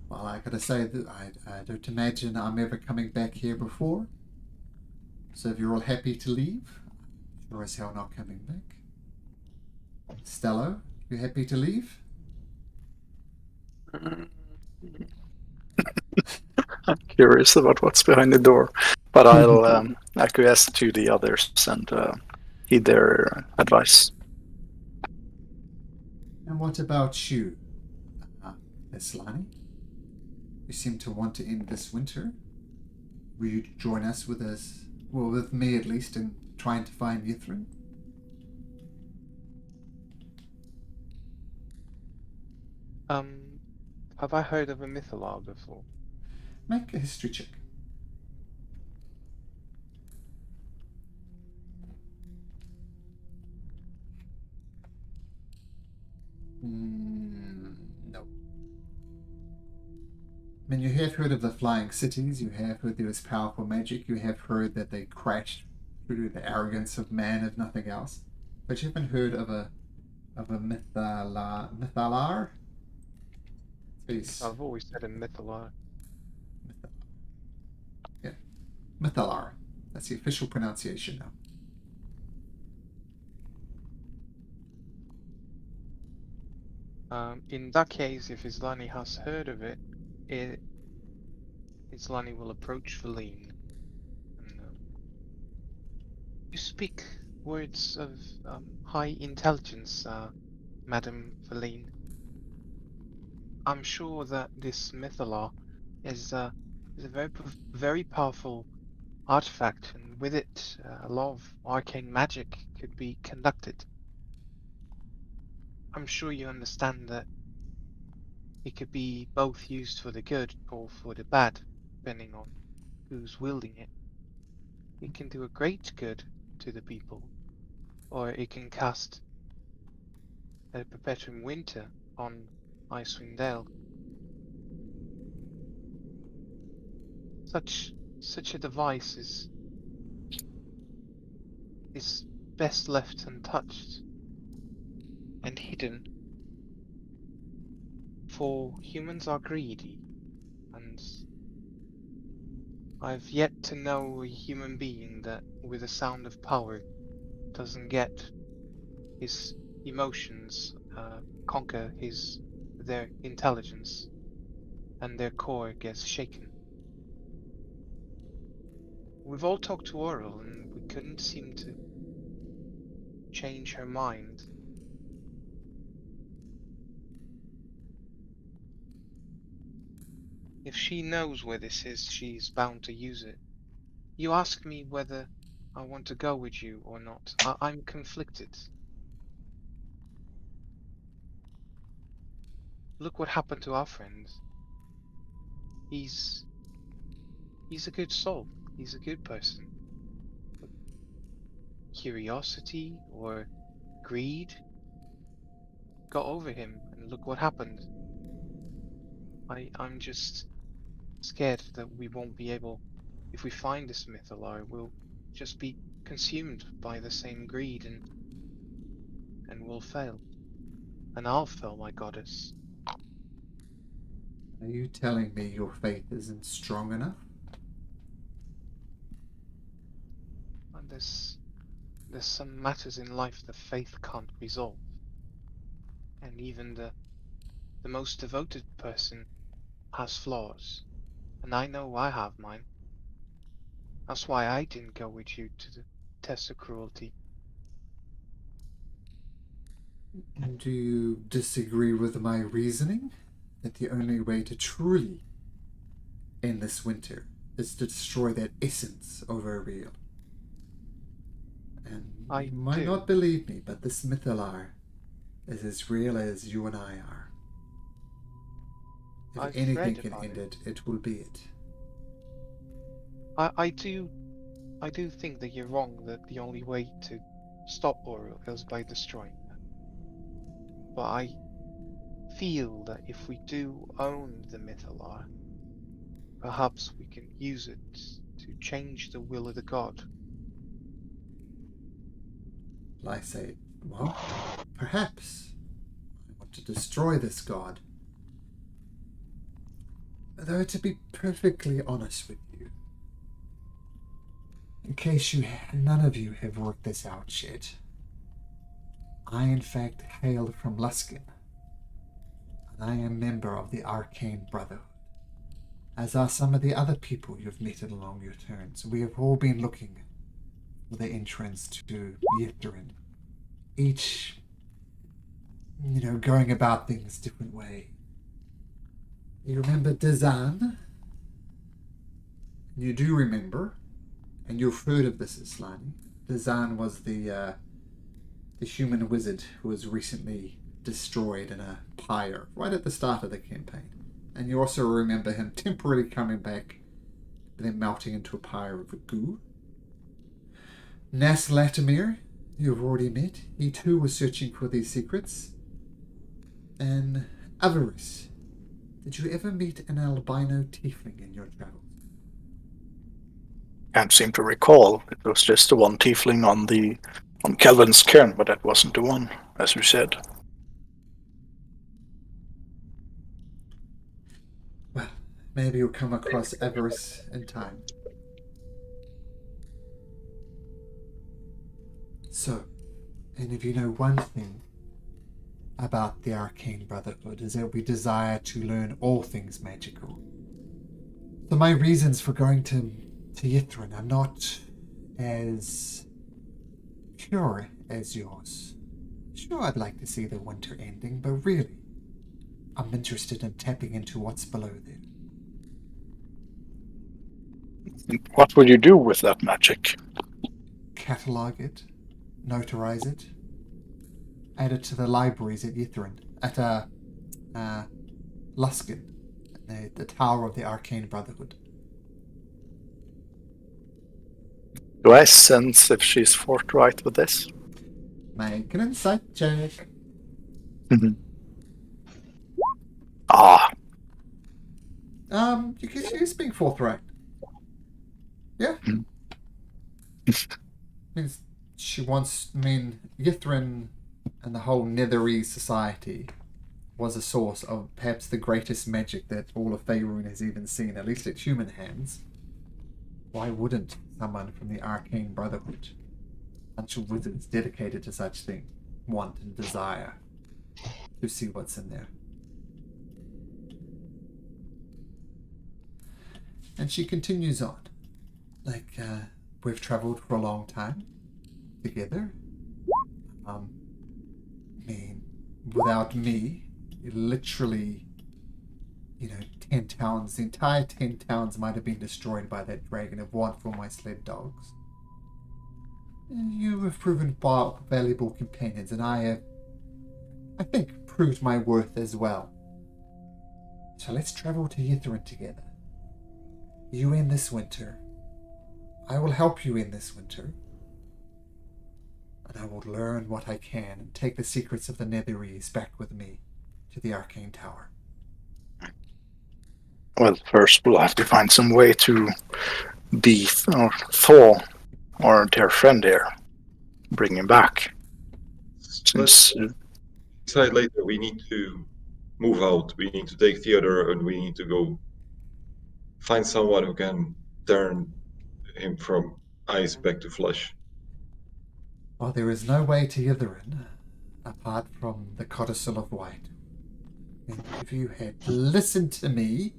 Well, I gotta say that I don't imagine I'm ever coming back here before. So if you're all happy to leave, I'm sure as hell not coming back. Stello, you happy to leave? I'm curious about what's behind the door, but I'll acquiesce to the others and heed their advice. And what about you, Eslani? You seem to want to end this winter. Will you join us with me at least, in trying to find Yithrin? Have I heard of a mythalar before? Make a history check. No. I mean, you have heard of the flying cities, you have heard there is powerful magic, you have heard that they crashed through the arrogance of man, if nothing else. But you haven't heard of a mythalar? Please. I've always said a mythalar. Mythalar. That's the official pronunciation now. In that case, if Islani has heard of it, Islani will approach Valine. And, you speak words of high intelligence, Madam Valine. I'm sure that this Mythalar is a very powerful artifact, and with it, a lot of arcane magic could be conducted. I'm sure you understand that it could be both used for the good or for the bad, depending on who's wielding it. It can do a great good to the people, or it can cast a perpetuum winter on Icewind Dale. Such a device is best left untouched and hidden, for humans are greedy, and I've yet to know a human being that, with the sound of power, doesn't get his emotions conquer their intelligence, and their core gets shaken. We've all talked to Oral, and we couldn't seem to change her mind. If she knows where this is, she's bound to use it. You asked me whether I want to go with you or not. I'm conflicted. Look what happened to our friend. He's a good soul. He's a good person. But curiosity or greed got over him, and look what happened. I'm just scared that we won't be able, if we find this Mythalar, we'll just be consumed by the same greed and we'll fail. And I'll fail my goddess. Are you telling me your faith isn't strong enough? And there's some matters in life that faith can't resolve. And even the most devoted person has flaws. And I know I have mine. That's why I didn't go with you to the test of cruelty. Do you disagree with my reasoning that the only way to truly end this winter is to destroy that essence of our real? And I you might do. not believe me, but this Mythalar is as real as you and I are. If I've anything read can about end it, it will be it. I do think that you're wrong, that the only way to stop Oral is by destroying her. But I feel that if we do own the Mythalar, perhaps we can use it to change the will of the god. I say, well, perhaps I want to destroy this god. Though, to be perfectly honest with you, in case none of you have worked this out yet, I in fact hail from Luskin, and I am a member of the Arcane Brotherhood, as are some of the other people you've met along your turns. We have all been looking for the entrance to Ytterin, each, going about things a different way. You remember Dazan? You do remember, and you've heard of this, Islani. Dazan was the human wizard who was recently destroyed in a pyre right at the start of the campaign. And you also remember him temporarily coming back, but then melting into a pyre of goo. Nas Latimir, you've already met. He too was searching for these secrets. And Avarice. Did you ever meet an albino tiefling in your travels? Can't seem to recall. It was just the one tiefling on Kelvin's cairn, but that wasn't the one, as you said. Well, maybe you'll come across Avarice in time. So, and if you know one thing about the Arcane Brotherhood is that we desire to learn all things magical. So my reasons for going to Yithrin are not as pure as yours. Sure, I'd like to see the winter ending, but really, I'm interested in tapping into what's below there. What would you do with that magic? Catalog it, notarize it, add it to the libraries at Yithrin, at Luskin, the Tower of the Arcane Brotherhood. Do I sense if she's forthright with this? Make an insight check. Ah, She's being forthright. Yeah. Means she wants. Yithrin and the whole Netherese society was a source of perhaps the greatest magic that all of Faerun has even seen, at least at human hands. Why wouldn't someone from the Arcane Brotherhood, a bunch of wizards dedicated to such thing, want and desire to see what's in there? And she continues on. We've traveled for a long time together. Without me, literally, 10 towns, the entire 10 towns might have been destroyed by that dragon if it weren't for my sled dogs. You have proven valuable companions, and I have, I think, proved my worth as well. So let's travel to Yithrin together. You in this winter. I will help you in this winter. And I will learn what I can and take the secrets of the Netherese back with me to the Arcane Tower. well, first we'll have to find some way to be Thor or their friend here. Bring him back. Let's Since decide later. We need to move out. We need to take Theodore, and we need to go find someone who can turn him from ice back to flesh. Well, there is no way to Yithrin apart from the Codicil of White. And if you had listened to me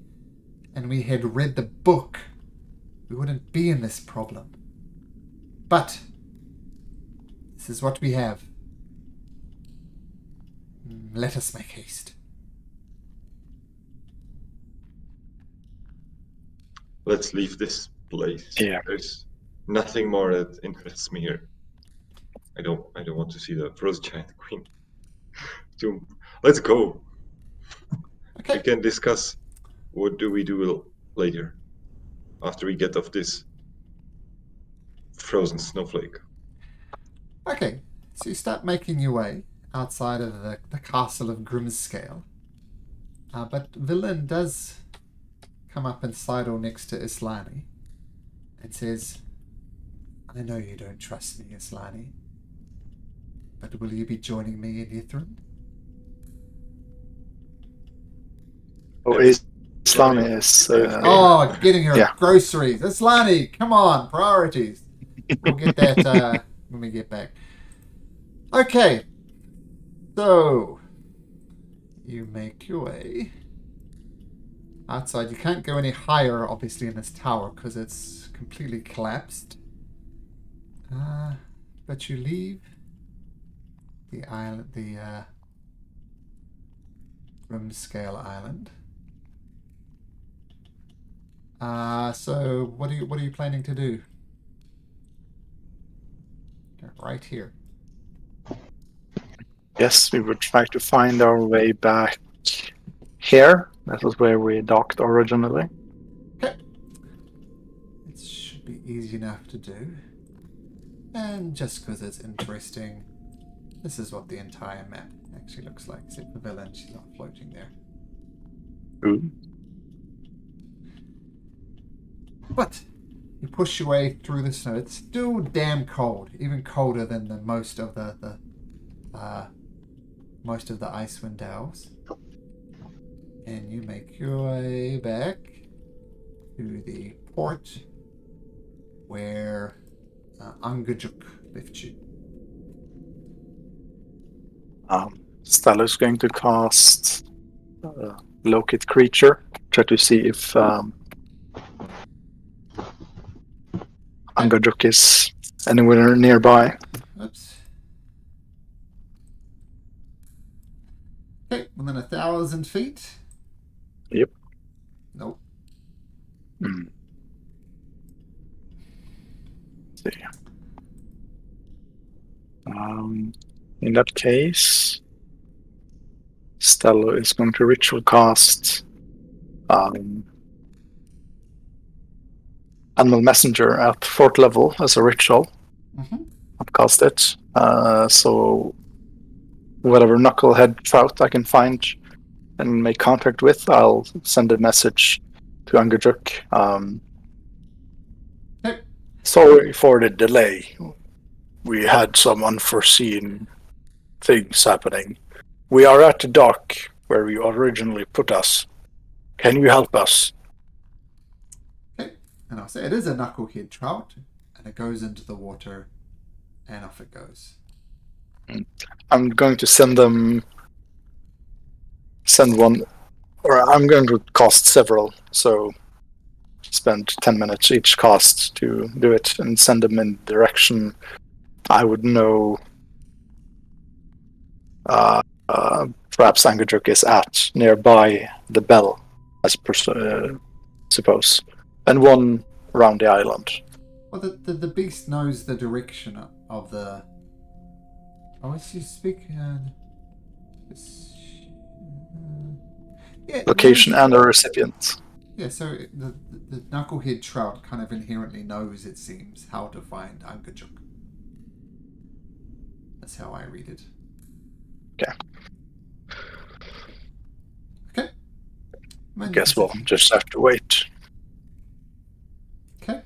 and we had read the book, we wouldn't be in this problem. But this is what we have. Let us make haste. Let's leave this place. Yeah. There's nothing more that interests me here. I don't want to see the Frost Giant Queen. Let's go. Okay. We can discuss what do we do later after we get off this frozen snowflake. Okay, so you start making your way outside of the castle of Grimscale. But Villain does come up and sidle next to Islani and says, I know you don't trust me, Islani, but will you be joining me in Yithrin? Islani is... Getting her Yeah. groceries. Islani, come on, priorities. We'll get that when we get back. Okay, so you make your way outside. You can't go any higher, obviously, in this tower because it's completely collapsed. But you leave the island, the Grimscale Island. So what are you planning to do? Right here. Yes, we would try to find our way back here. That was where we docked originally. Okay. It should be easy enough to do. And just because it's interesting, this is what the entire map actually looks like, except for Villain, she's not floating there. Ooh. But you push your way through the snow. It's still damn cold, even colder than most of the Icewind Dales. And you make your way back to the port where Angajuk left you. Stella's going to cast Locate Creature. Try to see if Angajuk is anywhere nearby. Oops. Okay, within 1,000 feet. Yep. Nope. See. In that case, Stella is going to ritual cast Animal Messenger at 4th level as a ritual. Mm-hmm. I've cast it. So whatever knucklehead trout I can find and make contact with, I'll send a message to Angajuk. Okay. Sorry for the delay. We had some unforeseen things happening. We are at the dock where you originally put us. Can you help us? Okay. And I'll say it is a knucklehead trout, and it goes into the water, and off it goes. I'm going to send one, or I'm going to cast several, so spend 10 minutes each cast to do it and send them in the direction I would know perhaps Angajuk is at, nearby the bell, I suppose, and one around the island. Well, the beast knows the direction of the... Oh, is she speaking? Yeah, Location and a recipient. Yeah, so the knucklehead trout kind of inherently knows, it seems, how to find Angajuk. That's how I read it. Okay. Okay. I guess we'll just have to wait. Okay.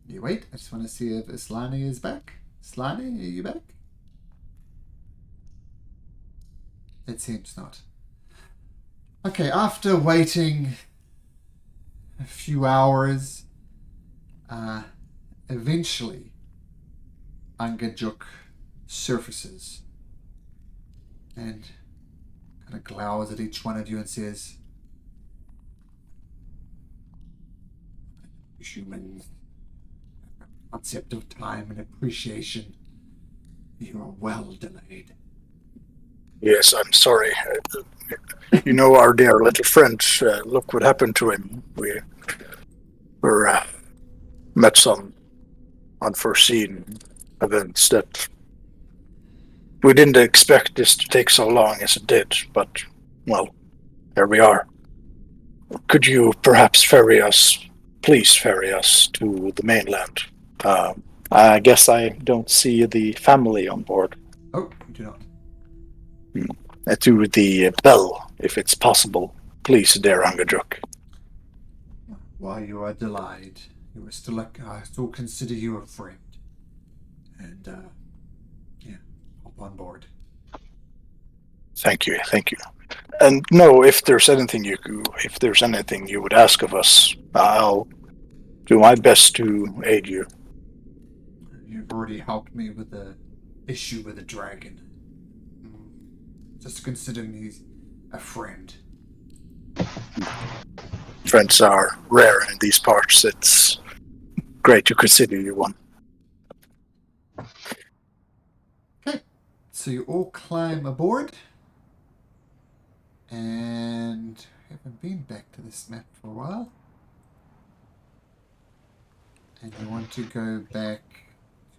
You wait. I just want to see if Islani is back. Islani, are you back? It seems not. Okay, after waiting a few hours, eventually Angajuk surfaces and kind of glowers at each one of you and says, "Humans, concept of time and appreciation, you are well delayed." Yes, I'm sorry. You know our dear little friend, look what happened to him. We met some unforeseen events that we didn't expect this to take so long as it did, but, well, here we are. Could you perhaps please ferry us to the mainland? I guess I don't see the family on board. Oh, you do not. To the bell, if it's possible. Please, dear Angajuk. While you are delayed, you are still I still consider you a friend. And, yeah, hop on board. Thank you. And no, if there's anything you would ask of us, I'll do my best to aid you. You've already helped me with the issue with the dragon. Just considering he's a friend. Friends are rare in these parts. It's great to consider you one. Okay, so you all climb aboard. And I haven't been back to this map for a while. And you want to go back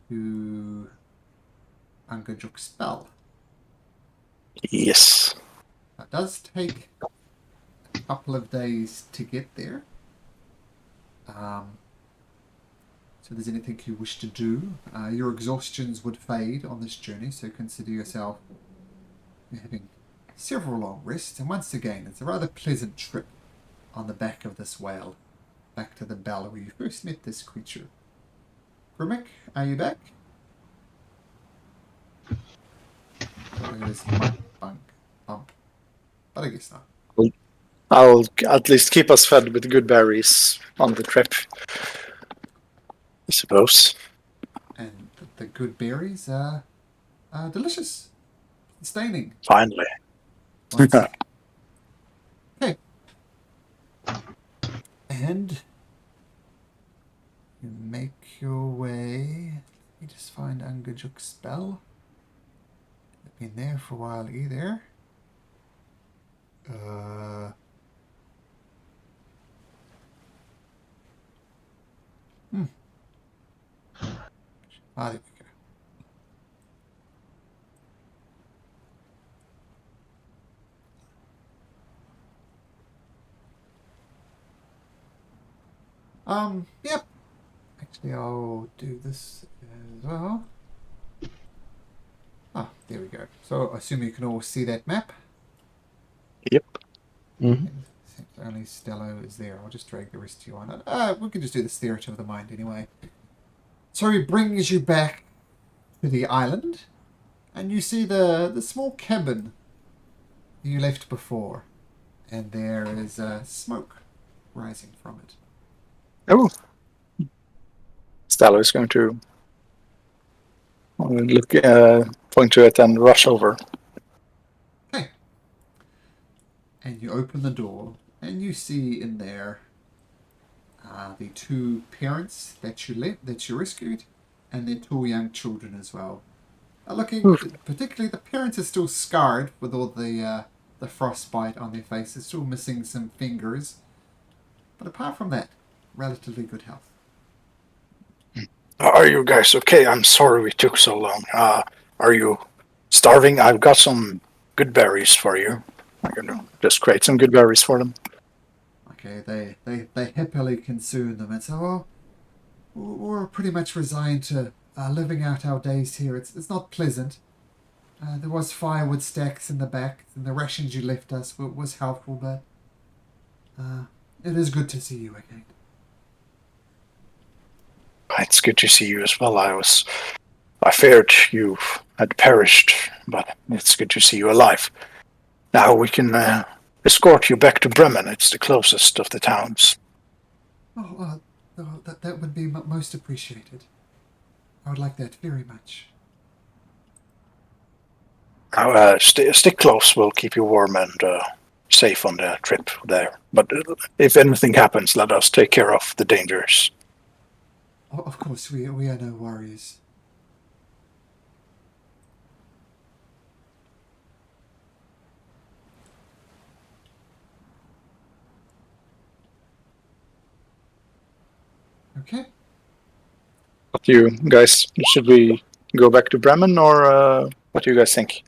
to Angajuk's spell. Yes. It does take a couple of days to get there. So if there's anything you wish to do, your exhaustions would fade on this journey, so consider yourself having several long rests. And once again, it's a rather pleasant trip on the back of this whale back to the bell where you first met this creature. Grimmick, are you back? Look at this bump. But I guess not. I'll at least keep us fed with good berries on the trip, I suppose. And the good berries are delicious. staining. Finally. Once. Okay. And you make your way. Let me just find Angajuk spell. I've been there for a while either. There we go. Yep. Actually, I'll do this as well. Ah, there we go. So, I assume you can all see that map. Yep. Mm-hmm. Since only Stello is there, I'll just drag the rest of you on. We can just do this theatre of the mind anyway. So he brings you back to the island, and you see the small cabin you left before, and there is smoke rising from it. Oh. Stella is going to look, point to it and rush over. Okay. And you open the door, and you see in there the two parents that you rescued, and their two young children as well. Looking, particularly the parents are still scarred with all the frostbite on their faces, still missing some fingers. But apart from that, relatively good health. Are you guys okay? I'm sorry we took so long. Are you starving? I've got some good berries for you. I'm gonna just create some good berries for them. Okay, they happily consume them and say, well, we're pretty much resigned to living out our days here. It's not pleasant. There was firewood stacks in the back, and the rations you left us was helpful, but it is good to see you again. It's good to see you as well. I feared you had perished, but it's good to see you alive. Now we can escort you back to Bremen. It's the closest of the towns. Oh, that would be most appreciated. I would like that very much. Now, stick close. We'll keep you warm and safe on the trip there. But if anything happens, let us take care of the dangers. Oh, of course, we are no warriors. Okay. What do you guys? Should we go back to Bremen, or what do you guys think?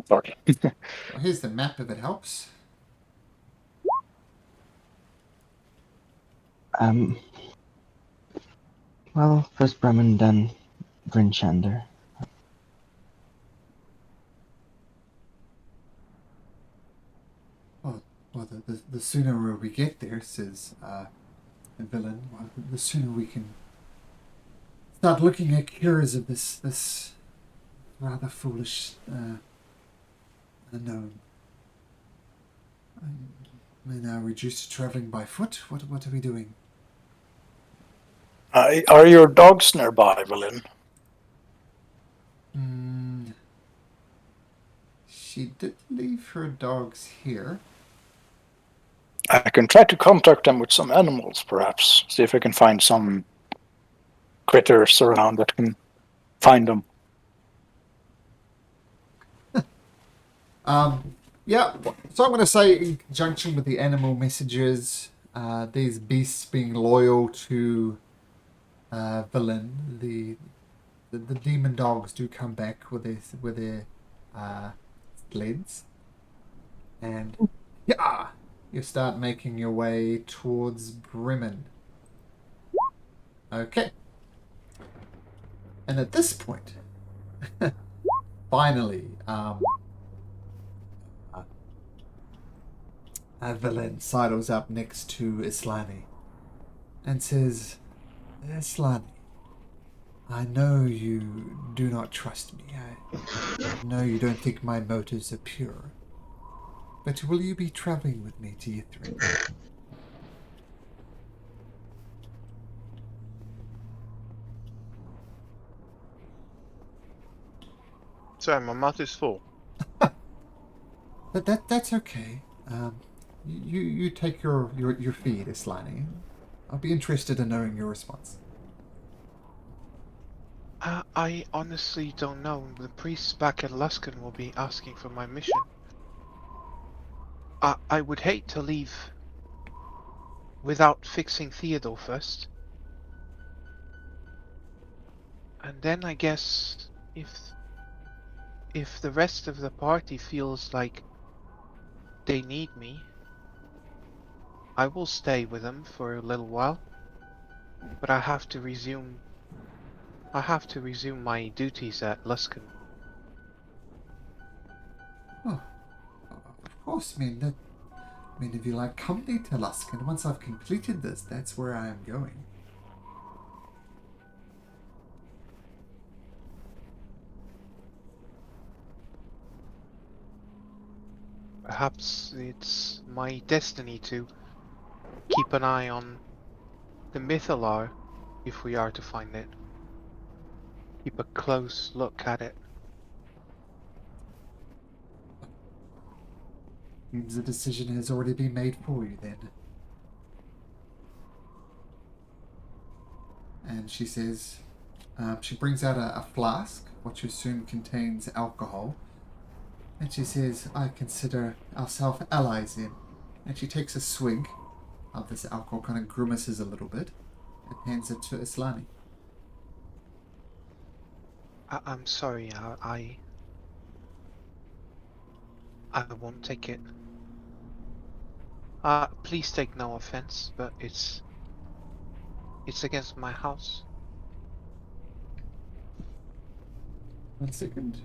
Sorry. Well, here's the map if it helps. Well, first Bremen, then Grinchander. Well, the sooner we get there, says the villain, well, the sooner we can start looking at cures of this rather foolish unknown. We're now reduced to traveling by foot. What are we doing? Are your dogs nearby, Evelyn? She did leave her dogs here. I can try to contact them with some animals, perhaps. See if I can find some critters around that can find them. Yeah, so I'm going to say in conjunction with the animal messages, these beasts being loyal to villain, the demon dogs do come back with their sleds, and yeah, you start making your way towards Bremen. Okay, and at this point, finally, Villain sidles up next to Islani and says, Islani, I know you do not trust me. I know you don't think my motives are pure. But will you be traveling with me to Yithrin? Sorry, my mouth is full. That's okay. You take your feed, Islani. I'll be interested in knowing your response. I honestly don't know. The priests back at Luskan will be asking for my mission. I would hate to leave without fixing Theodore first. And then I guess if the rest of the party feels like they need me, I will stay with them for a little while. But I have to resume my duties at Luskan. Oh, of course. I mean, if you like company to Luskan, once I've completed this, that's where I am going. Perhaps it's my destiny to keep an eye on the Mythalar if we are to find it. Keep a close look at it. Means the decision has already been made for you then. And she says, she brings out a flask, which you assume contains alcohol. And she says, I consider ourselves allies in. And she takes a swig of this alcohol, kind of grimaces a little bit, and hands it to Islani. I'm sorry, I won't take it. Please take no offense, but it's against my house. 1 second.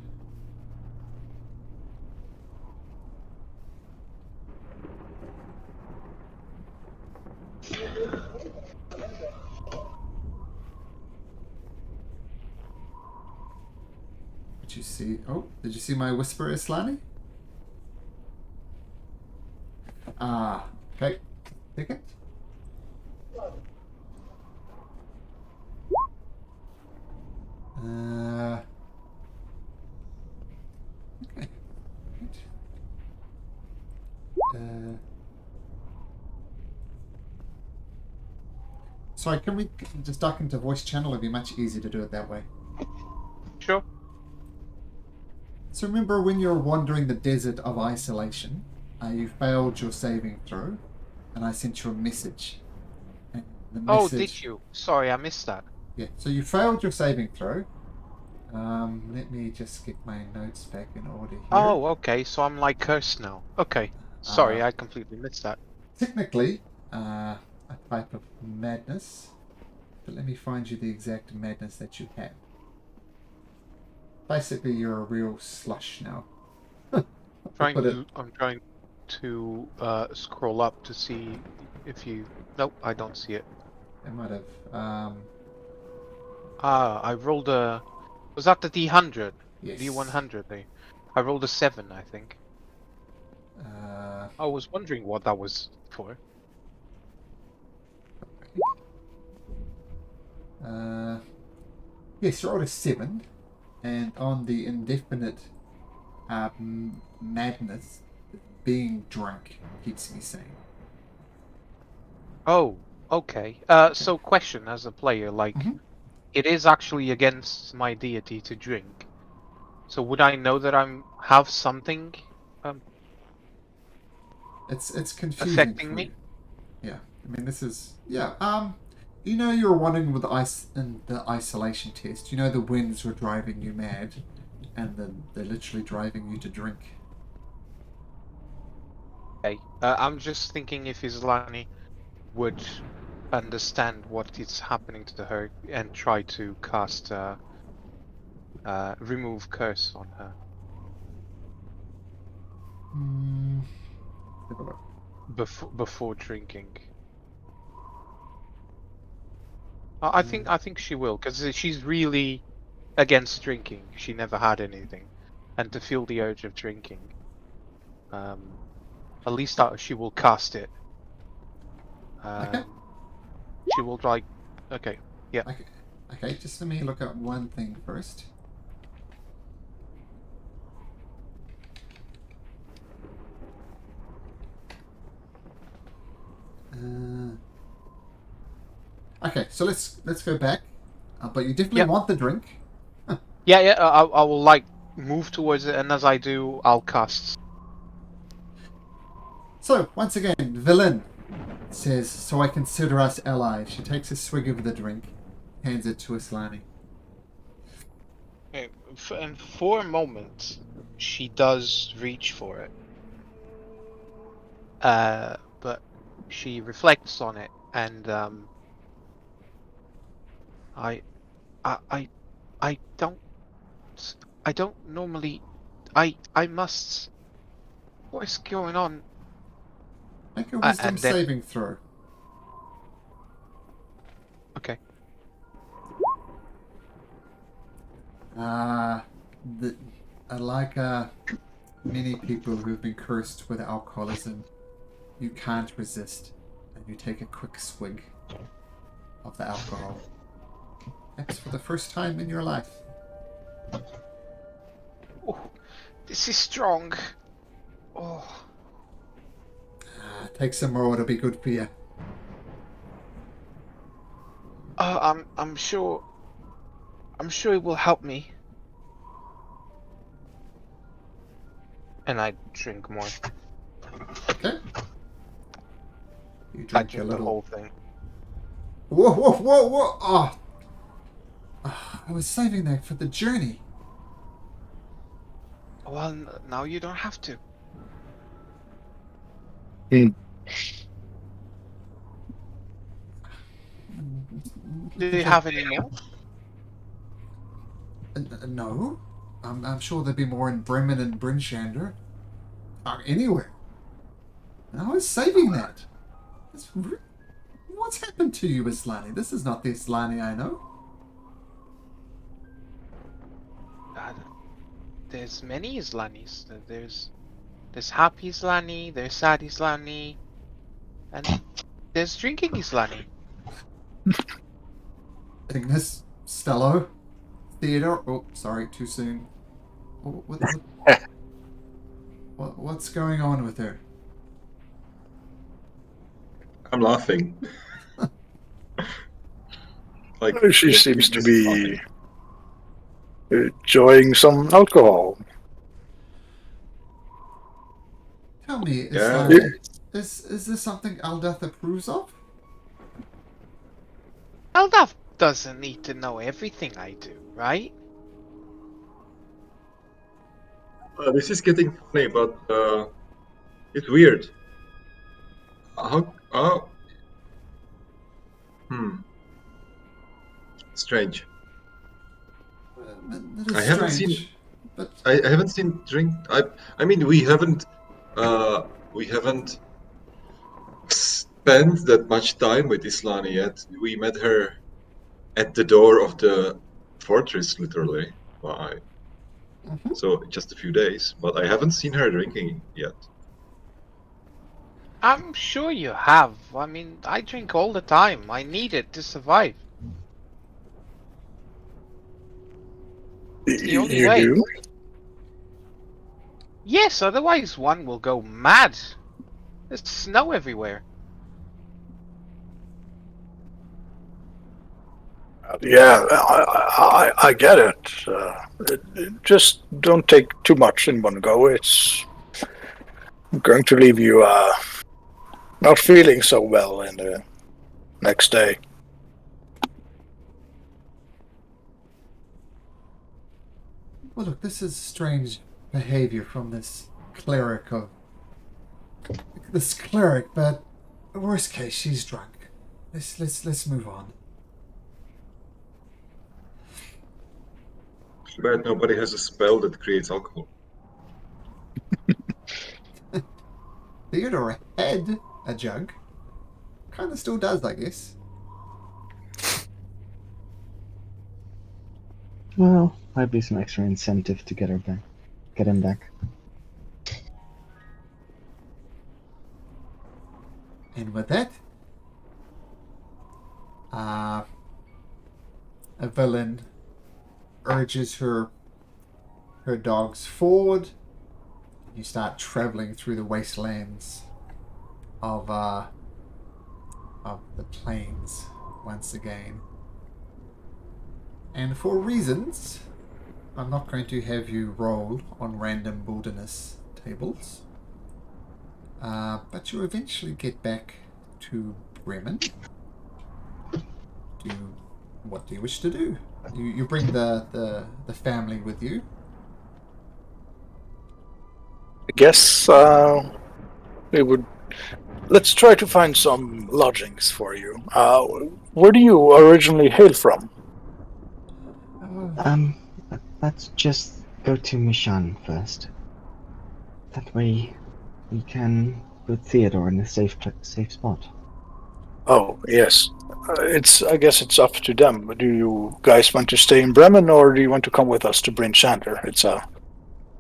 Did you see? Oh, did you see my whisper, Islani? Okay. Take it. Okay. Sorry, can we just duck into voice channel? It'd be much easier to do it that way. Sure. So remember when you were wandering the desert of isolation, you failed your saving throw, and I sent you a message. And the Oh, message, did you? Sorry, I missed that. Yeah, so you failed your saving throw. Let me just get my notes back in order here. Oh, okay, so I'm like cursed now. Okay. Sorry, I completely missed that. Technically, a type of madness, but let me find you the exact madness that you have. Basically, you're a real slush now. I'm trying to scroll up to see if you. Nope, I don't see it. It might have. I rolled a. Was that the D100? Yes. D100 there. I rolled a 7, I think. I was wondering what that was for. Yes, you rolled a 7, and on the indefinite madness, being drunk keeps me sane. Oh, okay. So question as a player, like, Mhm. it is actually against my deity to drink. So would I know that have something It's confusing affecting for me? you. Yeah, I mean this is You know you were wondering with the isolation test. You know the winds were driving you mad, and they're literally driving you to drink. Okay. I'm just thinking if Islani would understand what is happening to her and try to cast remove curse on her. Have a look. Before drinking. I think she will, because she's really against drinking. She never had anything, and to feel the urge of drinking, at least she will cast it. Okay. She will try. Okay, yeah. Okay, just let me look up one thing first. Okay, so let's go back. But you definitely Yep. want the drink. Yeah, yeah. I will like move towards it, and as I do, I'll cast. So once again, villain says, "So I consider us allies." She takes a swig of the drink, hands it to Islani. Okay, and for a moment, she does reach for it. But she reflects on it, and I, I, I don't, I don't normally, I must. What is going on? Make a wisdom And then, saving throw. okay, The, like many people who've been cursed with alcoholism, you can't resist, and you take a quick swig of the alcohol. Perhaps for the first time in your life. oh, this is strong. Oh, Take some more, it'll be good for you. I'm sure it will help me. And I drink more. Okay. You I drink a drink the little. whole thing. Whoa, whoa, whoa, whoa! Oh. I was saving that for the journey. Well, now you don't have to. Hmm. Do you have any more? No. I'm sure there'd be more in Bremen and Brinshander. Anywhere. And I was saving that. What's happened to you, Islani? This is not the Islani I know. There's many Islanis. There's happy Islani, there's sad Islani, and there's drinking Islani. Ignis, Stello, Theodore. Oh, sorry, too soon. What's going on with her? I'm laughing. Like She this- seems to this is be funny. enjoying some alcohol. Tell me, Yeah. Islani, is this something Aldeth approves of? Eldaf doesn't need to know everything I do, right? This is getting funny, but it's weird. How? Strange. That is I haven't strange, seen- but I haven't seen drink. I mean, we haven't spent that much time with Islani yet. We met her at the door of the fortress, literally. Why? So just a few days, but I haven't seen her drinking yet. I'm sure you have. I mean, I drink all the time. I need it to survive. It's the only You way. do? Yes, otherwise one will go mad. There's snow everywhere. Yeah, I get it. Just don't take too much in one go. It's going to leave you not feeling so well in the next day. well, look, this is strange behavior from this cleric. But worst case, she's drunk. Let's move on. Too bad nobody has a spell that creates alcohol. Theodore had a jug. Kind of still does, I guess. Well, might be some extra incentive to get him back. And with that, Evelyn urges her dogs forward. You start traveling through the wastelands of plains once again. And for reasons, I'm not going to have you roll on random wilderness tables. But you eventually get back to Bremen. What do you wish to do? You bring the family with you. I guess we would. Let's try to find some lodgings for you. Where do you originally hail from? Let's just go to Mishan first. That way, we can put Theodore in a safe spot. Oh, yes. I guess it's up to them. Do you guys want to stay in Bremen, or do you want to come with us to Bryn Shander? It's a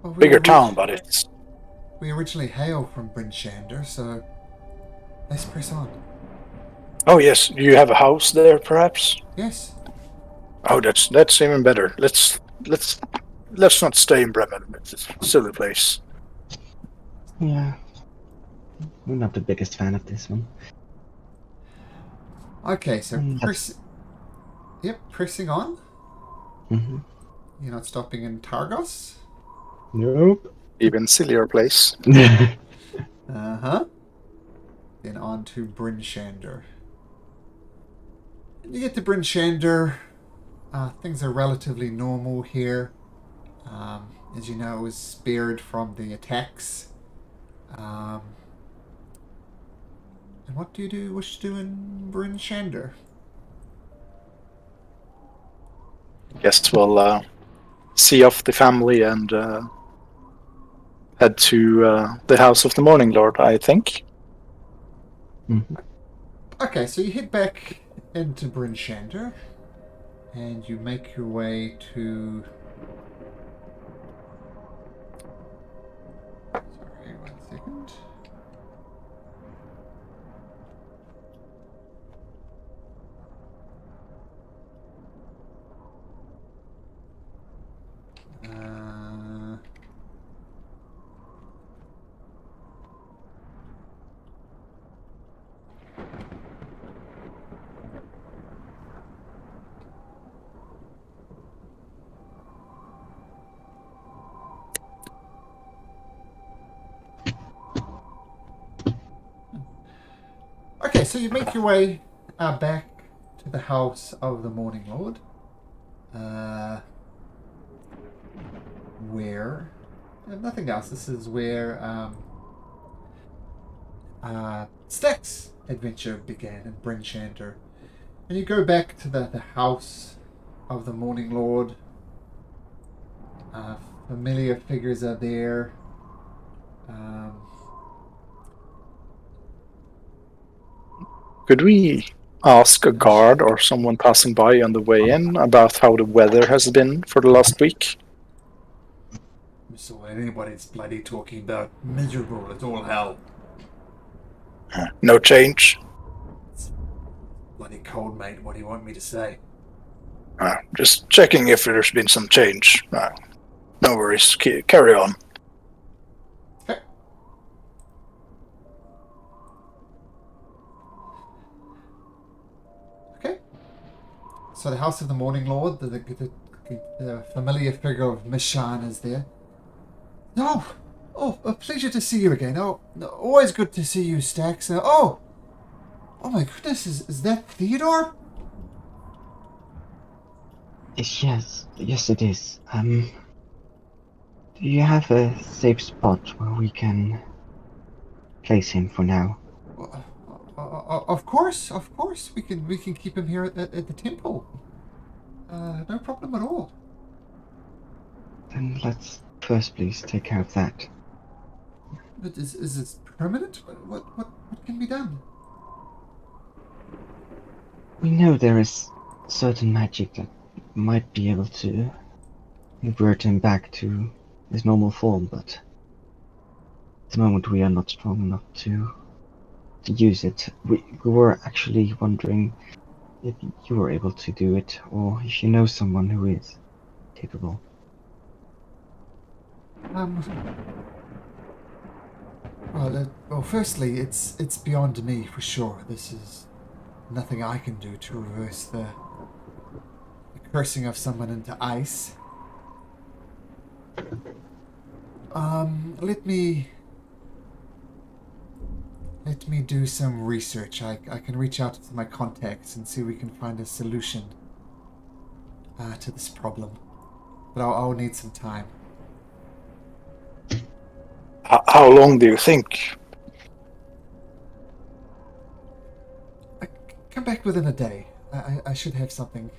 Well, bigger town, but it's... we originally hail from Bryn Shander, so let's press on. Oh, yes. Do you have a house there, perhaps? Yes. Oh, that's even better. Let's not stay in Bremen. It's a silly place. Yeah. We're not the biggest fan of this one. Okay, so pressing on. Mm-hmm. You're not stopping in Targos? Nope. Even sillier place. Uh-huh. Then on to Bryn Shander. When you get to Bryn Shander, things are relatively normal here. As you know, it was spared from the attacks. And what do you wish to do in Bryn Shander? Guess we'll see off the family and head to the House of the Morning Lord, I think. Mm-hmm. Okay, so you head back into Bryn Shander, and you make your way to... Sorry, 1 second. Okay, so you make your way back to the House of the Morning Lord. Where... nothing else. This is where Stack's adventure began in Bryn Shander. And you go back to the House of the Morning Lord. Familiar figures are there. Could we ask a guard or someone passing by on the way in about how the weather has been for the last week? So anybody's bloody talking about miserable, it's all hell. No change? It's bloody cold, mate. What do you want me to say? Just checking if there's been some change. No worries. Carry on. Okay. Okay. So the House of the Morning Lord, the familiar figure of Mishan is there. No! Oh, a pleasure to see you again. Oh, always good to see you, Stax. Oh my goodness, is that Theodore? Yes, it is. Do you have a safe spot where we can place him for now? Of course. We can keep him here at the temple. No problem at all. Then let's first please take care of that. But is this permanent? What can be done? We know there is certain magic that might be able to revert him back to his normal form, but at the moment we are not strong enough to use it. We were actually wondering if you were able to do it, or if you know someone who is capable. Well, firstly, it's beyond me for sure. This is nothing I can do to reverse the cursing of someone into ice. Let me do some research. I can reach out to my contacts and see if we can find a solution to this problem. But I'll need some time. How long do you think? Come back within a day. I should have something.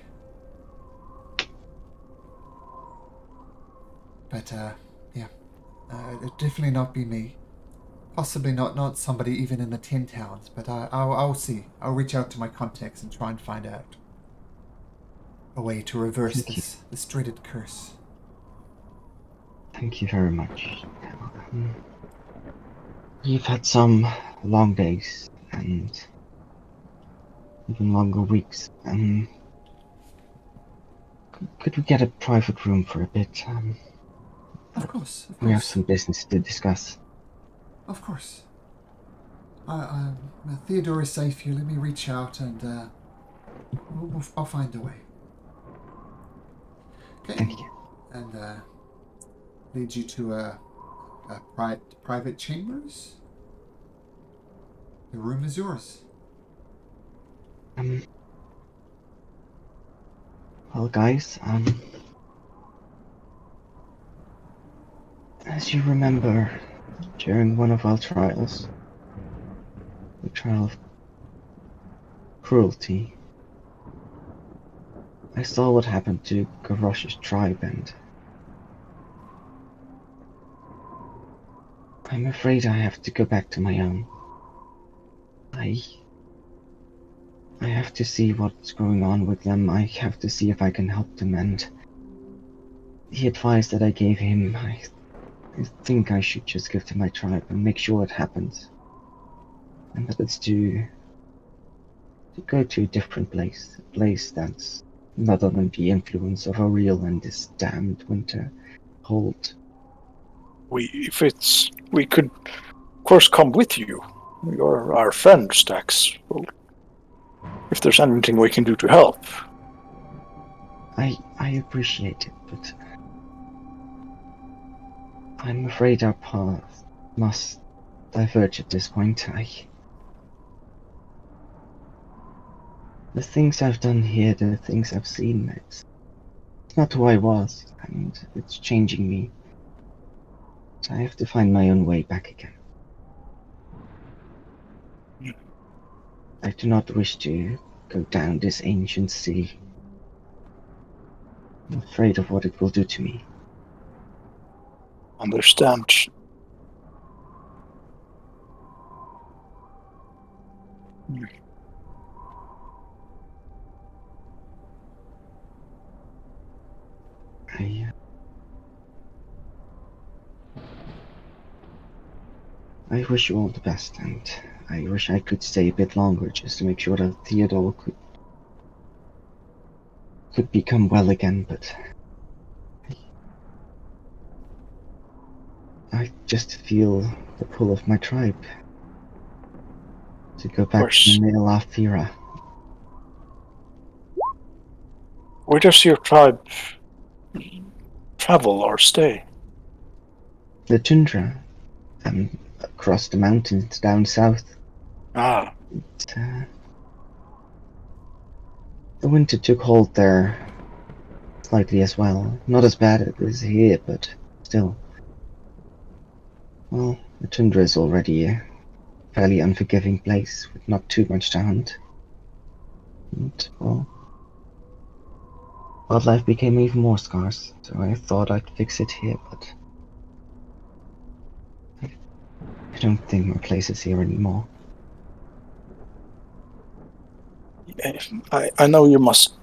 But, yeah. It'll definitely not be me. Possibly not somebody even in the 10 towns, but I'll see. I'll reach out to my contacts and try and find out a way to reverse this dreaded curse. Thank you very much. We've had some long days and even longer weeks. Could we get a private room for a bit? Of course. We have some business to discuss. Of course. Theodore is safe here. Let me reach out and I'll find a way. Okay. Thank you. And lead you to a private chambers. The room is yours. Well, guys, as you remember, during one of our trials, the trial of cruelty, I saw what happened to Garrosh's tribe, and I'm afraid I have to go back to my own. I have to see what's going on with them. I have to see if I can help them, and the advice that I gave him, I think I should just give to my tribe and make sure it happens. And that it's to go to a different place. A place that's not under the influence of Ariel and this damned winter cold. We could, of course, come with you. You're our friend, Stax. Well, if there's anything we can do to help. I appreciate it, but I'm afraid our paths must diverge at this point. The things I've done here, the things I've seen, it's not who I was, and it's changing me. So I have to find my own way back again. I do not wish to go down this ancient sea. I'm afraid of what it will do to me. Understand. I wish you all the best, and I wish I could stay a bit longer just to make sure that Theodore could become well again, but I just feel the pull of my tribe to go back to Male Athera. Where does your tribe travel or stay? The tundra, across the mountains down south. Ah. The winter took hold there slightly as well. Not as bad as here, but still. Well, the tundra is already a fairly unforgiving place with not too much to hunt. And, well, wildlife became even more scarce, so I thought I'd fix it here, but I don't think my place is here anymore. I know you must.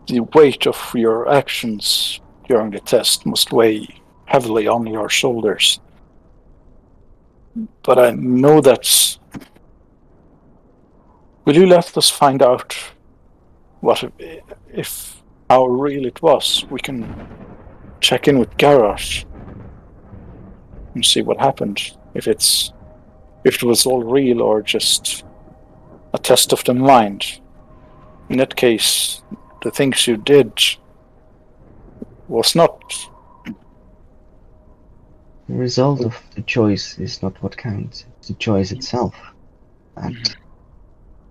The weight of your actions during the test must weigh heavily on your shoulders. But I know that. Will you let us find out how real it was? We can check in with Garrosh and see what happened. If it was all real or just a test of the mind. In that case, the things you did was not. The result of the choice is not what counts. It's the choice itself that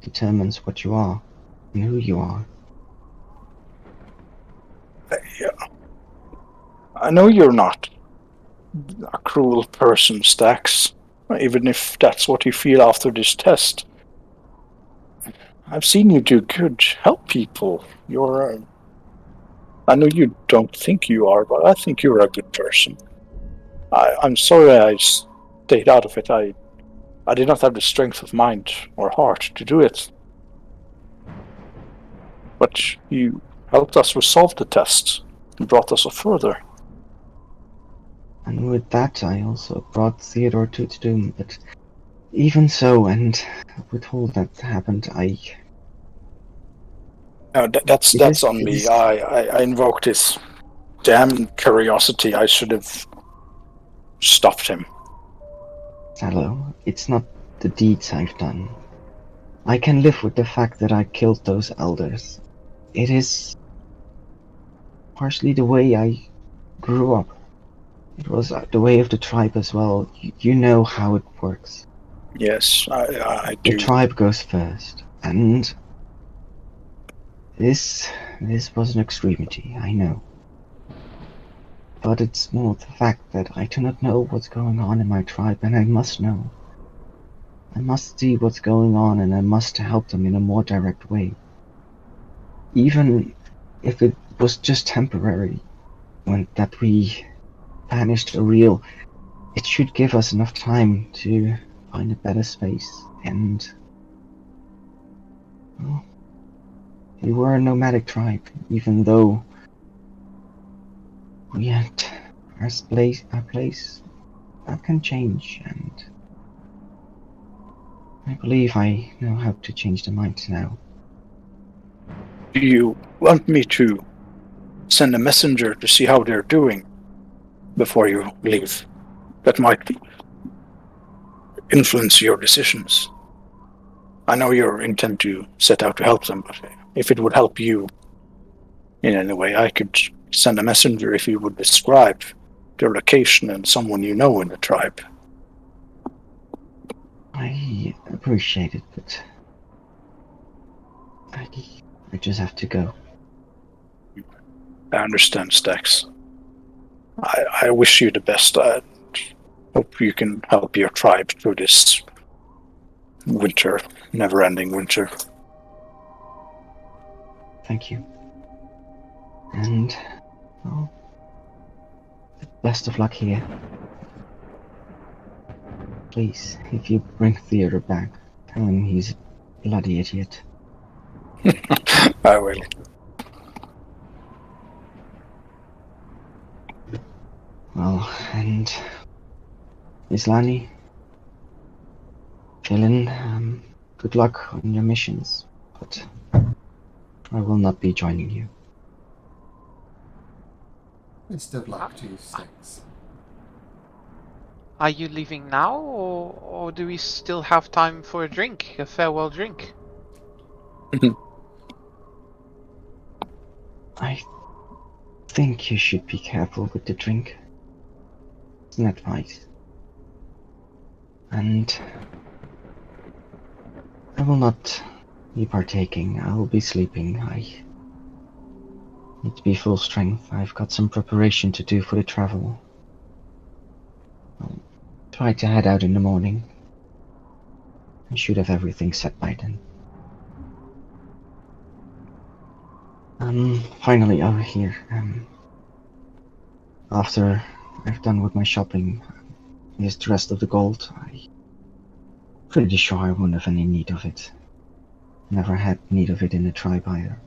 determines what you are and who you are. I know you're not a cruel person, Stax, even if that's what you feel after this test. I've seen you do good, help people. I know you don't think you are, but I think you're a good person. I'm sorry I stayed out of it. I did not have the strength of mind or heart to do it. But you helped us resolve the test and brought us further. And with that, I also brought Theodore to Doom. But even so, and with all that happened, That's on me. I invoked his damn curiosity. I should have stopped him. Sallow, it's not the deeds I've done. I can live with the fact that I killed those elders. It is partially the way I grew up. It was the way of the tribe as well. You know how it works. Yes, I do. The tribe goes first, and this was an extremity, I know. But it's more the fact that I do not know what's going on in my tribe, and I must know. I must see what's going on, and I must help them in a more direct way. Even if it was just temporary, that we banished a real, it should give us enough time to find a better space. And well, we were a nomadic tribe, even though we had our place that can change, and I believe I know how to change the mind now. Do you want me to send a messenger to see how they're doing before you leave? That might influence your decisions. I know you intend to set out to help them, but if it would help you in any way, I could send a messenger if you would describe their location and someone you know in the tribe. I appreciate it, but I just have to go. I understand, Stax. I wish you the best. I hope you can help your tribe through this winter, never-ending winter. Thank you. And, well, best of luck here. Please, if you bring Theodore back, tell him he's a bloody idiot. I will. Well, and Islani, Jalen, good luck on your missions, but I will not be joining you. Best of luck to you, Stax. Are you leaving now, or do we still have time for a drink, a farewell drink? I think you should be careful with the drink. It's an advice. And I will not be partaking. I will be sleeping. I need to be full strength. I've got some preparation to do for the travel. I'll try to head out in the morning. I should have everything set by then. Finally over here. After I've done with my shopping, here's the rest of the gold. I'm pretty sure I won't have any need of it. Never had need of it in the tribe either.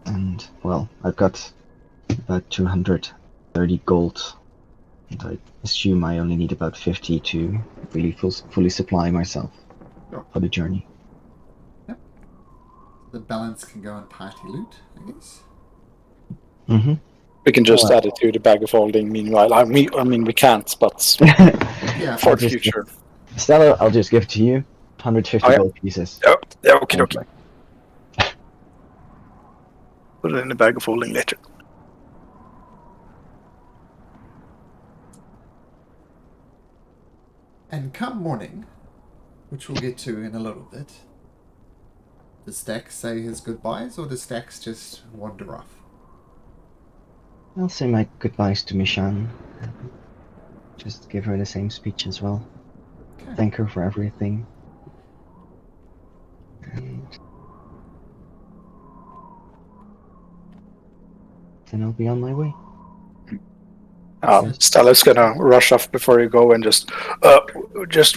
And, well, I've got about 230 gold. And I assume I only need about 50 to really fully supply myself for the journey. The balance can go on party loot, I guess. Mm-hmm. We can just Well, add it to the bag of holding. Meanwhile, I mean, we can't, but Yeah, for I'll the just- future. Stella, I'll just give it to you. 150 Oh, yeah. gold pieces. Oh, yeah, okay, Point okay. blank. Put it in the bag of holding later. and come morning, which we'll get to in a little bit, does Stax say his goodbyes, or does Stax just wander off? I'll say my goodbyes to Mishan. Just give her the same speech as well. Okay. Thank her for everything. And then I'll be on my way. Stella's gonna rush off before you go and just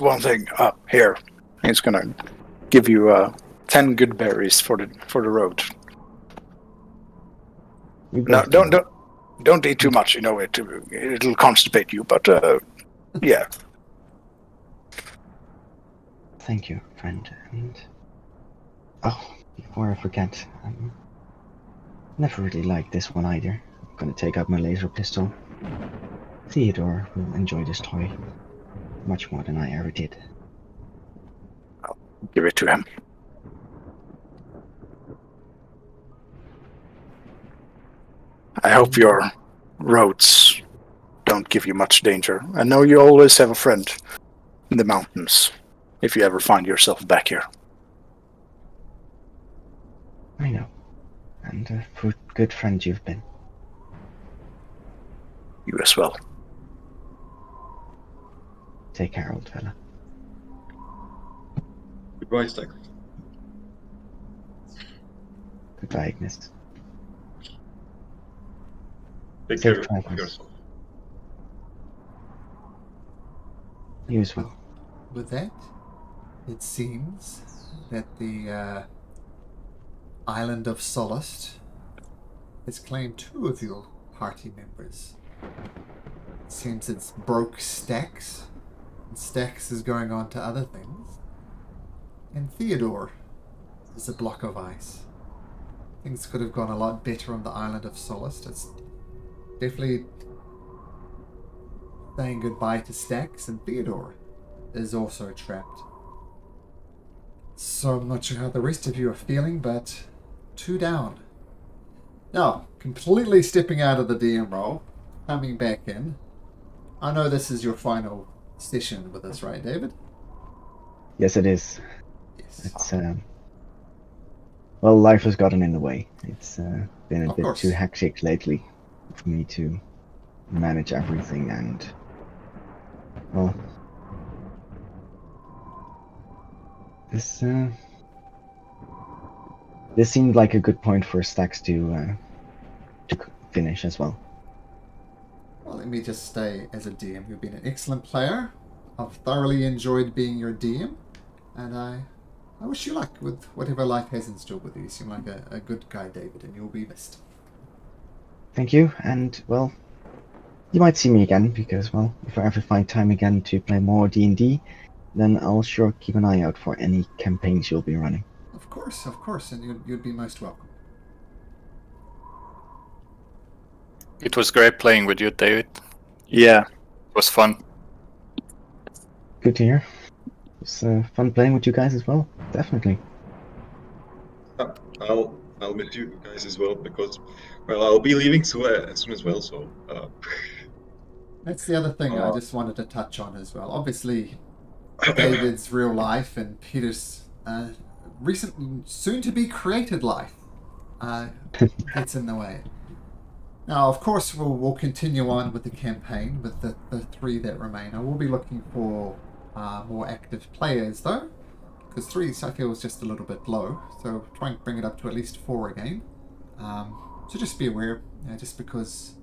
one thing. Here, he's gonna give you 10 good berries for the road. You No, both don't eat too much. You know it'll constipate you. But yeah. Thank you, friend. And before I forget, never really liked this one either. I'm gonna take out my laser pistol. Theodore will enjoy this toy much more than I ever did. Give it to him. I hope your roads don't give you much danger. I know you always have a friend in the mountains, if you ever find yourself back here. I know. And a good friend you've been. You as well. Take care, old fella. Goodbye, Stack. Goodbye, Ignis. Take Safe care of travels. yourself. You as well. With that, it seems that the island of Solace has claimed 2 of your party members. It seems it's broke Stax, and Stax is going on to other things. And Theodore is a block of ice. Things could have gone a lot better on the island of Solace. It's definitely saying goodbye to Stax, and Theodore is also trapped. So I'm not sure how the rest of you are feeling, but 2 down. Now, completely stepping out of the DM role, coming back in. I know this is your final session with us, right, David? Yes, it is. Yes. It's well, life has gotten in the way. It's been a Of bit course. too hectic lately for me to manage everything, and well, this seemed like a good point for Stax to finish as well. Well, let me just say, as a DM, you've been an excellent player. I've thoroughly enjoyed being your DM, and I wish you luck with whatever life has in store with you. You seem like a good guy, David, and you'll be missed. Thank you, and well, you might see me again, because well, if I ever find time again to play more D&D, then I'll sure keep an eye out for any campaigns you'll be running. Of course, and you'd be most welcome. It was great playing with you, David. Yeah. It was fun. Good to hear. It was fun playing with you guys as well, definitely. I'll meet you guys as well because, well, I'll be leaving soon as well. So. That's the other thing I just wanted to touch on as well. Obviously, David's real life and Peter's recent, soon-to-be created life gets in the way. Now, of course, we'll continue on with the campaign with the 3 that remain. I will be looking for more active players, though, because 3 I feel is just a little bit low. So try and bring it up to at least 4 again. So just be aware, just because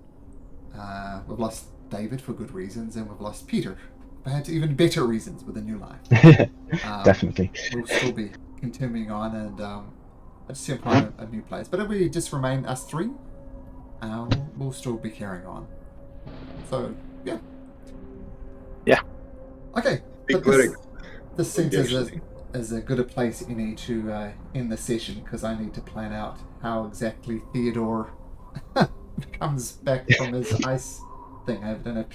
we've lost David for good reasons, and we've lost Peter, perhaps even better reasons with a new life. Definitely. We'll still be continuing on, and I just see a new players. But if we just remain us 3, we'll still be carrying on. So yeah. Yeah. Okay. Big But this seems actually. as a good a place any to end the session, because I need to plan out how exactly Theodore comes back from his ice thing. I don't know.